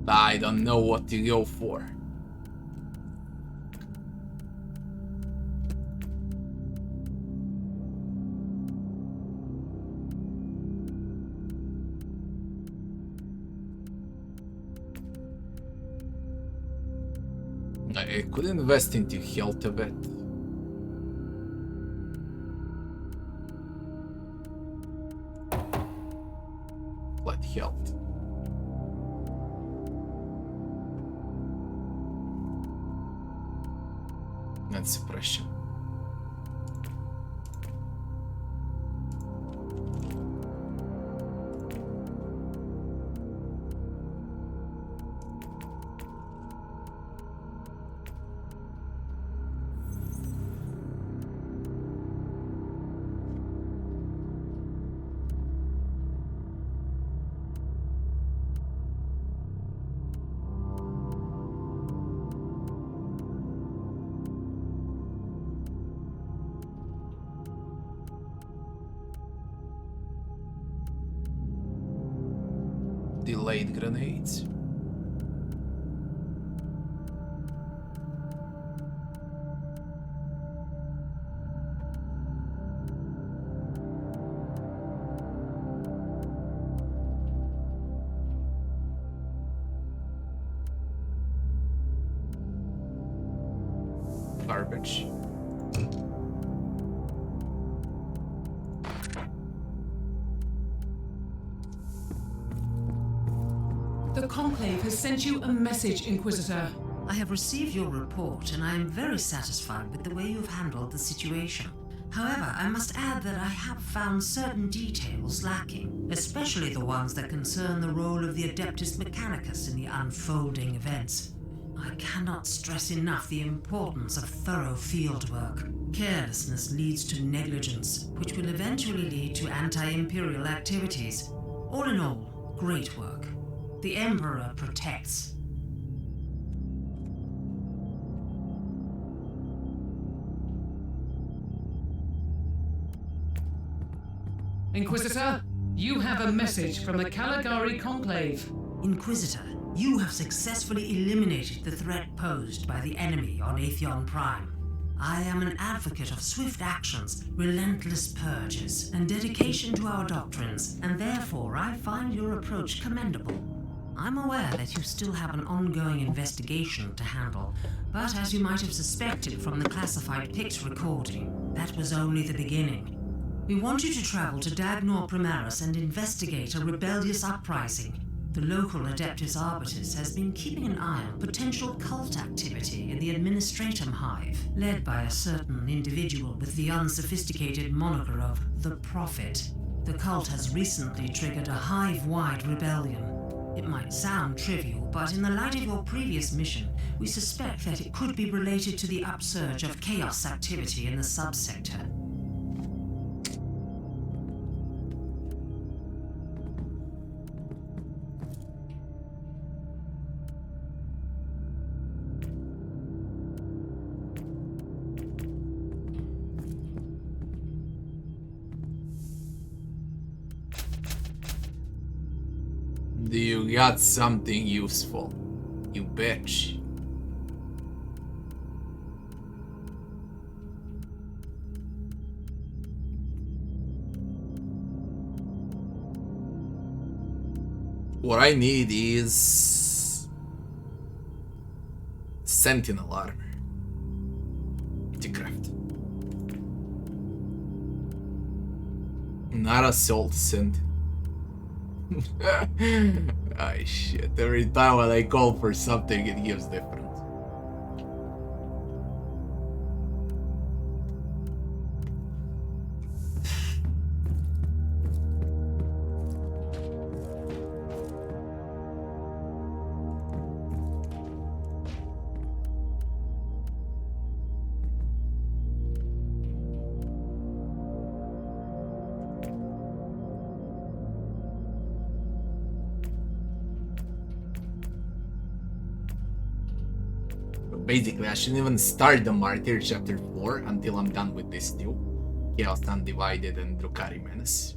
[SPEAKER 1] I don't know what to go for. I could invest into health a bit. Let health. And suppression. Delayed grenades. Garbage.
[SPEAKER 8] The Conclave has sent you a message, Inquisitor.
[SPEAKER 9] I have received your report, and I am very satisfied with the way you've handled the situation. However, I must add that I have found certain details lacking, especially the ones that concern the role of the Adeptus Mechanicus in the unfolding events. I cannot stress enough the importance of thorough fieldwork. Carelessness leads to negligence, which will eventually lead to anti-imperial activities. All in all, great work. The Emperor protects.
[SPEAKER 8] Inquisitor, you have a message from the Caligari Conclave.
[SPEAKER 9] Inquisitor, you have successfully eliminated the threat posed by the enemy on Atheon Prime. I am an advocate of swift actions, relentless purges, and dedication to our doctrines, and therefore I find your approach commendable. I'm aware that you still have an ongoing investigation to handle, but as you might have suspected from the classified Pix recording, that was only the beginning. We want you to travel to Dagnor Primaris and investigate a rebellious uprising. The local Adeptus Arbitus has been keeping an eye on potential cult activity in the Administratum Hive, led by a certain individual with the unsophisticated moniker of the Prophet. The cult has recently triggered a hive-wide rebellion. It might sound trivial, but in the light of your previous mission, we suspect that it could be related to the upsurge of chaos activity in the subsector.
[SPEAKER 1] You got something useful, you bitch. What I need is Sentinel armor to craft. Not assault Sentinel. Ah, shit. Every time when I call for something, it gives different. Basically, I shouldn't even start the Martyr chapter 4 until I'm done with this two. Chaos Undivided and Drukhari Menace.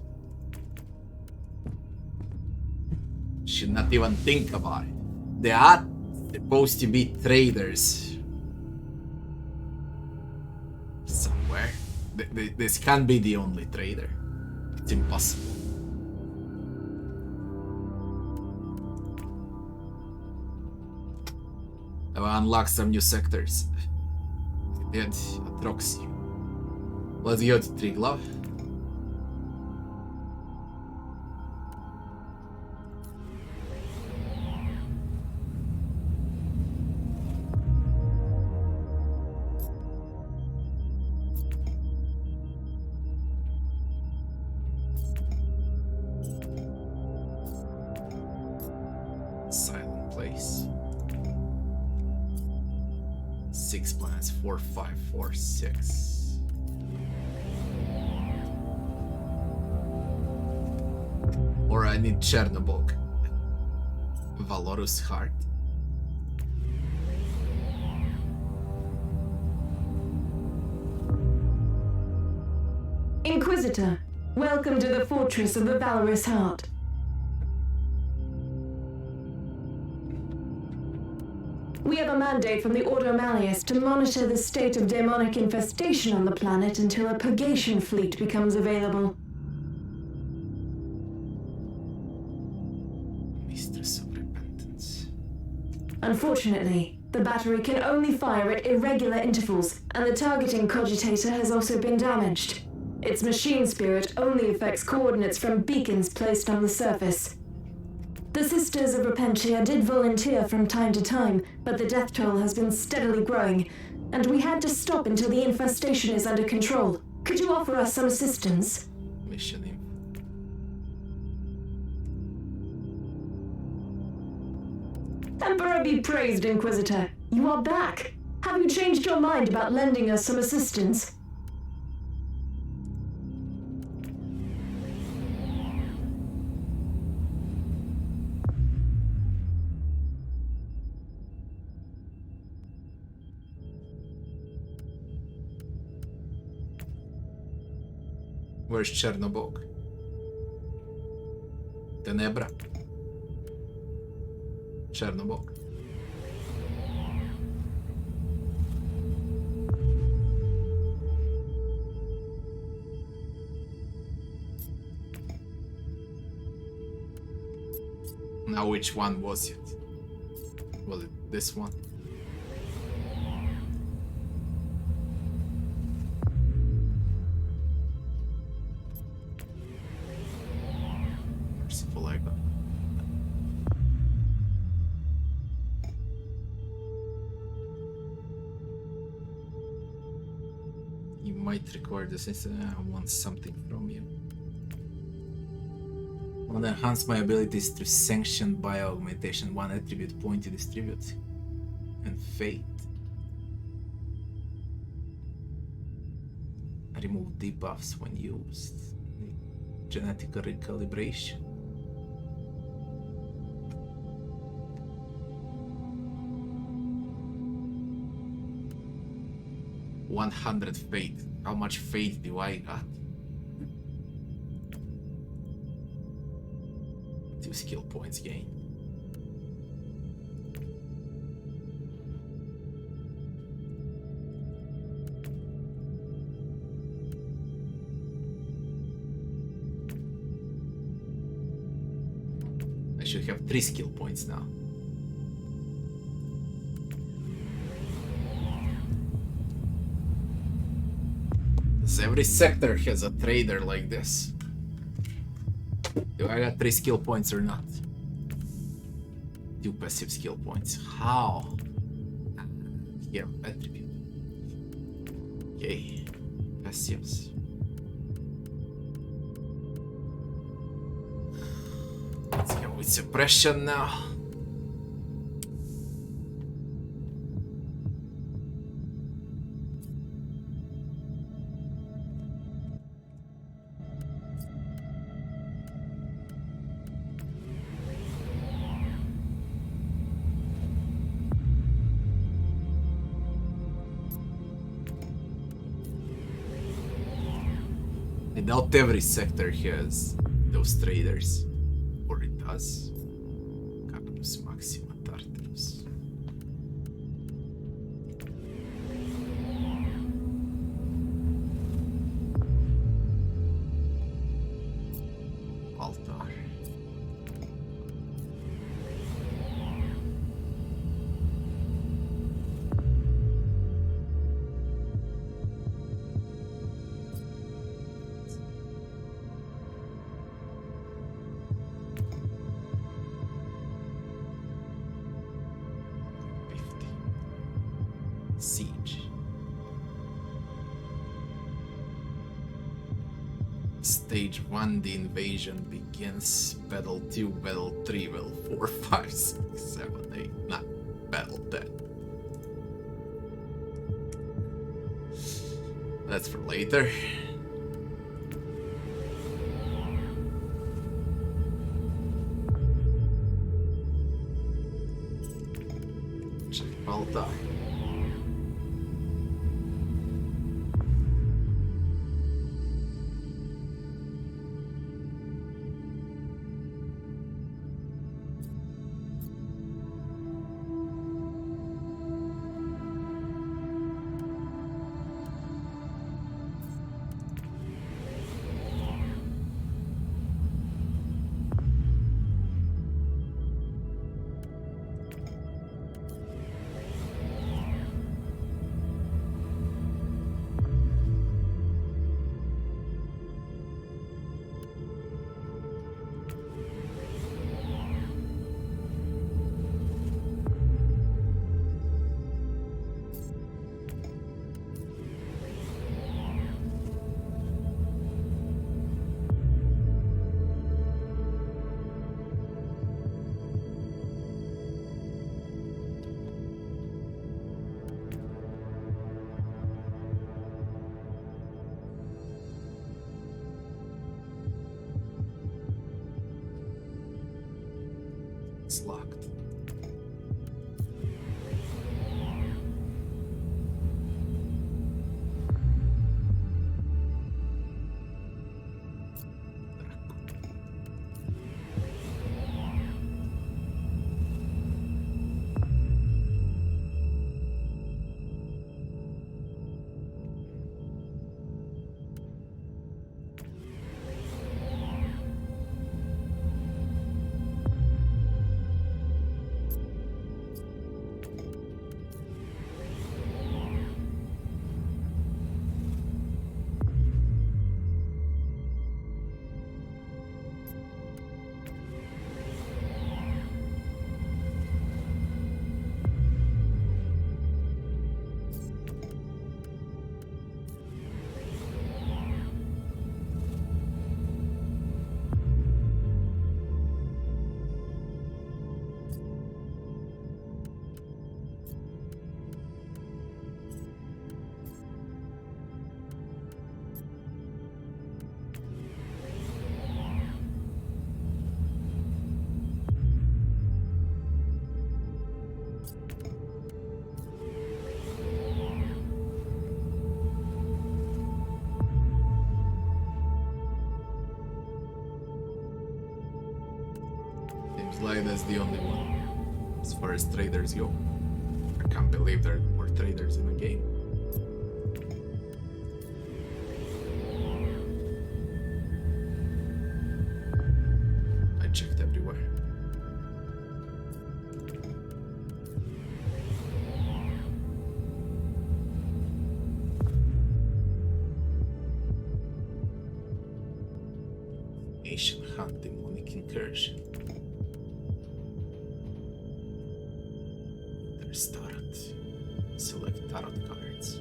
[SPEAKER 1] Should not even think about it. They are supposed to be traders. Somewhere. This can't be the only trader. It's impossible. I've unlocked some new sectors. And Atroxy. Let's go to Triglav. Silent place. 6 planets, 4, 5, 4, 6. Or I need Chernobog. Valorous Heart.
[SPEAKER 12] Inquisitor, welcome to the fortress of the Valorous Heart. We have a mandate from the Order Malleus to monitor the state of demonic infestation on the planet until a purgation fleet becomes available.
[SPEAKER 1] Mistress of Repentance.
[SPEAKER 12] Unfortunately, the battery can only fire at irregular intervals, and the targeting cogitator has also been damaged. Its machine spirit only affects coordinates from beacons placed on the surface. The Sisters of Repentia did volunteer from time to time, but the death toll has been steadily growing, and we had to stop until the infestation is under control. Could you offer us some assistance?
[SPEAKER 1] Mission info.
[SPEAKER 12] Emperor be praised, Inquisitor. You are back. Have you changed your mind about lending us some assistance?
[SPEAKER 1] Where's Chernobog? Tenebra. Chernobog. Now which one was it? Was it this one? Merciful Ego. You might record this since I want something from you. I want to enhance my abilities through sanctioned bio-augmentation, 1 attribute point to distribute, and fate. Remove debuffs when used. Genetic recalibration. $100 fate. How much fate do I got? 2 skill points gained. I should have 3 skill points now. Because every sector has a trader like this. Do I got 3 skill points or not? 2 passive skill points. How? Here, attribute. Okay. Passives. Let's go with suppression now. Not every sector has those traders. Or it does. Carnus Maxima Tartarus. Altar. Siege. Stage 1, the invasion begins. Battle 2, Battle 3, Battle 4, 5, 6, 7, 8, 9. Battle 10. That's for later. Check Baltar. It's locked. Like that's the only one as far as traders go. I can't believe there are more traders in the game. I checked everywhere. Ancient Hunt, Demonic Incursion. Tarot. Select tarot cards.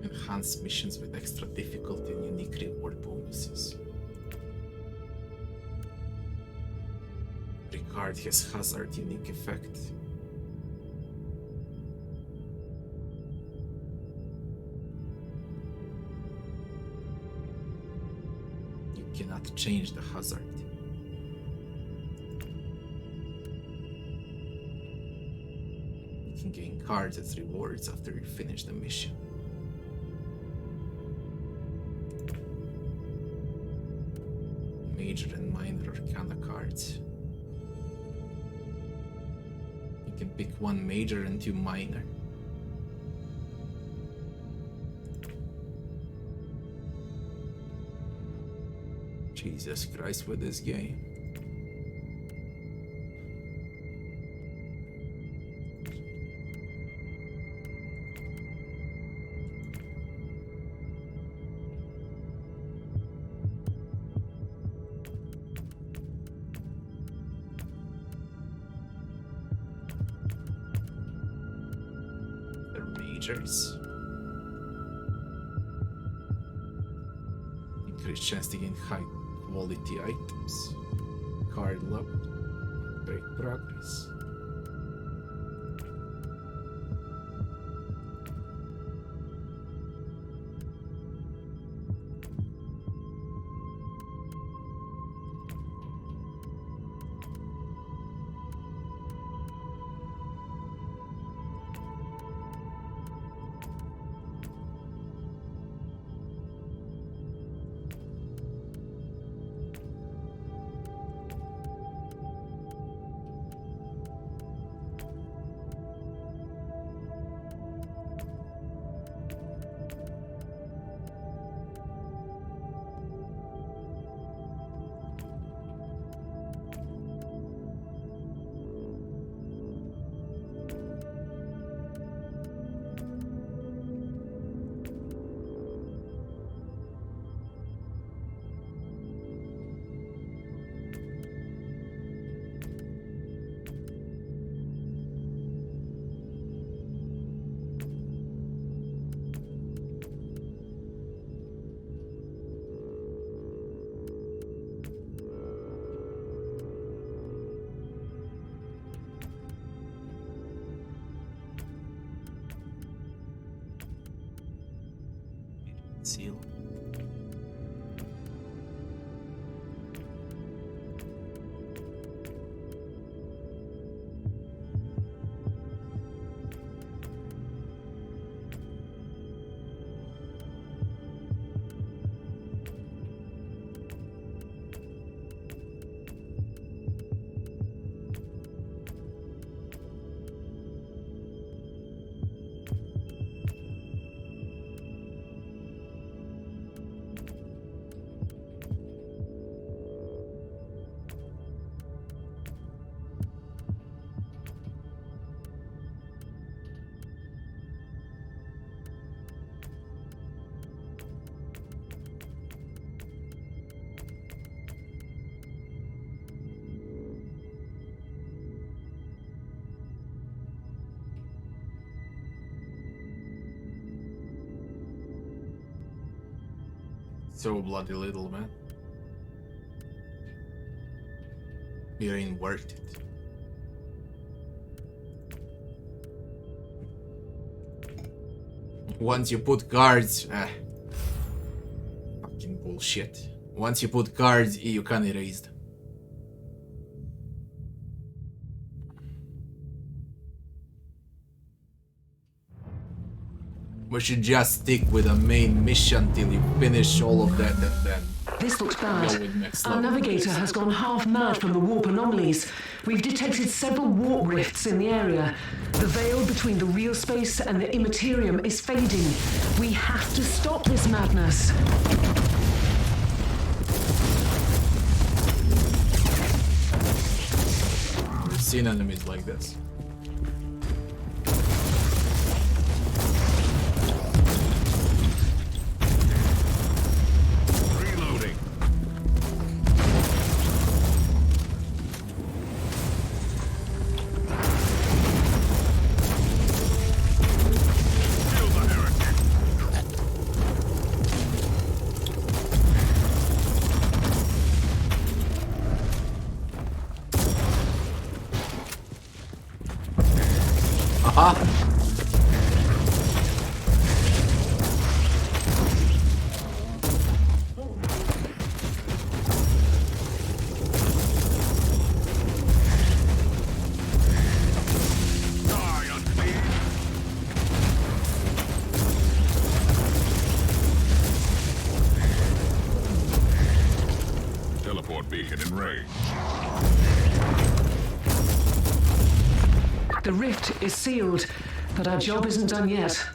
[SPEAKER 1] Enhance missions with extra difficulty and unique reward bonuses. Every card has hazard unique effect. You cannot change the hazard. You can gain cards as rewards after you finish the mission. major and minor arcana cards. You can pick one major and two minor. Jesus Christ with this game. Increased chance to gain high quality items. Card level. Great progress. Seal. So bloody little, man. You ain't worth it. Once you put cards, fucking bullshit. Once you put cards, you can't erase them. We should just stick with a main mission till you finish all of that and then
[SPEAKER 8] This looks
[SPEAKER 1] go
[SPEAKER 8] bad.
[SPEAKER 1] with next
[SPEAKER 8] Our
[SPEAKER 1] level.
[SPEAKER 8] navigator has gone half mad from the warp anomalies. We've detected several warp rifts in the area. The veil between the real space and the immaterium is fading. We have to stop this madness.
[SPEAKER 1] We've seen enemies like this.
[SPEAKER 7] Teleport beacon in range.
[SPEAKER 8] The rift is sealed, but our job isn't done yet.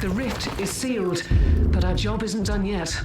[SPEAKER 8] The rift is sealed, but our job isn't done yet.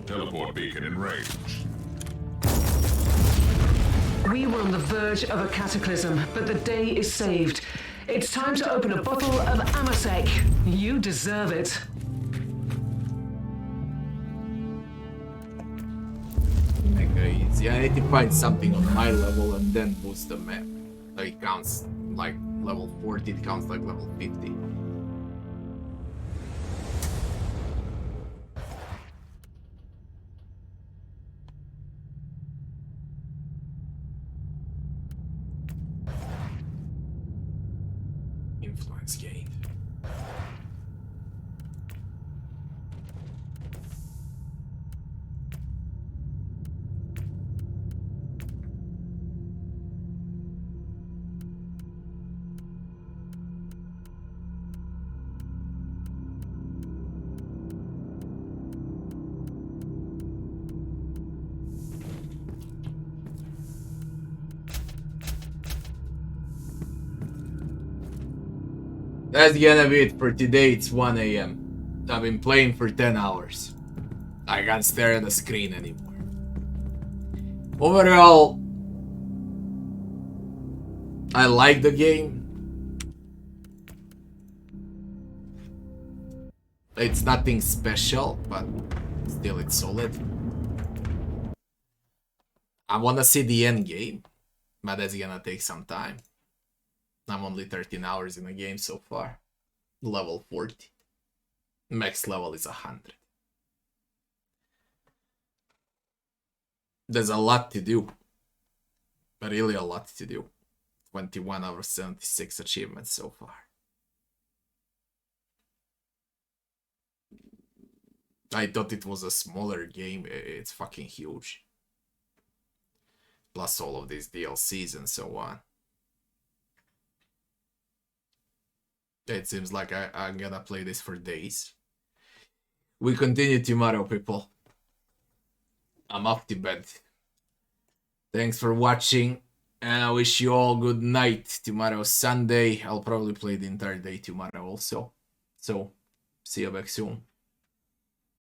[SPEAKER 7] Teleport beacon in range.
[SPEAKER 8] We were on the verge of a cataclysm, but the day is saved. It's time to open a bottle of Amasek. You deserve it.
[SPEAKER 1] Okay, easy. I need to find something on my level and then boost the map. So it counts like level 40, it counts like level 50. Influence gained. That's gonna be it for today. It's 1 AM. I've been playing for 10 hours. I can't stare at the screen anymore. Overall, I like the game. It's nothing special, but still it's solid. I wanna see the end game, but that's gonna take some time. I'm only 13 hours in the game so far. Level 40. Max level is 100. There's a lot to do. Really a lot to do. 21 out of 76 achievements so far. I thought it was a smaller game. It's fucking huge. Plus all of these DLCs and so on. It seems like I'm gonna play this for days. We continue tomorrow, people. I'm off to bed. Thanks for watching, and I wish you all good night. Tomorrow's Sunday. I'll probably play the entire day tomorrow also. So, see you back soon.